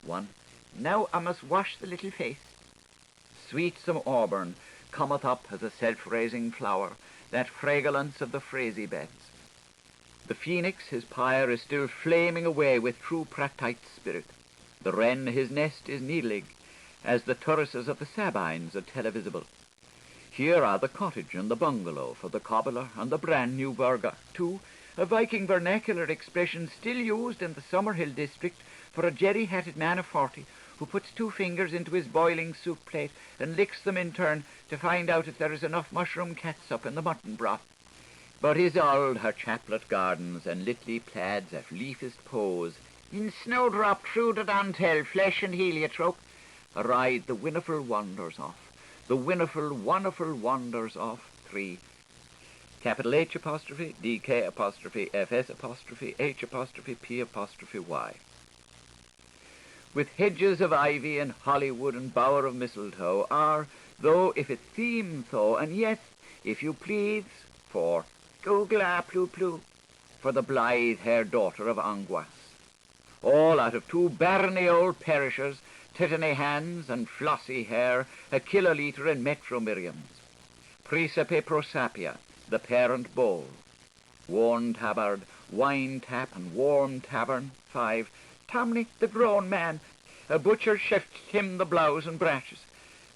1. Now I must wash the little face. Sweetsome auburn cometh up as a self-raising flower, that fragrance of the frazee beds. The phoenix, his pyre, is still flaming away with true Pratite spirit. The wren, his nest, is needling, as the turrises of the Sabines are televisible. Here are the cottage and the bungalow for the cobbler and the brand new burgher. 2. A Viking vernacular expression still used in the Summerhill district for a jerry-hatted man of 40 who puts 2 fingers into his boiling soup plate and licks them in turn to find out if there is enough mushroom catsup in the mutton broth. But Isolde, her chaplet gardens and litly plaids at leafest pose, in snowdrop through the dentelle, flesh and heliotrope, ride the winiful wonders of, the winiful, wonderful wonders of. 3. Capital H apostrophe, DK apostrophe, FS apostrophe, H apostrophe, P apostrophe Y. With hedges of ivy and hollywood and bower of mistletoe are, though if it theme tho, and yet, if you please, for Googla plu plu, for the blithe-haired daughter of Anguas. All out of 2 barny old perishers, titany hands and flossy hair, a kiloliter in metromiriams. Praesepe prosapia, the parent bowl. Worn tabard, wine tap and warm tavern. 5. Tomney, the grown man, a butcher shifts him the blouse and brashes.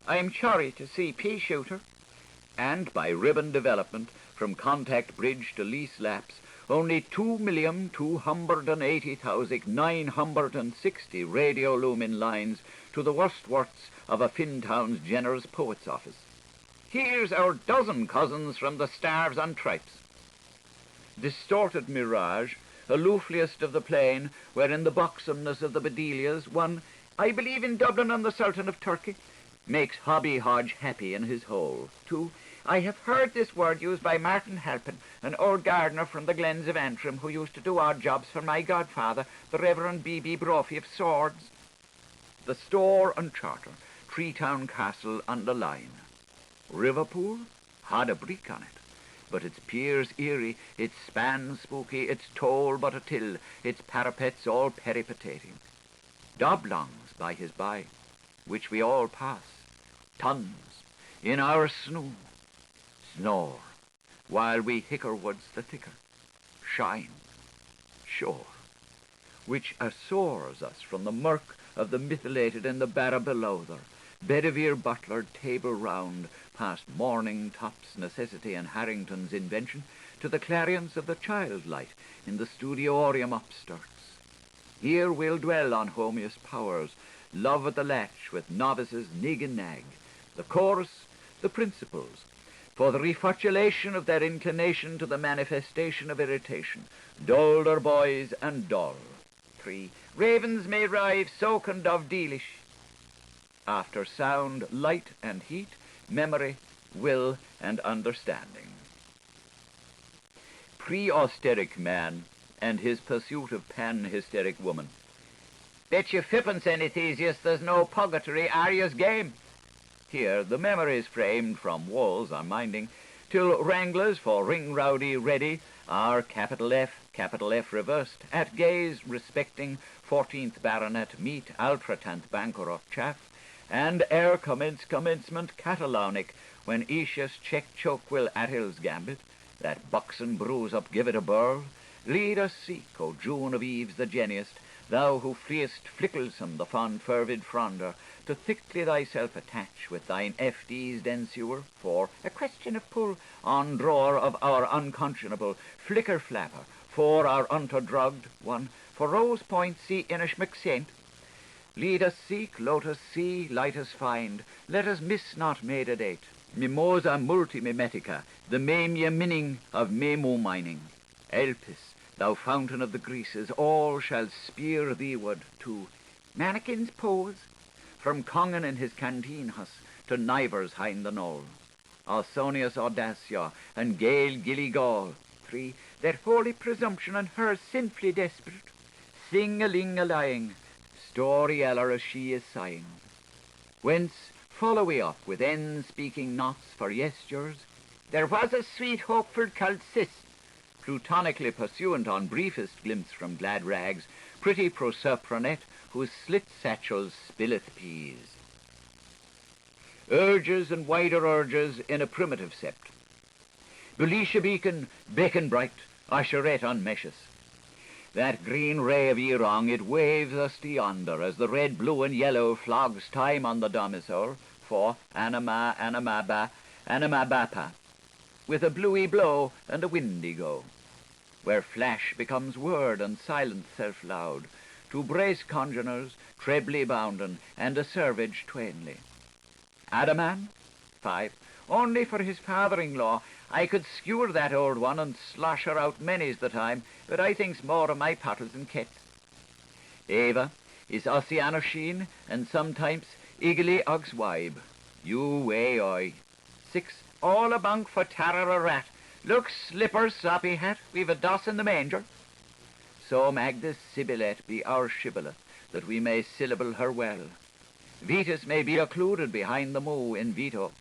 I am sorry to see pea shooter. And by ribbon development, from contact bridge to lease lapse, only 2,280,960 radiolumin lines to the worst worts of a Finntown's generous poet's office. Here's our dozen cousins from the starves and tripes. Distorted mirage, aloofliest of the plain, wherein the buxomness of the Bedelias, one, I believe in Dublin and the Sultan of Turkey, makes Hobby Hodge happy in his hole. 2. I have heard this word used by Martin Halpin, an old gardener from the glens of Antrim who used to do odd jobs for my godfather, the Reverend B.B. Brophy of Swords. The store and charter, Treetown Castle on the line. Liverpool had a brick on it, but its piers eerie, its spans spooky, its toll but a till, its parapets all peripetating. Doblongs by his by, which we all pass, tons, in our snore, while we hickerwoods the thicker, shine, shore, which assores us from the murk of the methylated and the barra below there, Bedivere Butler table round, past morning tops, necessity and Harrington's invention, to the clarions of the child light in the studiorium upstarts. Here we'll dwell on homeous powers, love at the latch with novices nig and nag, the chorus, the principals, for the refocillation of their inclination to the manifestation of irritation, dolder boys and dull. 3. Ravens may rive socond of deelish. After sound, light and heat, memory, will and understanding. Pre-austeric man and his pursuit of pan-hysteric woman. Bet you fippence, Anythesius, there's no purgatory, Arya's game. Here the memories framed from walls are minding, till wranglers for ring rowdy ready are capital F reversed, at gaze respecting 14th Baronet meet Altratant banker of Chuff, and ere commencement Catalonic, when Aetius check choke will at his gambit, that buxon bruise up give it a burl, lead us seek, O June of Eves the geniest, thou who freest Flicklesome, the fond fervid fronder, to thickly thyself attach with thine FD's densure, for a question of pull on drawer of our unconscionable flicker flapper, for our unterdrugged one, for Rose Point see Inish McSaint. Lead us seek, lotus see, light us find, let us miss not made a date. Mimosa multimimetica, the mamia minning of memo mining. Elpis, thou fountain of the Greases, all shall spear theeward to Mannequin's pose, from Congan in his canteen hus to Nivers hind the knoll. Ausonius audacia and Gale Gilly Gall, 3, that holy presumption and her sinfully desperate, sing-a-ling-a-lying, story eller as she is sighing. Whence follow we up with end-speaking knots for yestures. There was a sweet hopeful called Cis, plutonically pursuant on briefest glimpse from glad rags, pretty Proserpinette, whose slit satchels spilleth peas. Urges and wider urges in a primitive sept. Belisha beacon, beacon bright, usherette on meshes. That green ray of Erong, it waves us to yonder, as the red, blue, and yellow flogs time on the domicile, for animabapa, with a bluey blow and a windy go, where flash becomes word and silence self-loud, to brace congeners, trebly bounden, and a servage twainly. Adaman, 5, only for his father-in-law, I could skewer that old one and slosh her out many's the time, but I thinks more of my pottles and kets. Eva is Oceano Sheen, and sometimes Igly Og's wibe. You way oi. 6, all a bunk for Tara a rat. Look, slipper, soppy hat, we've a doss in the manger. So Magda's Sibylet be our shibboleth, that we may syllable her well. Vetus may be occluded behind the moo in veto.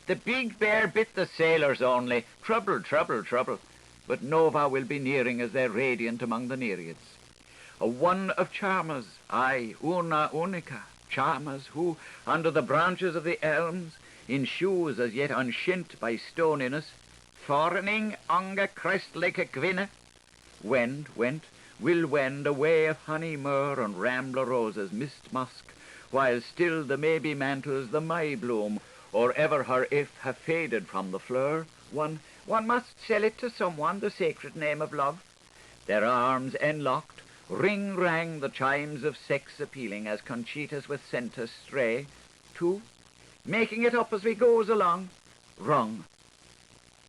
The big bear bit the sailors only, trouble, trouble, trouble, but Nova will be nearing as they're radiant among the Nereids. A one of charmers, aye, una unica, charmers who, under the branches of the elms, in shoes as yet unshint by stoniness, foreigning onga crest like a gwinne, went, will wend away of honey, myrrh, and rambler roses, mist musk, while still the maybe mantles the May bloom, or ever her if have faded from the fleur, one must sell it to someone, the sacred name of love. Their arms enlocked, ring-rang the chimes of sex appealing as Conchitas with Sentus stray. 2, making it up as we goes along. Wrong.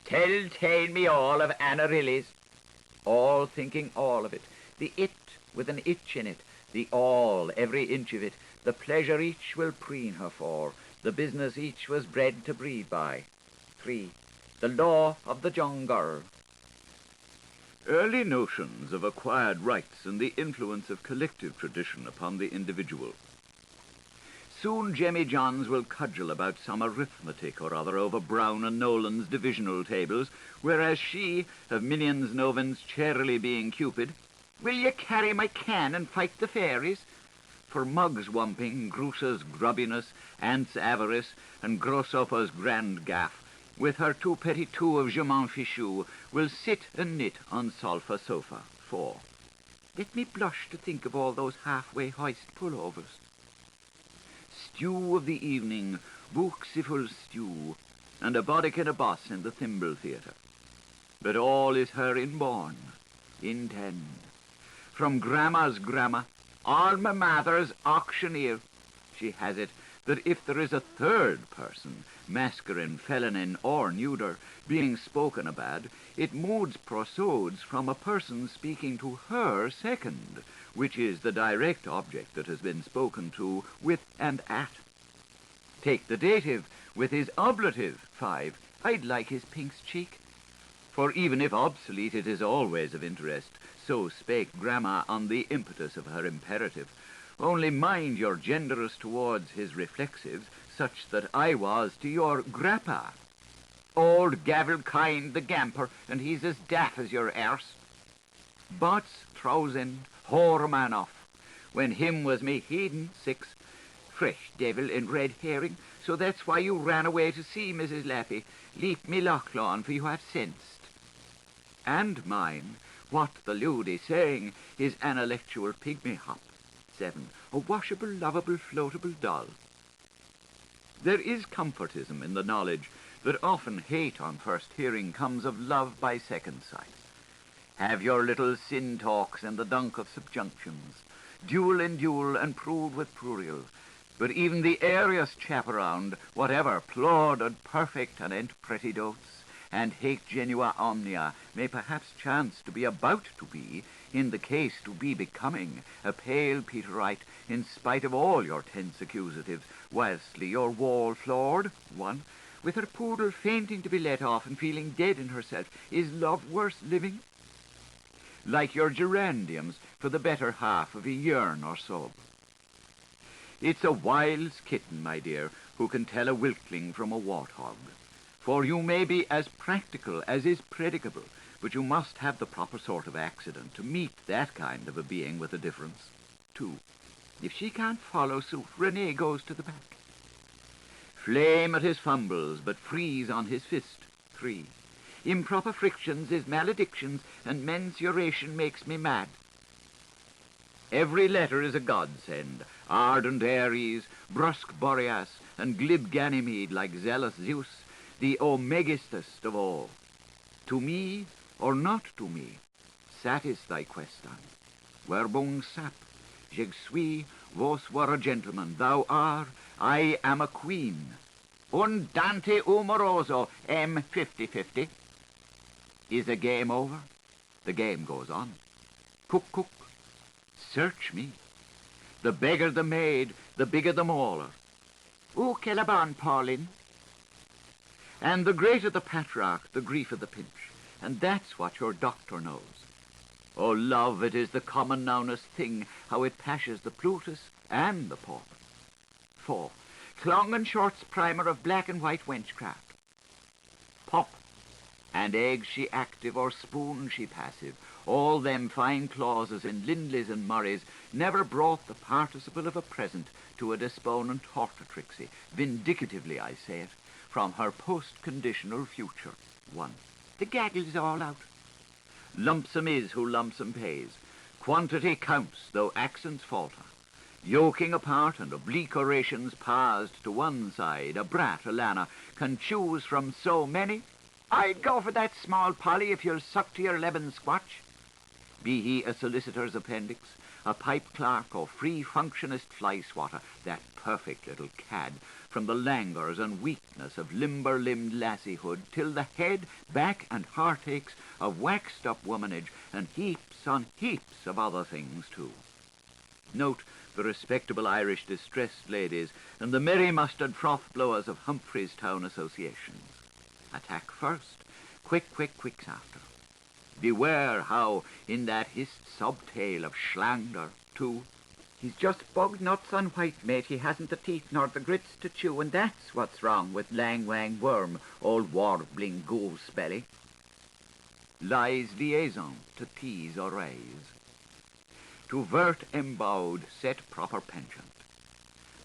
Tell me all of Amaryllis. All thinking all of it. The it with an itch in it. The all, every inch of it. The pleasure each will preen her for. The business each was bred to breed by. 3, the law of the young girl. Early notions of acquired rights and the influence of collective tradition upon the individual. Soon Jemmy Johns will cudgel about some arithmetic or other over Brown and Nolan's divisional tables, whereas she, of minions novens charily being Cupid, will ye carry my can and fight the fairies? For Mug's wumping, Grusa's grubbiness, Aunt's avarice, and Grossopa's grand gaff, with her 2 petty 2 of je m'en fichu, will sit and knit on Solfa sofa. 4. Let me blush to think of all those halfway hoist pullovers. Stew of the evening, buchsiful stew, and a bodic and a boss in the thimble theatre. But all is her inborn, intend. From grandma's grandma, all my mother's auctioneer, she has it that if there is a third person, masculine, feminine, or neuter, being spoken about, it moods proceeds from a person speaking to her second, which is the direct object that has been spoken to with and at. Take the dative with his ablative. 5. I'd like his pink's cheek. For even if obsolete, it is always of interest. So spake Grandma on the impetus of her imperative. Only mind your genderous towards his reflexives, such that I was to your grappa. Old Gavil kind the gamper, and he's as daft as your erse. But's trousin, whore man off, when him was me heathen. 6. fresh devil in red herring, so that's why you ran away to sea, Mrs. Lappy. Leap me Lochlawn, for you have sensed. And mine, what the lewd is saying, is an intellectual pygmy hop. 7. A washable, lovable, floatable doll. There is comfortism in the knowledge that often hate on first hearing comes of love by second sight. Have your little sin talks and the dunk of subjunctions, duel in duel and prude with prurial, but even the airiest chap around, whatever plauded perfect and ent pretty dotes, and haec genua omnia, may perhaps chance to be about to be, in the case to be becoming, a pale Peterite, in spite of all your tense accusatives, whilstly your wall floored. 1. With her poodle fainting to be let off and feeling dead in herself, is love worse living? Like your geraniums for the better half of a yearn or so. It's a wise kitten, my dear, who can tell a wiltling from a warthog. For you may be as practical as is predicable, but you must have the proper sort of accident to meet that kind of a being with a difference. 2. If she can't follow suit, Renee goes to the back. Flame at his fumbles, but freeze on his fist. 3. Improper frictions is maledictions, and mensuration makes me mad. Every letter is a godsend, ardent Ares, brusque Boreas, and glib Ganymede like zealous Zeus, the omegistest of all. To me, or not to me, satis thy question. Verbum sap, je suis, vos were a gentleman, thou art, I am a queen. Un Dante umoroso, M 50-50. Is a game over? The game goes on. Cook, cook. Search me. The beggar the maid, the bigger the mauler. O Calaban, Pauline. And the greater the patriarch, the grief of the pinch. And that's what your doctor knows. Oh, love, it is the common nownest thing, how it pashes the Plutus and the pauper. 4. Clong and Short's primer of black and white wenchcraft. Pop. And egg she active, or spoon she passive. All them fine clauses in Lindleys and Murrays never brought the participle of a present to a desponent hortatrixie, vindicatively I say it, from her post-conditional future. 1. The gaggle's all out. Lumpsome is who lumpsome pays. Quantity counts, though accents falter. Yoking apart and oblique orations passed to one side, a brat, a Lana, can choose from so many. I'd go for that small Polly if you'll suck to your Lebanon squatch. Be he a solicitor's appendix, a pipe clerk, or free functionist fly swatter, that perfect little cad, from the languors and weakness of limber-limbed lassiehood till the head, back, and heartaches of waxed-up womanage, and heaps on heaps of other things, too. Note the respectable Irish distressed ladies and the merry mustard froth-blowers of Humphreys Town associations. Attack first, quick, quick, quicks after. Beware how, in that hissed subtale of Schlander, too, he's just bugged nuts on white, mate. He hasn't the teeth nor the grits to chew, and that's what's wrong with Lang Wang Worm, old warbling goose belly. Lies liaison to tease or raise. To vert embowed, set proper penchant.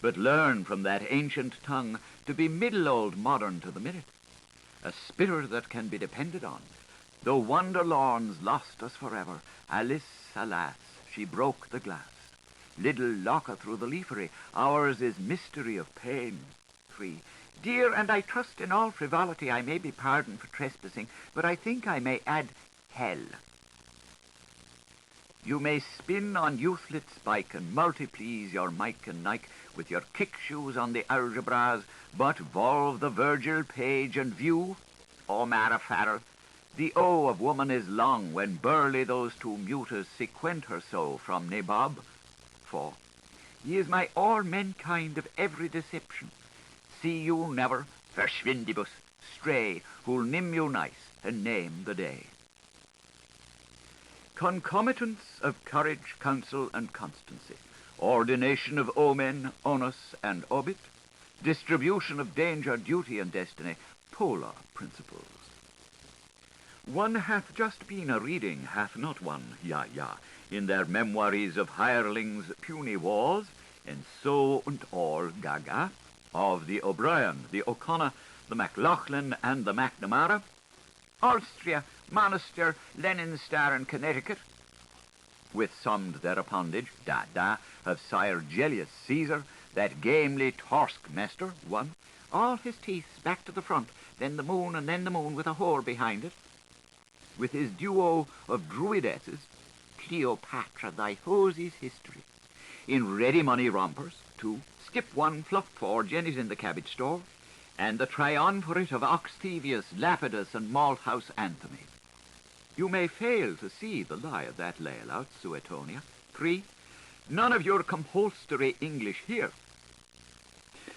But learn from that ancient tongue to be middle-old modern to the minute. A spirit that can be depended on. Though Wanderlorns lost us forever, Alice, alas, she broke the glass. Little locker through the leafery, ours is mystery of pain. 3. Dear, and I trust in all frivolity I may be pardoned for trespassing, but I think I may add hell. You may spin on youthlit spike and multiplease your Mike and Nike with your kick shoes on the algebras, but volve the Virgil page and view, O Mara Farrell, the O of woman is long when burly those two mutas sequent her so from nabob. 4. Ye is my all mankind of every deception. See you never, verschwindibus, stray, who'll nim you nice and name the day. Concomitants of courage, counsel, and constancy, ordination of omen, onus, and obit, distribution of danger, duty, and destiny, polar principles. One hath just been a-reading, hath not one, in their memoiries of hirelings' puny walls, and so and all gaga, of the O'Brien, the O'Connor, the MacLachlan, and the McNamara, Austria, Monaster, Leninstar, and Connecticut, with summed their appendage, of Sire Gellius Caesar, that gamely Torskmester, one, all his teeth back to the front, then the moon, and then the moon with a whore behind it, with his duo of druidesses, Cleopatra, thy hosie's history, in ready money rompers, two, skip one, fluff four, Jenny's in the cabbage store, and the triumvirate of Oxthevius, Lapidus, and Malthouse Anthony. You may fail to see the lie of that layout, Suetonia. 3. None of your compulsory English here.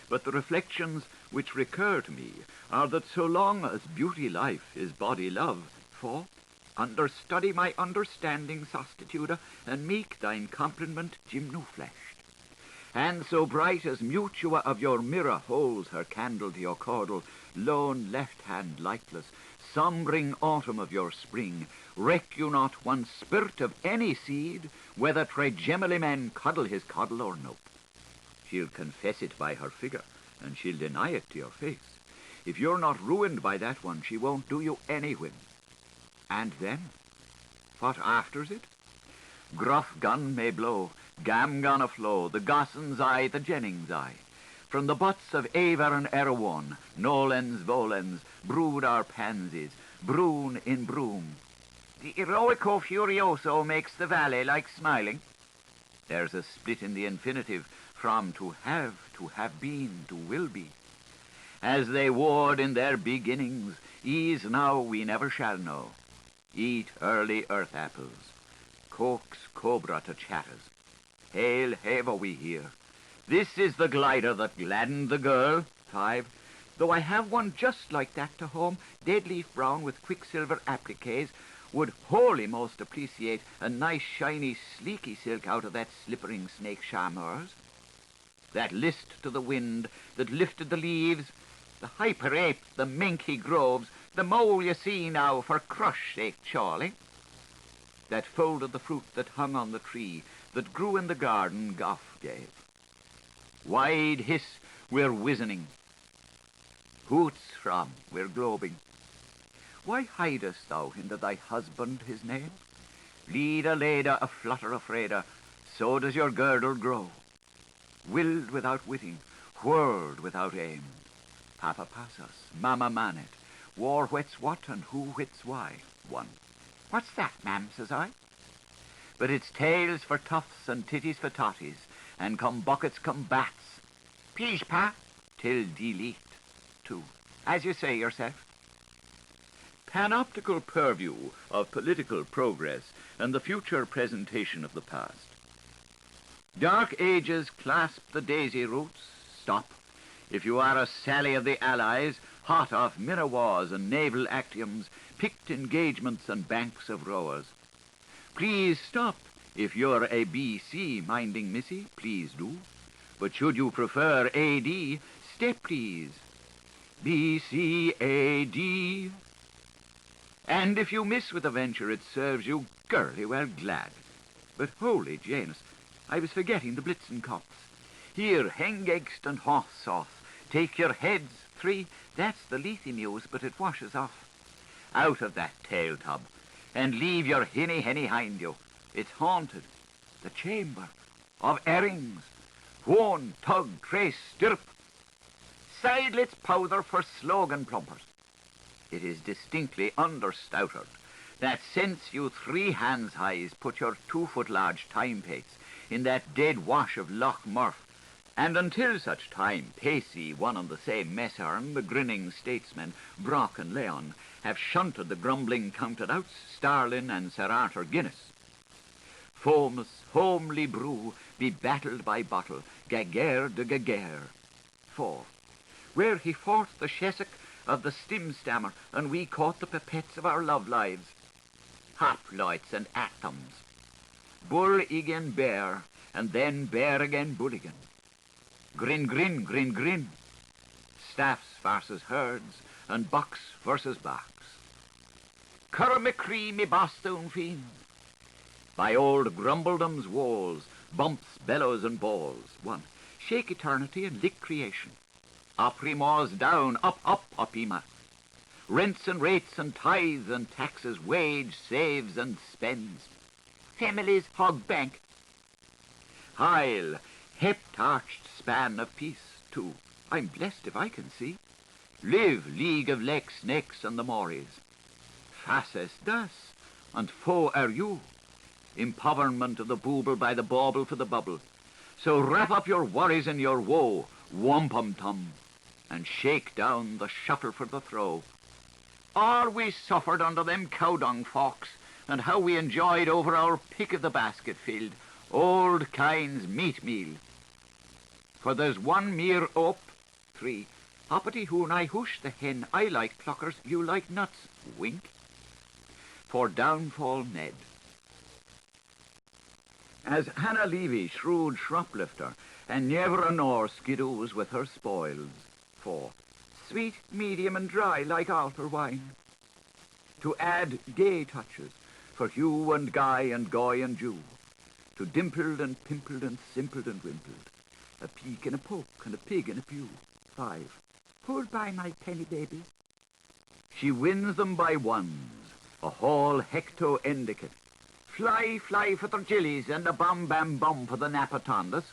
But the reflections which recur to me are that so long as beauty life is body love, 4. Understudy my understanding, Sostituda, and meek thine compliment, gymnofleshed. And so bright as Mutua of your mirror holds her candle to your caudal, lone left hand lightless, sombring autumn of your spring, reck you not one spirt of any seed, whether trigemally men cuddle his coddle or nope. She'll confess it by her figure, and she'll deny it to your face. If you're not ruined by that one, she won't do you any whim. And then, what afters it? Gruff gun may blow, gam gun aflow, the Gosson's eye, the Jennings eye. From the butts of Aver and Erewhon, nolens volens, brood our pansies, broon in broom. The eroico furioso makes the valley like smiling. There's a split in the infinitive, from to have been, to will be. As they warred in their beginnings, ease now we never shall know. Eat early earth apples, coax cobra to chatters. Hail have we here. This is the glider that gladdened the girl. 5. Though I have one just like that to home, dead leaf brown with quicksilver appliques, would wholly most appreciate a nice shiny sleeky silk out of that slippering snake charmeurs. That list to the wind that lifted the leaves, the hyper ape, the minky groves, the mole you see now for crush sake, Charlie. That folded the fruit that hung on the tree, that grew in the garden, Gough gave. Wide hiss, we're wizening. Hoots from, we're globing. Why hidest thou into thy husband his name? Leader, leda, a flutter afraida, so does your girdle grow. Willed without witting, whirled without aim. Papa passas, mama manet, war whets what and who whits why. 1. What's that, ma'am, says I. But it's tails for toughs and titties for totties, and come buckets, come bats. Please, pa, till delete. 2. As you say yourself. Panoptical purview of political progress and the future presentation of the past. Dark ages clasp the daisy roots. Stop. If you are a Sally of the Allies, hot off Mirawas and naval actiums, picked engagements and banks of rowers. Please stop. If you're a B.C. minding missy, please do. But should you prefer A.D., step please. B.C. A.D. And if you miss with a venture, it serves you girly well glad. But holy Janus, I was forgetting the Blitzenkops. Here, hengegst and horse sauce. Take your heads, 3. That's the Lethe muse, but it washes off. Out of that tail tub, and leave your henny hind you. It's haunted. The chamber of Errings. Whone, tug, trace, stirrup. Sidelets powder for slogan plumpers. It is distinctly understoutered that since you 3 hands highs put your 2-foot large timepates in that dead wash of Loch Murph, and until such time Pacey, one and the same Messern, the grinning statesmen, Brock and Leon, have shunted the grumbling counted-outs, Starlin and Sir Arthur Guinness. Foamous, homely brew, be battled by bottle, gaguerre de gaguerre. 4. Where he fought the Shessock of the stim-stammer, and we caught the pipettes of our love lives. Hoplites and atoms. Bull again bear, and then bear again bull again. Grin, grin, grin, grin. Staffs versus herds, and bucks versus bucks. Curra me cree me bosthoon fiend. By old Grumbledom's walls, bumps, bellows, and balls. 1. Shake eternity and lick creation. Opprimore's down, up, up, opima. Rents and rates and tithes and taxes, wage, saves and spends. Families hog bank. Heil, hep-tarched span of peace. 2. I'm blessed if I can see. Live, league of lecks, necks, and the mores. Faces das, and foe are you. Impoverment of the booble by the bauble for the bubble. So wrap up your worries and your woe, wampum-tum, and shake down the shuffle for the throw. All we suffered under them cow-dung forks, and how we enjoyed over our pick of the basket filled, old Kyne's meat meal. For there's one mere op. 3. Hoppity hoon, I hoosh the hen, I like pluckers, you like nuts, wink. For downfall Ned. As Hannah Levy, shrewd shoplifter, and never nor skidoos with her spoils. 4. Sweet, medium, and dry like altar wine. To add gay touches for Hugh and Guy and Goy and Jew. To dimpled and pimpled and simpled and wimpled. A peak and a poke and a pig and a pew. 5. Pulled by my penny babies. She wins them by ones, a whole hecto endicate. Fly, fly for the gillies and a bam-bam-bum for the napatondas.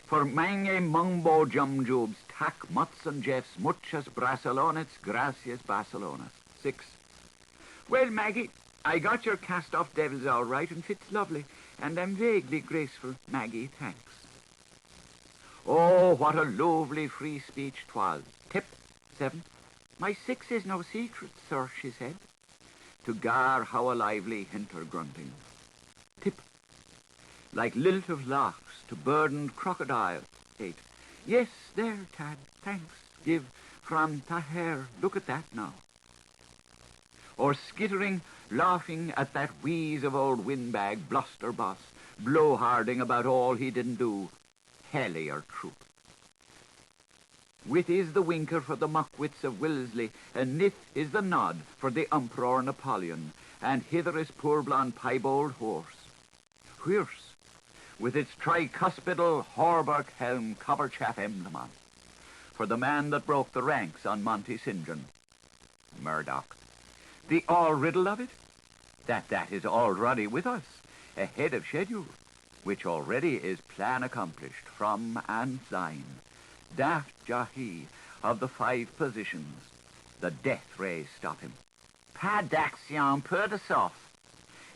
For mange mungbo jumjubes, tack mutts and jeffs, muchas brasilonets, gracias Barcelonas. 6. Well, Maggie, I got your cast-off devils all right and fits lovely, and I'm vaguely graceful, Maggie, thanks. Oh, what a lovely free speech 'twas. Tip. 7. My 6 is no secret, sir, she said. To gar how a lively hinter grunting. Tip. Like lilt of larks to burdened crocodile. 8. Yes, there, Tad, thanks. Give from ta hair, look at that now. Or skittering, laughing at that wheeze of old windbag, bluster boss, blowharding about all he didn't do. Hellier troop. Wit is the winker for the muckwits of Wellesley, and nith is the nod for the Emperor Napoleon, and hither is poor blonde piebald horse. Whirse, with its tricuspidal Horberg helm copper-chaff emblem on, for the man that broke the ranks on Monte St. John. Murdoch. The all-riddle of it? That is already with us, ahead of schedule, which already is plan accomplished from and sign. Daft Jahi of the 5 positions. The death rays stop him. Pas d'action peu de sauce.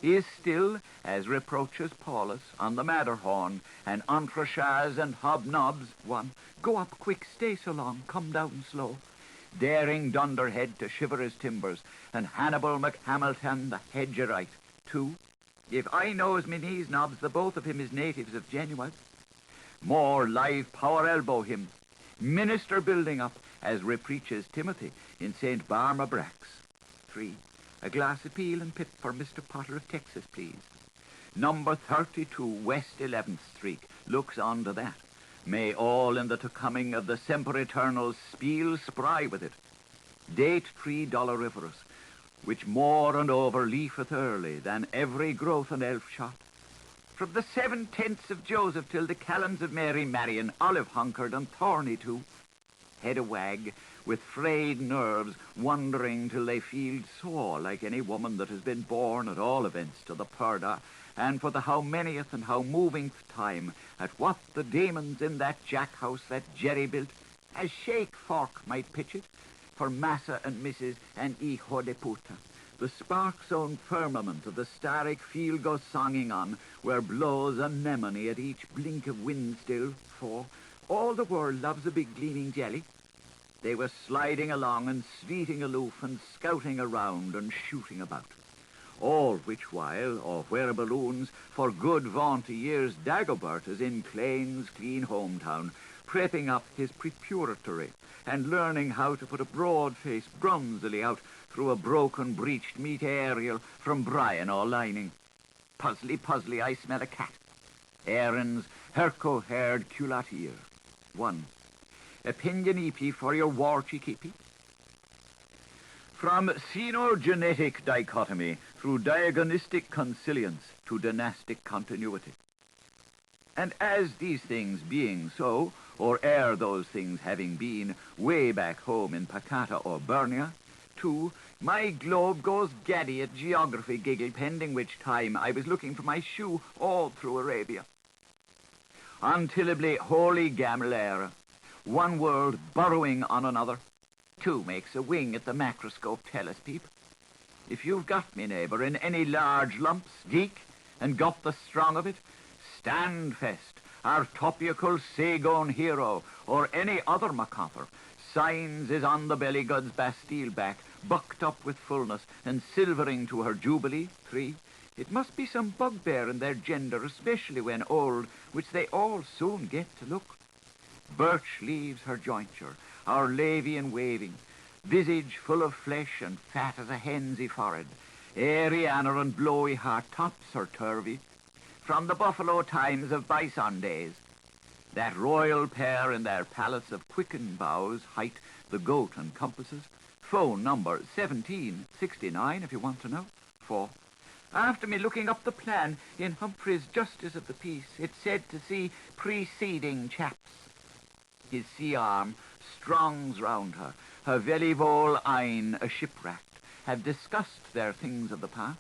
He is still, as reproaches Paulus, on the Matterhorn, and entrechats and hobnobs. 1. Go up quick, stay so long, come down slow. Daring Dunderhead to shiver his timbers, and Hannibal McHamilton the hedgerite. 2. If I knows me knees knobs, the both of him is natives of Genoa. More live power elbow him. Minister building up, as repreaches Timothy in St. Barma Brax. 3. A glass of peel and pip for Mr. Potter of Texas, please. Number 32 West 11th Street looks on to that. May all in the to-coming of the semper-eternal spiel spry with it. Date $3 which more and over leafeth early than every growth and elf shot. From the 7/10 of Joseph till the calends of Mary Marian, olive hunkered and thorny too. Head a wag, with frayed nerves, wondering till they feel sore like any woman that has been born at all events to the purdah, and for the how manyth and how movingth time, at what the demons in that jack-house that Jerry built, as shake fork might pitch it, for Massa and Mrs. and Hijo de Puta. The spark-sown firmament of the starrick field goes songing on, where blows anemone at each blink of wind still, for all the world loves a big gleaming jelly. They were sliding along and sleeting aloof and scouting around and shooting about. All which while, or where balloons, for good vaunty years Dagobert is in Clane's clean hometown, prepping up his prepuratory and learning how to put a broad face bronzily out through a broken breeched meat aerial from Brian or lining. Puzzly, puzzly, I smell a cat. Aaron's herco-haired culotte. 1. Opinion EP for your war cheeky. From xenogenetic dichotomy through diagonistic consilience to dynastic continuity. And as these things being so, or ere those things having been, way back home in Pacata or Burnia, too, my globe goes gaddy at geography giggle, pending which time I was looking for my shoe all through Arabia. Untillably holy gamler, one world burrowing on another, two makes a wing at the macroscope telescope. If you've got me neighbour in any large lumps, geek, and got the strong of it, stand fast, our topical Sagon hero, or any other macoffer. Signs is on the belly god's Bastille back, bucked up with fullness, and silvering to her jubilee. 3. It must be some bugbear in their gender, especially when old, which they all soon get to look. Birch leaves her jointure, our Lavian waving, visage full of flesh and fat as a hensy forehead, airy anner and blowy heart tops her turvy, from the buffalo times of bison days. That royal pair in their palace of quicken boughs, height, the goat and compasses. Phone number 1769 if you want to know. 4. After me looking up the plan in Humphrey's Justice of the Peace, it said to see preceding chaps. His sea arm strongs round her, her velly-vole eyne a shipwrecked, have discussed their things of the past,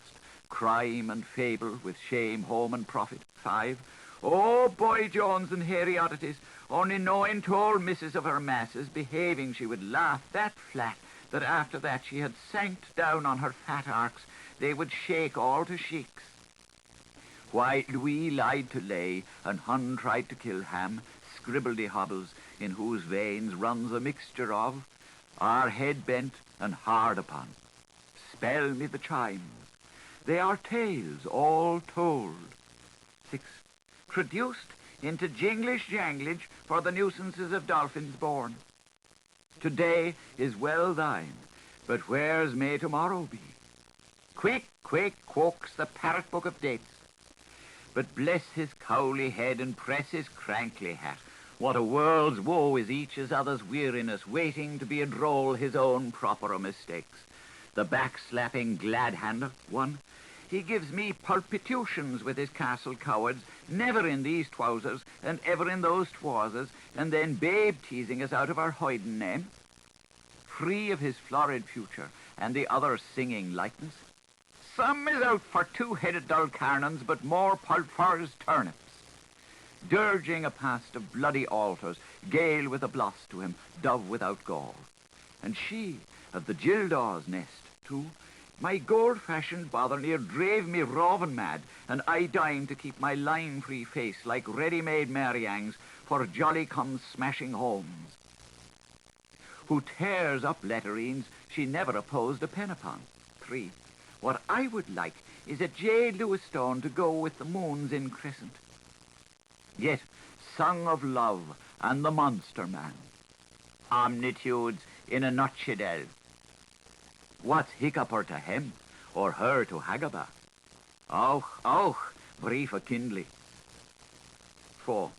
crime and fable with shame, home and profit. 5. Oh, Boy Jones and hairy oddities, only knowing tall missus of her masses, behaving she would laugh that flat, that after that she had sanked down on her fat arks, they would shake all to sheiks. Why, Louis lied to lay, and Hun tried to kill Ham, scribbledy-hobbles, in whose veins runs a mixture of our head bent and hard upon. Spell me the chimes. They are tales all told. 6. Traduced into jinglish-janglage for the nuisances of dolphins born. Today is well thine, but where's may tomorrow be? Quick, quick, quoks the parrot book of dates. But bless his cowly head and press his crankly hat. What a world's woe is each as other's weariness, waiting to be a droll his own proper mistakes. The back-slapping glad-hander, 1. He gives me palpitations with his castle cowards, never in these trousers, and ever in those trousers, and then babe-teasing us out of our hoiden name. Free of his florid future, and the other singing likeness. Some is out for two-headed dull carnons, but more pulp for his turnips. Dirging a past of bloody altars, gale with a bloss to him, dove without gall. And she, of the Gildaw's nest, too, my gold-fashioned bother near drave me rovin' mad, and I dying to keep my line-free face like ready-made Mariangs for jolly comes smashing homes. Who tears up letterines she never opposed a pen upon. 3. What I would like is a J. Lewis-stone to go with the moons in crescent. Yet, song of love and the monster man. Omnitudes in a nutshell. What's hiccuper to him, or her to Hagaba? Och, brief a kindly. 4.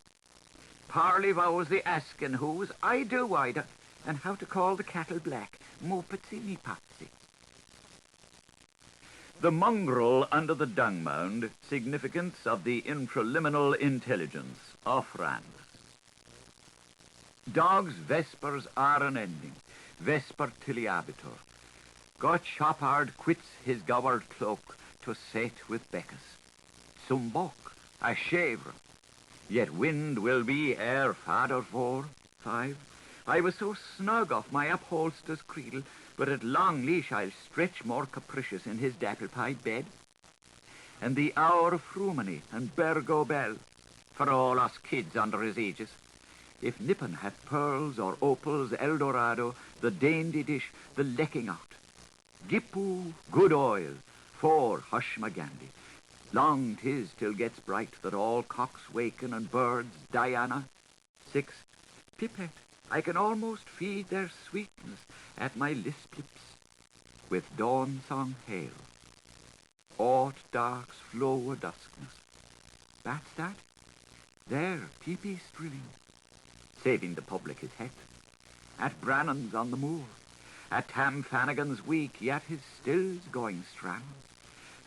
Parley vows the asking who's I do either, and how to call the cattle black, moopitsy me patsy. The mongrel under the dung mound, significance of the infraliminal intelligence, off-rand. Dogs' vespers are an ending, vesper tiliabitur. Got Shophard quits his gowered cloak to set with Beckus. Some bock, a chèvre, yet wind will be ere fader for. 5. I was so snug off my upholster's cradle, but at long leash I'll stretch more capricious in his dapple-pied bed. And the hour of Frumeny and Bergo Bell, for all us kids under his aegis. If Nippon hath pearls or opals, Eldorado, the dainty dish, the lecking out. Gippu, good oil, 4, hush Magandi. Long 'tis till gets bright that all cocks waken and birds, Diana. 6, Pipette, I can almost feed their sweetness at my lisp lips. With dawn song hail. Aught darks flow o' duskness. That's that? There, peepee strilling. Saving the public his het. At Brannan's on the moor. At Tam Finnegans Wake, yet his still's going strong.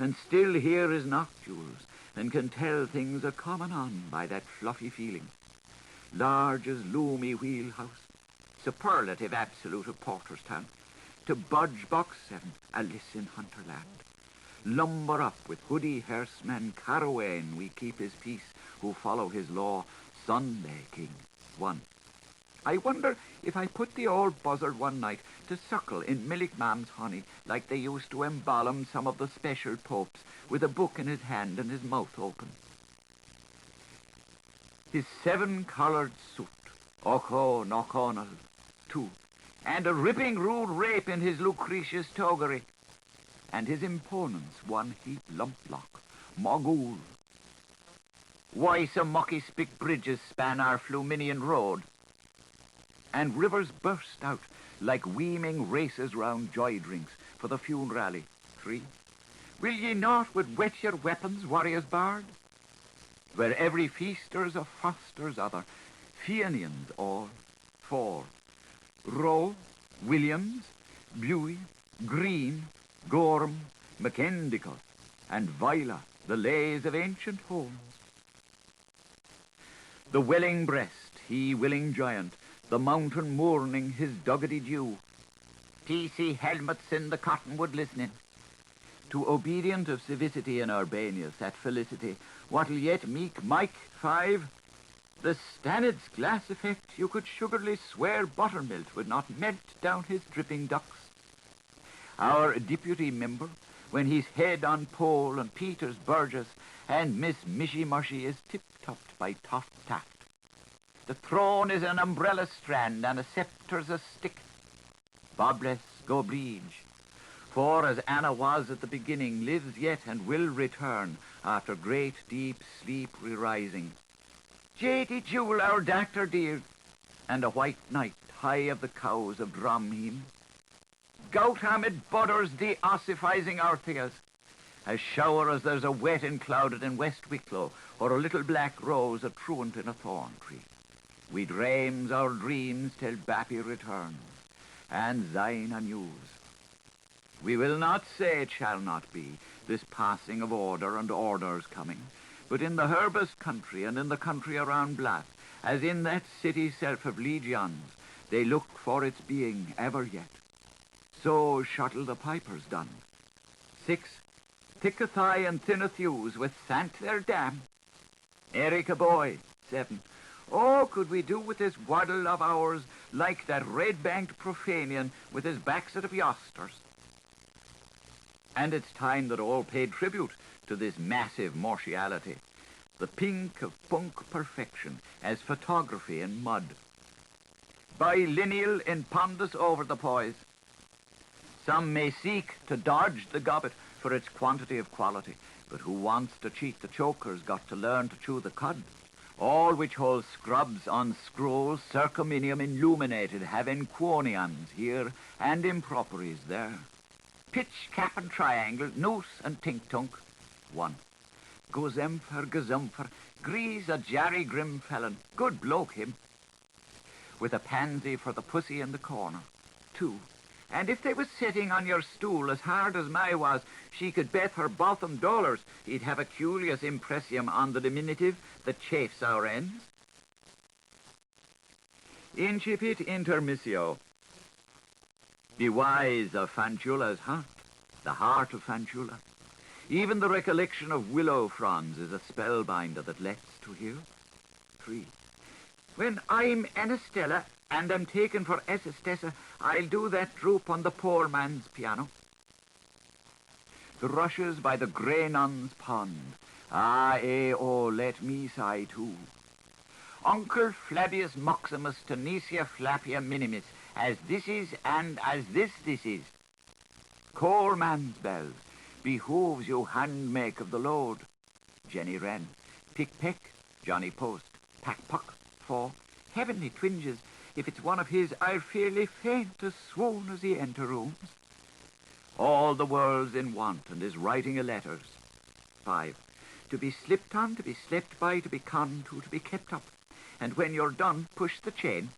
and still hear his noctules, and can tell things are coming on by that fluffy feeling. Large as loomy wheelhouse, superlative absolute of Porterstown, to budge box 7, Alice in Hunterland. Lumber up with hoodie horseman Carowane, we keep his peace, who follow his law, Sunday King, 1. I wonder if I put the old buzzard one night to suckle in Millicmam's honey like they used to embalm some of the special popes with a book in his hand and his mouth open. His 7-coloured suit, Ocho Noconal, 2, and a ripping rude rape in his Lucretius togery, and his imponents 1 heap lumplock, Mogul. Why some mucky spick bridges span our Fluminian road, and rivers burst out like weeming races round joy drinks for the funerally. 3. Will ye not with wet your weapons, warriors bard? Where every feaster's a foster's other, Finnegans all. 4. Rowe, Williams, Buey, Green, Gorm, McEndical, and Vila, the lays of ancient homes. The welling breast, he willing giant, the mountain mourning his doggedy dew. P.C. helmets in the cottonwood listening. To obedient of civicity and Urbanius at felicity, what'll yet meek Mike 5? The Stanid's glass effect you could sugarly swear buttermilk would not melt down his dripping ducts. Our deputy member, when he's head on pole and Peter's Burgess and Miss Mishy Mushy is tip-topped by Toft Taft. The throne is an umbrella strand and a scepter's a stick. Bobless go breege. For as Anna was at the beginning, lives yet and will return after great deep sleep re-rising. Jady Jewel, our doctor dear, and a white knight high of the cows of Dramhim. Gouthamid budders the ossifizing Artheas, as shower as there's a wet enclouded in West Wicklow, or a little black rose a truant in a thorn tree. We dreams our dreams till Bappy returns, and thine anews. We will not say it shall not be, this passing of order and orders coming, but in the Herbus country and in the country around Blath, as in that city self of legions, they look for its being ever yet. So shuttle the pipers done. 6. Thick a thigh and thin a thews with Sant their dam. Eric a boy. 7. Oh, could we do with this waddle of ours like that red-banked Profanian with his backs at the piasters? And it's time that all paid tribute to this massive mortiality, the pink of punk perfection as photography in mud. Bilineal in pondus over the poise. Some may seek to dodge the gobbet for its quantity of quality, but who wants to cheat the choker's got to learn to chew the cud. All which hold scrubs on scrolls circuminium illuminated have enquonians here and improperies there. Pitch, cap and triangle, noose and tink-tunk. 1. Gazumfer, Grease a jarry grim felon, good bloke him. With a pansy for the pussy in the corner. 2. And if they was sitting on your stool as hard as my was, she could bet her bottom dollars he'd have a curious impressium on the diminutive that chafes our ends. Incipit intermissio. Be wise of Fanciulla's heart, the heart of Fanciulla. Even the recollection of willow fronds is a spellbinder that lets to hear. 3. When I'm Anastella and am taken for Estessa, I'll do that droop on the poor man's piano. The rushes by the grey nun's pond, oh, let me sigh too. Uncle Flabius Maximus Tunisia Flappia Minimis, as this is and as this is. Coal man's bells, behooves you handmake of the load. Jenny Wren, Pick-Peck, Johnny Post, Pack-Puck, 4. Heavenly twinges, if it's one of his, I'll fairly faint as swoon as he enter rooms. All the world's in want and is writing a letters. 5. To be slipped on, to be slept by, to be conned to be kept up. And when you're done, push the chain.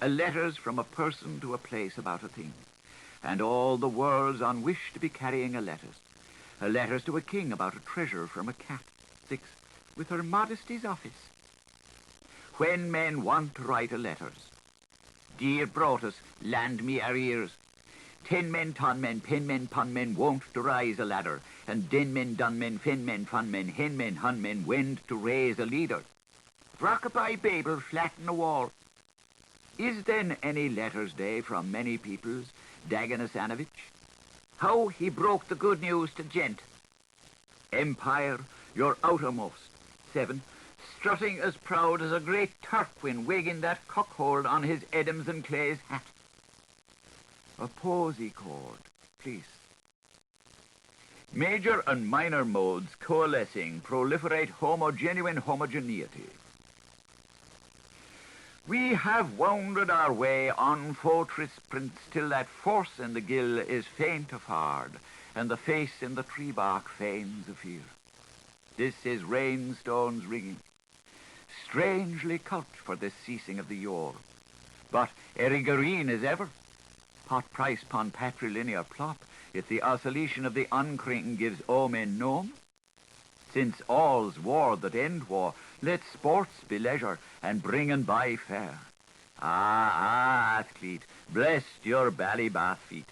A letters from a person to a place about a thing. And all the world's on wish to be carrying a letters. Letters to a king about a treasure from a cat. 6. With Her Majesty's office. When men want to write a letters. Dear Brotus, land me our ears. 10 men, ton men, pen men, pun men, wont to rise a ladder, and den men, dun men, fen men, fun men, hen men, hun men, wend to raise a leader. Rockabye Babel, flatten a wall. Is then any letters day from many peoples, Daganasanovich? How he broke the good news to gent. Empire, your outermost. 7. Strutting as proud as a great Turk when wagging that cockhold on his Adams and Clay's hat. A posy chord, please. Major and minor modes coalescing proliferate genuine homogeneity. We have wounded our way on fortress prints till that force in the gill is faint of hard, and the face in the tree bark feigns a fear. This is rainstones ringing, strangely couched for this ceasing of the yore. But erigarine is ever. Pot price pon patrilinear plop, if the oscillation of the uncring gives omen nom. Since all's war that end war, let sports be leisure, and bring and buy fair. Ah, athlete, blessed your Ballybath feet.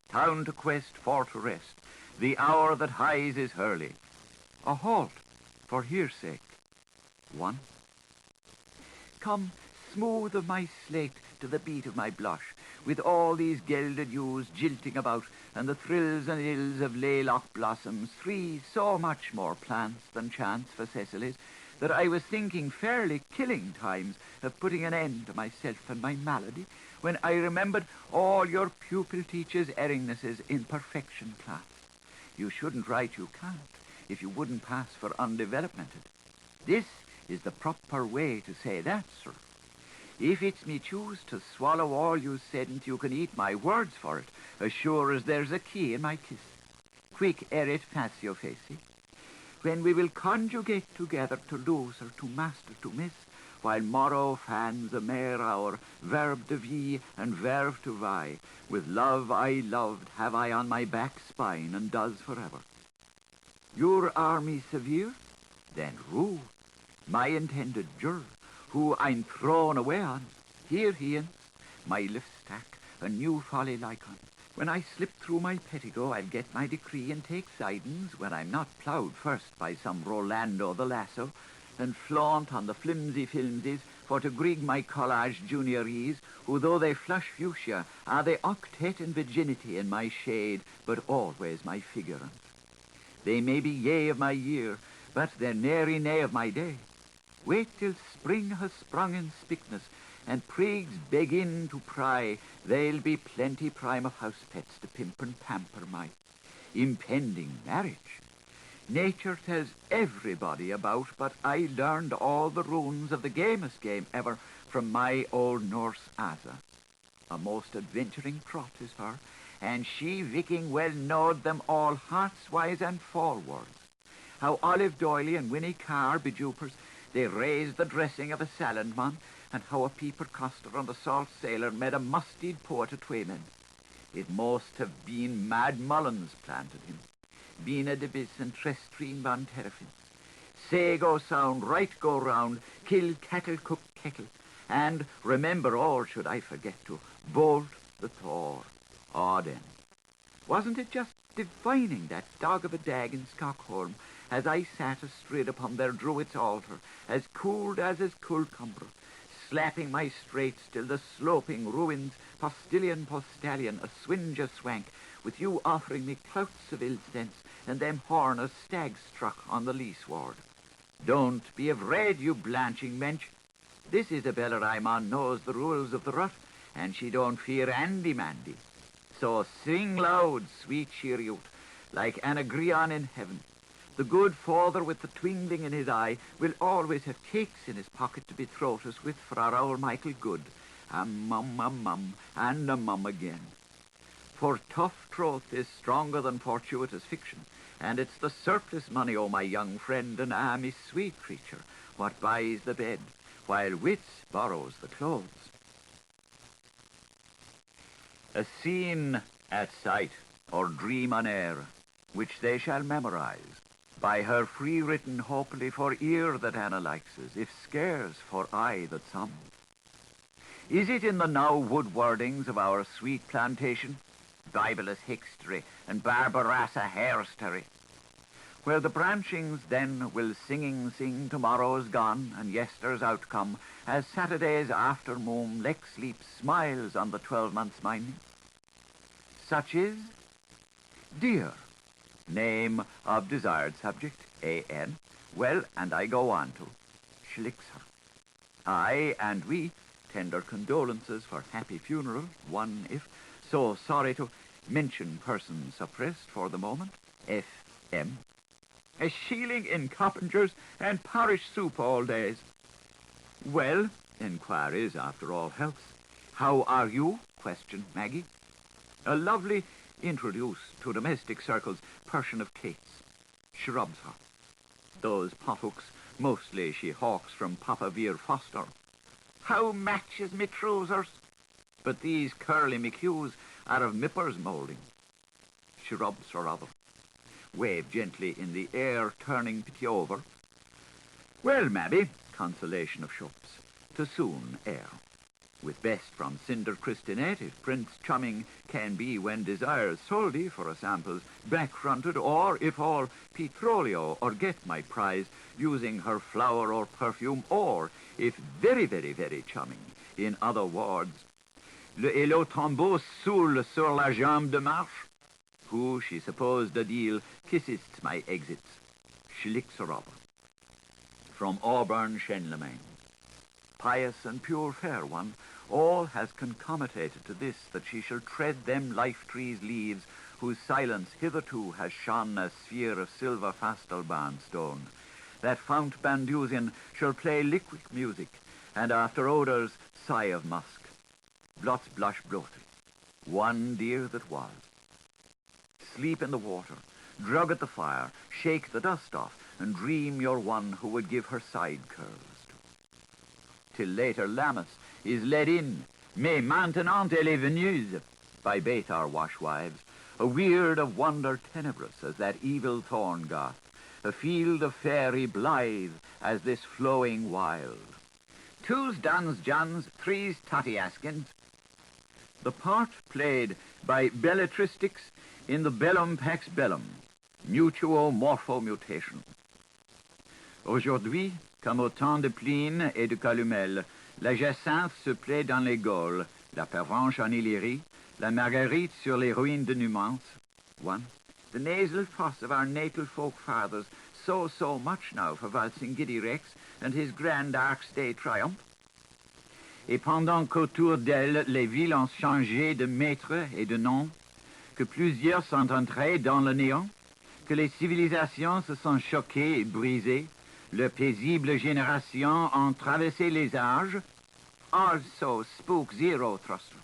Town to quest, for to rest, the hour that highs is hurly. A halt, for here's sake. 1. Come, smooth of my slate to the beat of my blush, with all these gelded ewes jilting about, and the thrills and ills of laylock blossoms, 3 so much more plants than chance for Cecily's, that I was thinking fairly killing times of putting an end to myself and my malady, when I remembered all your pupil teachers' erringnesses in perfection class. You shouldn't write you can't, if you wouldn't pass for undevelopmented. This is the proper way to say that, sir. If it's me choose to swallow all you saidn't, you can eat my words for it, as sure as there's a key in my kiss. Quick erit facio facie. When we will conjugate together to lose or to master to miss, while morrow fans the mere hour, verb to vie and verb to vie, with love I loved have I on my back spine and does forever. Your army severe? Then rue, my intended jur, who I'm thrown away on. Here he is, my lift stack, a new folly like on. When I slip through my petticoat, I'll get my decree and take sidings, when I'm not ploughed first by some Rolando the lasso, and flaunt on the flimsy filmsies for to grig my collage juniories, who though they flush fuchsia, are they octet in virginity in my shade, but always my figurant. They may be yea of my year, but they're nary nay of my day. Wait till spring has sprung in spickness, and prigs begin to pry, there'll be plenty prime of house pets to pimp and pamper my impending marriage. Nature tells everybody about, but I learned all the runes of the gamest game ever from my old Norse Asa. A most adventuring trot is her, and she viking well knowed them all hearts-wise and forwards. How Olive Doyley and Winnie Carr bejupers, they raised the dressing of a salandman, and how a peeper coster on the salt sailor made a mustied poet a twayman. It most have been Mad Mullins planted him, Bina de Bis and Trestrine van Terrafin. Say go sound, right go round, kill cattle, cook kettle, and remember all, should I forget to, bolt the Thor. Then. Wasn't it just divining that dog of a dag in Stockholm, as I sat astride upon their druid's altar, as cooled as his cucumber, slapping my straights till the sloping ruins, postillion, a swinge a swank, with you offering me clouts of ill sense, and them horn as stags struck on the leaseward. Don't be afraid, you blanching mensch. This Isabella I'm on knows the rules of the rut, and she don't fear Andy Mandy. So sing loud, sweet cheeriot, like Anagrion in heaven. The good father with the twinkling in his eye will always have cakes in his pocket to betroth us with for our old Michael Good. A mum, and a mum again. For tough troth is stronger than fortuitous fiction, and it's the surplus money, oh my young friend, and me sweet creature, what buys the bed, while wits borrows the clothes. A scene at sight, or dream on air, which they shall memorize, by her free written hopefully for ear that analyzes, if scarce for eye that sums. Is it in the now wood wordings of our sweet plantation, bibulous history and barbarassa hairstory, where the branchings then will singing sing tomorrow's gone and yester's outcome, as Saturday's aftermoon lek sleep smiles on the 12 months mining? Such is Dear, name of desired subject, A.N. Well, and I go on to Schlixer. I and we tender condolences for happy funeral, one if so sorry to mention persons suppressed for the moment, F.M. A shilling in coppingers and parish soup all days. Well, inquiries after all helps. How are you? Questioned Maggie. A lovely introduce to domestic circles person of Kate's. She rubs her. Those pothooks mostly she hawks from Papa Veer Foster. How matches me trousers? But these curly McHughs are of Mipper's moulding. She rubs her other. Wave gently in the air, turning pity over. Well, Mabby, consolation of shops, to soon air. With best from Cinder Christinet, if Prince Chumming can be when desires soldi for a samples back-fronted, or if all petrolio or get my prize, using her flower or perfume, or if very, very, very chumming, in other words, le hello tombeau soul sur la jambe de marche, who she supposed a deal kisses my exits. She licks her up. From Auburn Shenlemain. Pious and pure fair one, all has concomited to this, that she shall tread them life-trees' leaves, whose silence hitherto has shone a sphere of silver fastelban stone. That fount Bandusian shall play liquid music, and after odours sigh of musk. Blots blush bloated, one dear that was. Sleep in the water, drug at the fire, shake the dust off, and dream you're one who would give her side curls. Till later Lammas is led in, mais maintenant elle est venue, by Bethar washwives, a weird of wonder tenebrous as that evil thorn goth, a field of fairy blithe as this flowing wild. Two's Duns Johns, three's Totty Askins. The part played by belletristics in the bellum pax bellum, mutuo morpho mutation. Aujourd'hui, comme au temps de Pline et de Calumel, la Jacinthe se plaît dans les Gaules, la Pervenche en Illyrie, la Marguerite sur les ruines de Numance. 1. The nasal fuss of our natal folk fathers, so much now for valsing Giddy Rex and his grand Arcs Day triumph. Et pendant qu'autour d'elle les villes ont changé de maître et de nom, que plusieurs sont entrés dans le néant, que les civilisations se sont choquées et brisées, les paisibles générations ont traversé les âges, also spook zero thruster,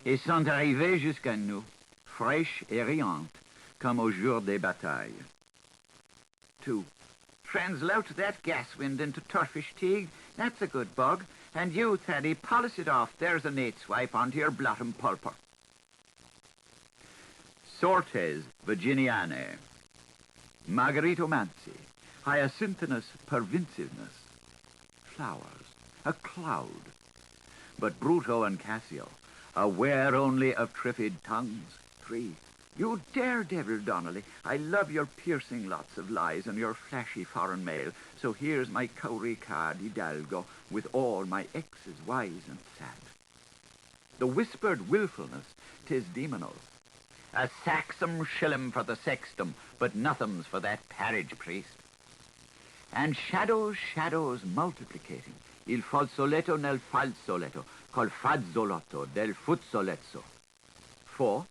et sont arrivées jusqu'à nous, fraîches et riantes, comme au jour des batailles. 2. Translate that gas wind into turfish teague, that's a good bug, and you, Thaddy, polish it off, there's a nate swipe onto your blottom pulper. Sortes Virginianae, Margaritomancy, Hyacinthinus pervinciveness, flowers, a cloud. But Bruto and Cassio, aware only of triffid tongues. 3. You daredevil, Donnelly, I love your piercing lots of lies and your flashy foreign mail, so here's my cowrie card hidalgo with all my X's, Y's, and sad. The whispered willfulness, 'tis demonal. A saxum shillum for the sextum, but nothings for that parage priest. And shadows multiplicating, il falsoletto nel falsoletto, col fazzolotto del fuzzolezzo. 4.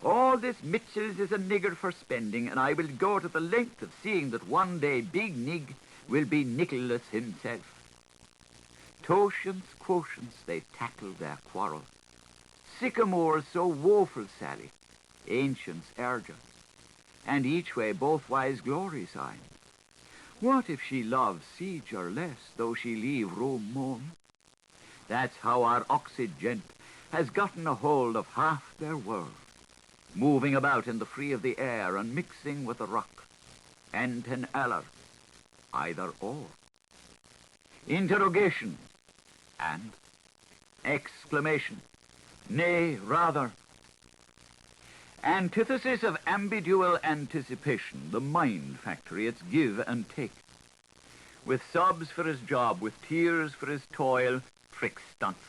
All this Mitchell's is a nigger for spending, and I will go to the length of seeing that one day Big Nig will be Nicholas himself. Totients, quotients, they tackle their quarrel. Sycamores so woeful, Sally, ancients urgent, and each way both wise glory sign. What if she love siege or less, though she leave Rome moan? That's how our oxide gent has gotten a hold of half their world. moving about in the free of the air and mixing with the rock. Enten eller, either or. Interrogation, and. Exclamation, nay, rather. Antithesis of ambidual anticipation, the mind factory, its give and take. With sobs for his job, with tears for his toil, trick stunts.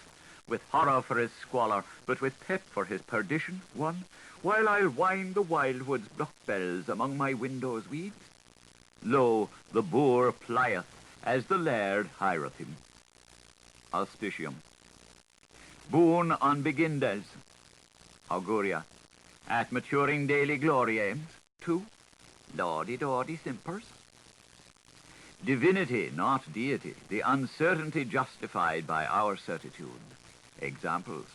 With horror for his squalor, but with pep for his perdition, one, while I'll wind the wildwood's block bells among my window's weeds. Lo, the boor plieth, as the laird hireth him. Auspicium. Boon on begindes. Auguria. At maturing daily glory aims. 2. Lordy-dordy simpers. Divinity, not deity, the uncertainty justified by our certitude. Examples.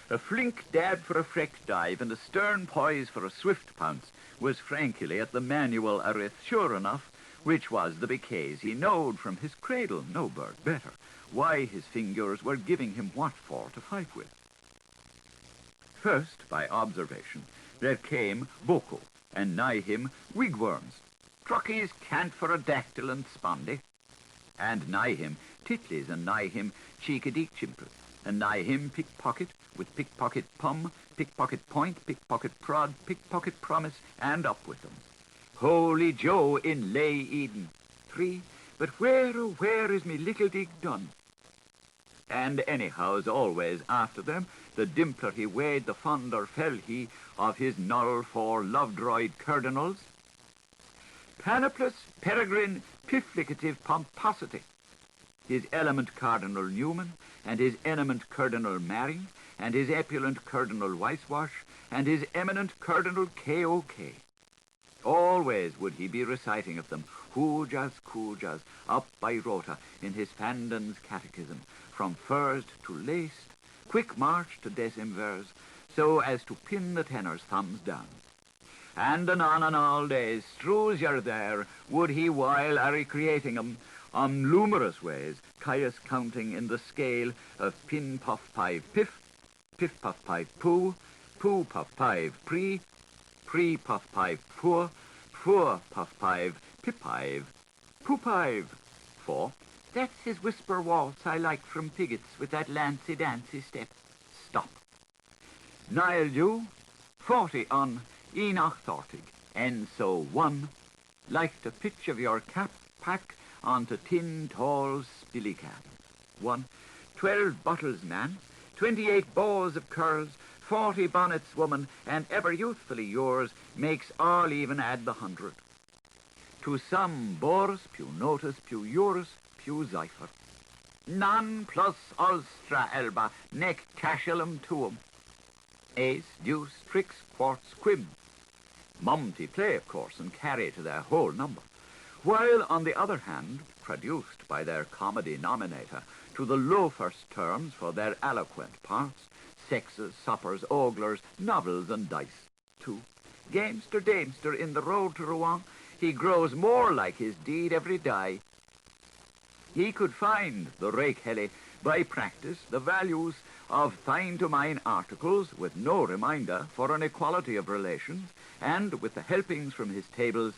A flink dab for a freck dive and a stern poise for a swift pounce was frankly at the manual arith sure enough, which was the because he knowed from his cradle, no bird better, why his fingers were giving him what for to fight with. First, by observation, there came Boko, and nigh him wigworms, truckies cant for a dactyl and spondy, and nigh him titleys, and nigh him cheekadeek chimple, and nigh him pickpocket, with pickpocket pum, pickpocket point, pickpocket prod, pickpocket promise, and up with them. Holy Joe in lay Eden. 3. But where, oh, where is me little dig done? And anyhows, always after them, the dimpler he weighed, the fonder fell he of his null for love-droid cardinals. Panoplus, peregrine, pifflicative pomposity. His element Cardinal Newman, and his eminent Cardinal Mary, and his epulant Cardinal Weiswash, and his eminent Cardinal K.O.K. Always would he be reciting of them, hoojas, up by rota, in his Fanden's catechism, from first to laced, quick march to decimvers, so as to pin the tenor's thumbs down. And anon on all days, strews yer there, would he while a recreating 'em, on numerous ways, Caius counting in the scale of pin puff pive piff, piff puff pive poo, poo puff pive pre puff pive poor puff pive pipive, poopive. 4. That's his whisper waltz I like from Piggott's with that lancy-dancy step. Stop. Nile you, 40 on Enoch Thortig, and so 1, like the pitch of your cap pack onto tin tall spillycap. 1. 12 bottles, man, 28 bows of curls, 40 bonnets, woman, and ever youthfully yours, makes all even add the 100. To some bors, più notus, più juris, più zephyr. Non plus ulstra elba, nec cashellum tuum. Ace, deuce, tricks, quarts, quim. Mumty play, of course, and carry to their whole number. While, on the other hand, produced by their comedy nominator to the lowest terms for their eloquent parts, sexes, suppers, oglers, novels, and dice. 2. Gamester Damester in the road to Rouen, he grows more like his deed every day. He could find, the rake helly, by practice, the values of thine-to-mine articles with no reminder for an equality of relations, and, with the helpings from his tables,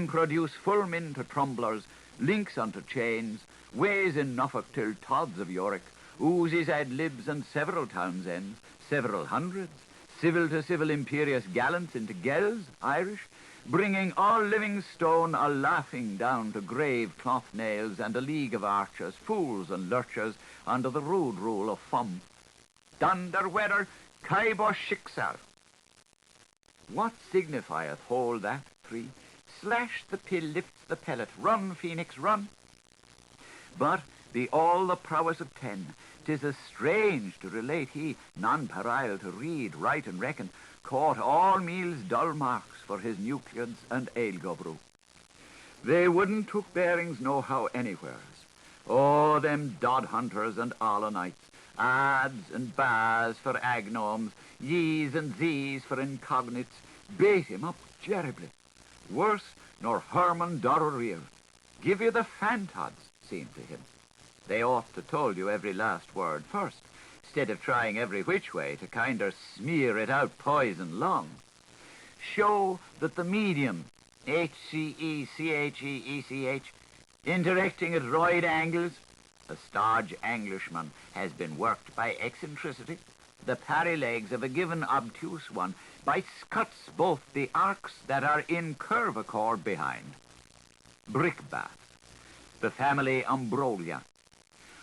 produce fulmin to trumblers, links unto chains, ways in Norfolk till Todds of Yorick, oozes ad libs and several Townsends, several hundreds, civil to civil imperious gallants into gels, Irish, bringing all living stone a laughing down to grave cloth nails and a league of archers, fools and lurchers under the rude rule of fum. Dunder weather, kaibo schicksal. What signifieth whole that? 3. Slash the pill, lifts the pellet, run, Phoenix, run. But, be all the prowess of 10, 'tis as strange to relate he, non-parile to read, write, and reckon, caught all meals dull marks for his nucleons and ale-gobru. They wouldn't took bearings nohow anywheres. Oh, them dod-hunters and Alanites, ads and bas for agnomes, yees and z's for incognates, bait him up terribly. Worse nor Herman Dorrereer. Give you the fantods, seemed to him. They ought to told you every last word first, instead of trying every which way to kinder smear it out poison long. Show that the medium, H.C.E, C.H.E, E.C.H, interacting at right angles, a staunch Englishman has been worked by eccentricity. The parry legs of a given obtuse one bites cuts both the arcs that are in curve accord behind. Brickbat, the family umbrolia.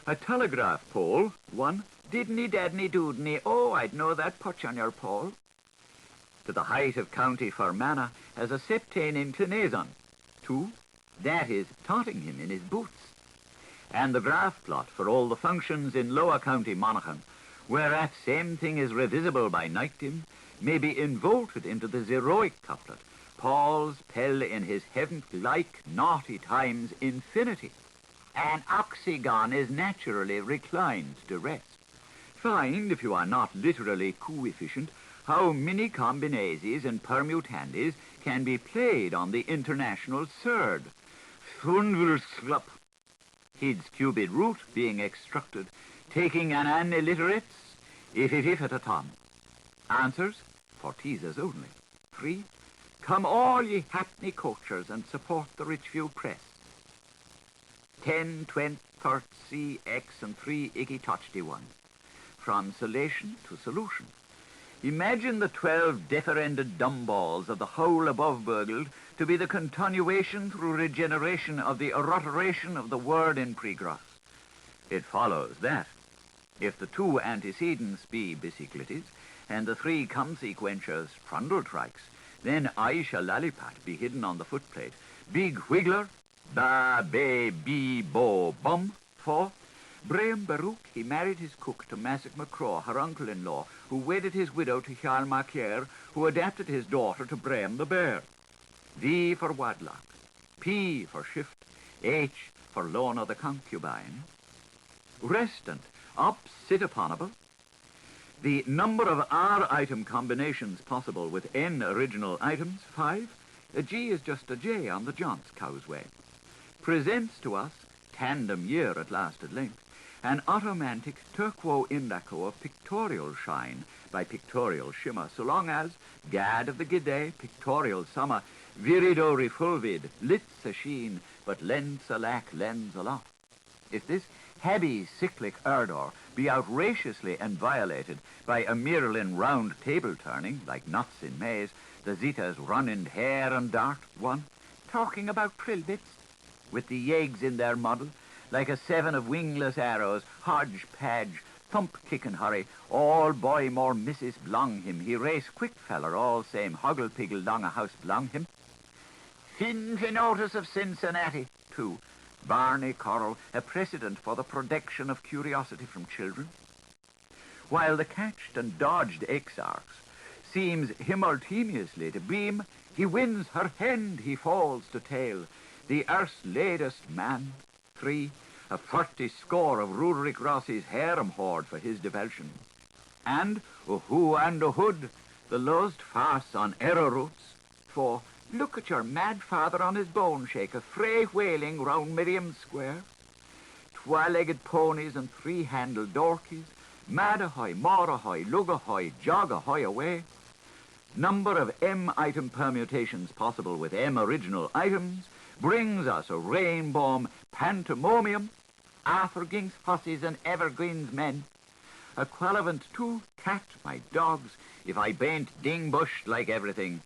A telegraph pole, 1, didn't dadney doodney, oh, I'd know that putch on your pole. To the height of County Fermanagh as a septane inclination. 2, that is taunting him in his boots. And the graph plot for all the functions in Lower County Monaghan, whereat same thing is revisible by night dim, may be involted into the heroic couplet, Paul's pell in his heaven-like naughty times infinity. An oxygon is naturally reclined to rest. Find, if you are not literally coefficient, how many combinases and permutandis can be played on the international third. Thunverslup, his cubid root being extracted, taking an alliterates, if at a ton. Answers, for teasers only. 3, come all ye hackney coachers and support the Richview press. 10, 20, 30, X and 3 Iggy touchdy one. From solation to solution. Imagine the 12 differended dumb balls of the whole above burgled to be the continuation through regeneration of the eroteration of the word in pregross. It follows that, if the 2 antecedents be bicyclities, and the 3 consequentials trundletrikes, then I shall lalipat be hidden on the footplate. Big whiggler, ba, be, be, bo, bum, 4. Braham Baruch, he married his cook to Massick McCraw, her uncle-in-law, who wedded his widow to Charles Macaire, who adapted his daughter to Braham the Bear. V for Wadlock, P for Shift, H for Lorna the Concubine. Restant, upsitaponable. The number of R-item combinations possible with N original items, 5. A G is just a J on the John's Causeway. Presents to us, tandem year at last at length, an automantic turquo indaco of pictorial shine by pictorial shimmer, so long as, gad of the gidday, pictorial summer, virido refulvid, lits a sheen, but lends a lack, lends a lot. If this heavy cyclic ardor be outrageously and violated by a Merlin round table turning, like nuts in maize, the zetas run in hair and dart, 1, talking about trilbits, with the yeggs in their muddle, like a 7 of wingless arrows, hodge-padge, thump-kick and hurry, all boy more missus blong him, he race quick feller, all same hoggle-piggle long a house blong him. Finnotus of Cincinnati, 2, Barney Coral, a precedent for the protection of curiosity from children. While the catched and dodged exarchs seems himultaneously to beam, he wins her hand, he falls to tail, the earth's latest man. 3, a 40 score of Ruderick Rossi's harem hoard for his divulsion. And, o who and o hood, the lost farce on error roots. 4, look at your mad father on his bone shake, a fray whaling round Miriam Square. 2-legged ponies and 3-handled dorkies, mad ahoy, more ahoy, lug ahoy, jog ahoy away. Number of M-item permutations possible with M original items brings us a rainbow pantomimium, Arthurgings, hussies, and evergreens men. Equivalent to cat, my dogs, if I bain't ding-bushed like everything.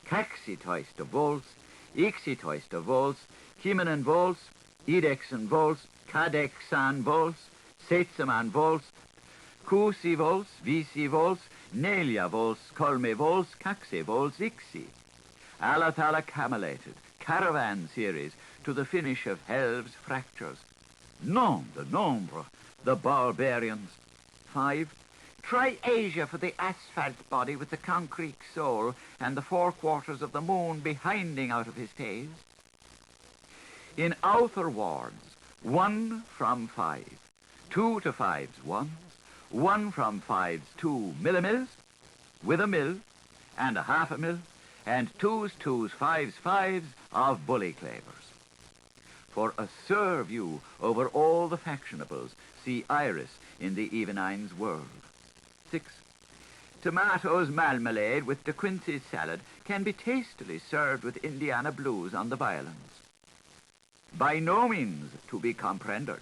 Caxitoist to volts, ixitoist to volts, Kimen and volts, Edex and volts, Cadexan volts, Setsaman volts, Kusi volts, Visi volts, Nelia volts, Colme volts, Caxe volts, Ixi. Alathala camellated, caravan series to the finish of Helve's fractures. Nom de nombre, the barbarians. 5. Try Asia for the asphalt body with the concrete soul and the 4 quarters of the moon behinding out of his tails. In outer wards, 1 from 5, 2 to 5s 1s, 1 from 5s 2 millimils, with a mill, and a half a mill, and 2s 2s 5s 5s of bully clavers. for a sir view over all the fashionables. See Iris in the Evenine's World. 6. Tomatoes marmalade with De Quincey's salad can be tastily served with Indiana blues on the violins. By no means to be comprehended.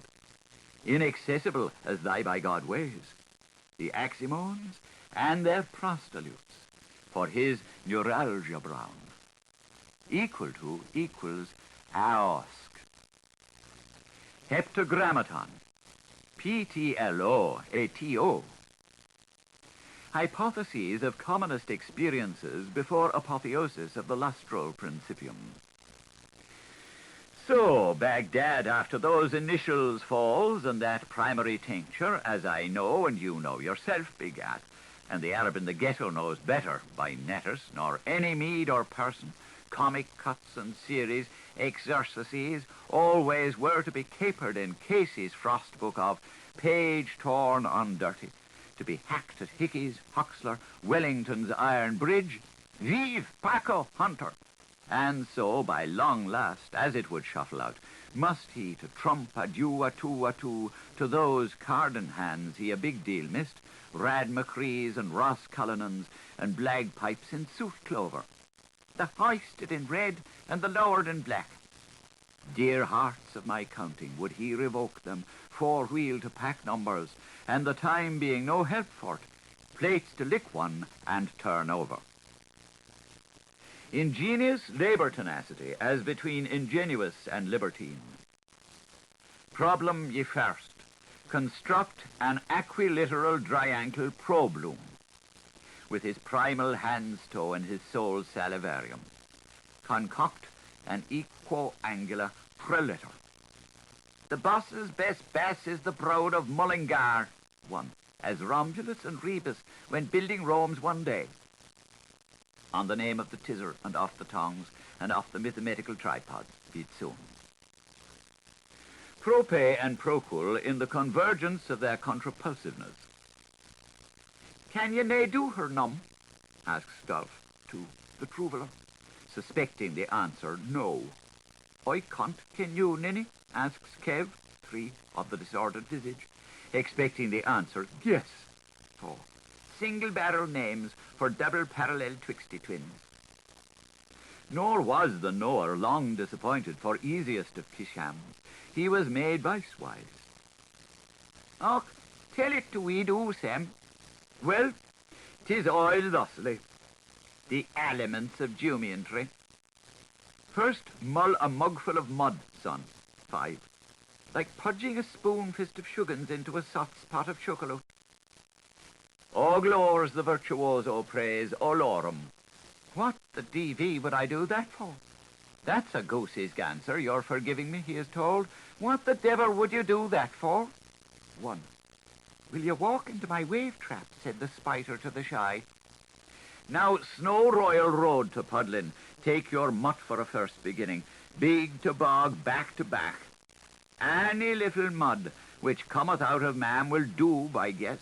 Inaccessible as thy by God ways. The Aximones and their prostolutes for his neuralgia brown. Equal to equals aosk. Heptagrammaton. PTLO-ATO. Hypotheses of commonest experiences before apotheosis of the lustral principium. So, Baghdad, after those initials falls and that primary tincture, as I know and you know yourself, begat, and the Arab in the ghetto knows better by netters, nor any mead or person, comic cuts and series, exercises, always were to be capered in Casey's frost book of page torn undirty, to be hacked at Hickey's, Huxler, Wellington's Iron Bridge, vive Paco Hunter. And so, by long last, as it would shuffle out, must he to trump adieu, atu, to those Carden hands he a big deal missed, Rad McCree's and Ross Cullinan's and Blagpipes in suit clover, the hoisted in red and the lowered in black. Dear hearts of my counting, would he revoke them, four-wheel to pack numbers, and the time being no help for it, plates to lick one and turn over. Ingenious labour tenacity, as between ingenuous and libertine. Problem ye first. Construct an aquiliteral triangle probloom, with his primal hand's toe and his soul's salivarium. Concoct an equo-angular preliter. The boss's best bass is the brood of Mullingar. 1. As Romulus and Rebus went building Rome's one day. On the name of the tizzer and off the tongs and off the mathematical tripods, be it soon. Prope and procul in the convergence of their contrapulsiveness. Can ye nae do her, num? Asks Dolph to the Troubadour, suspecting the answer no. I can't, can you, ninny? Asks Kev, 3 of the disordered visage, expecting the answer yes. 4. Single-barrel names for double parallel twigsty twins. Nor was the knower long disappointed, for easiest of Kishams, he was made vice-wise. Och, tell it to we do, Sam. Well, 'tis all thusly. The elements of geometry. First, mull a mugful of mud, son. 5. Like pudging a spoon-fist of sugans into a soft pot of chocolate. O glors the virtuoso praise olorum. What the DV would I do that for? That's a goosey's ganser, you're forgiving me, he is told. What the devil would you do that for? 1. Will you walk into my wave trap, said the spider to the shy. Now, Snow Royal Road to Pudlin, take your mutt for a first beginning. Big to bog, back to back. Any little mud which cometh out of man will do, by guess.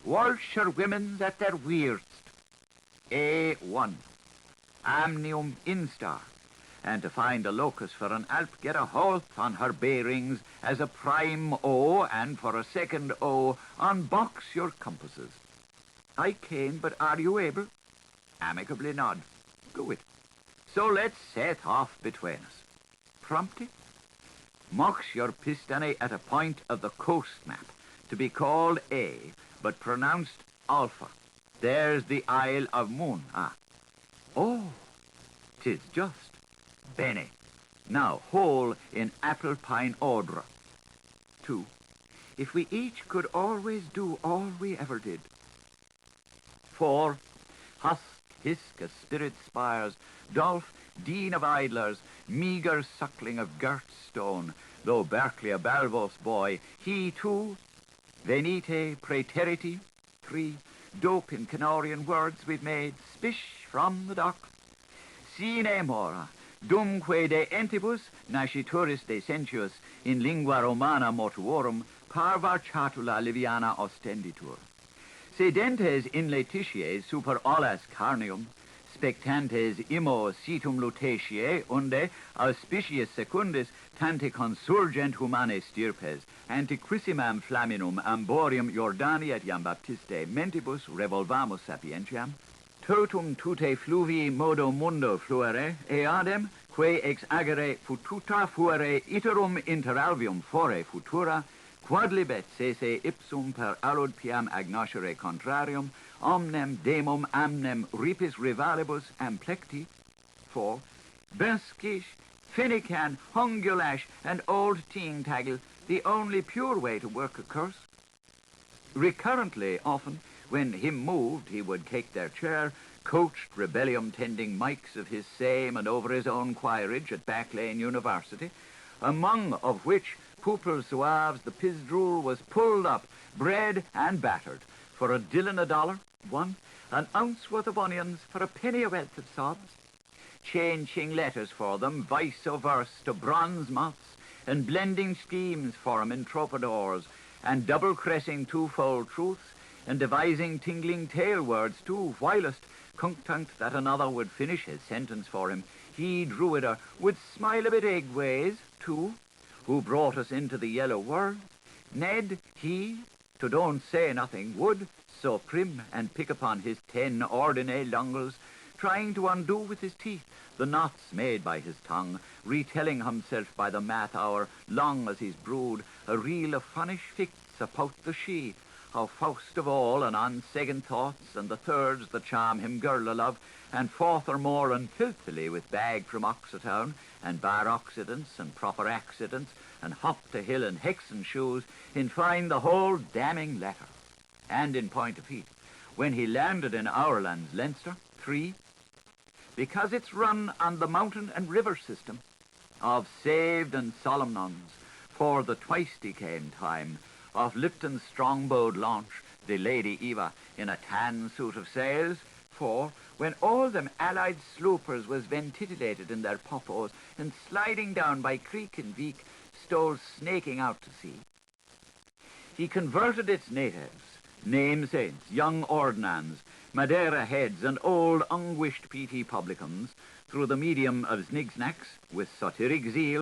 Walsher women's at their weirdest. A1. Amnium instar. And to find a locus for an Alp, get a halt on her bearings as a prime O, and for a second O, unbox your compasses. I can, but are you able? Amicably nod. Go it. So let's set off between us. Promptly? Mox your Personae at a point of the coast map, to be called A, but pronounced Alpha. There's the Isle of Moon. Oh, 'tis just. Bene. Now, hole in apple pine ordre. 2. If we each could always do all we ever did. 4. Husk, hisk, as spirit spires, Dolph, dean of idlers, meagre suckling of girt stone, though Berkeley a Balbos boy, he too, venite praeteriti. 3. Dope in Canorian words we've made, spish from the dock. Sine mora, dumque de entibus, nascituris de sensuus, in lingua romana mortuorum, parva chatula liviana ostenditur. Sedentes in laetitiae super olas carnium, spectantes immo situm lutatiae, unde auspiciis secundis tante consurgent humane stirpes, antiquissimam flaminum amborium Jordani et iam baptiste mentibus revolvamus sapientiam, totum tute fluvii modo mundo fluere, eadem, quae ex agere fututa fuere iterum inter alvium fore futura, quadlibet sese ipsum per alud piam agnoscere contrarium, omnem demum amnem ripis rivalibus amplecti, for Benskish, Finnegan, Hungulash, and old Tintagel, the only pure way to work a curse. Recurrently often, when him moved, he would take their chair, coached rebellium-tending mikes of his same and over his own quirage at Back Lane University, among of which Poopel Suaves the Pizdrul was pulled up, bred and battered, for $1 one, an ounce worth of onions for a penny a wealth of sods, changing letters for them, vice o verse, to bronze moths, and blending schemes for 'em in troubadours, and double-cressing twofold truths, and devising tingling tale words too, whilst, content that another would finish his sentence for him, he, Druider, would smile a bit egg-ways, too, who brought us into the yellow world. Ned, he, to don't say nothing, would, so prim, and pick upon his 10 ordinary lungles, trying to undo with his teeth the knots made by his tongue, retelling himself by the math hour, long as he's brewed, a reel of funnish ficts about the she, how first of all, and on second thoughts, and the thirds that charm him girl a love, and furthermore and filthily with bag from Oxetown, and bar occidents, and proper accidents, and hop to hill and hexen shoes, in fine the whole damning letter. And in point of heat, when he landed in our lands Leinster, 3, because it's run on the mountain and river system of saved and solemn nuns, for the twice-decayed time of Lipton's strong-bowed launch, the Lady Eva, in a tan suit of sails, for when all them allied sloopers was ventilated in their poppos and sliding down by creek and beak, stole snaking out to sea. He converted its natives, name saints, young ordnans, Madeira heads, and old unwished PT publicans, through the medium of snigsnacks, with satiric zeal,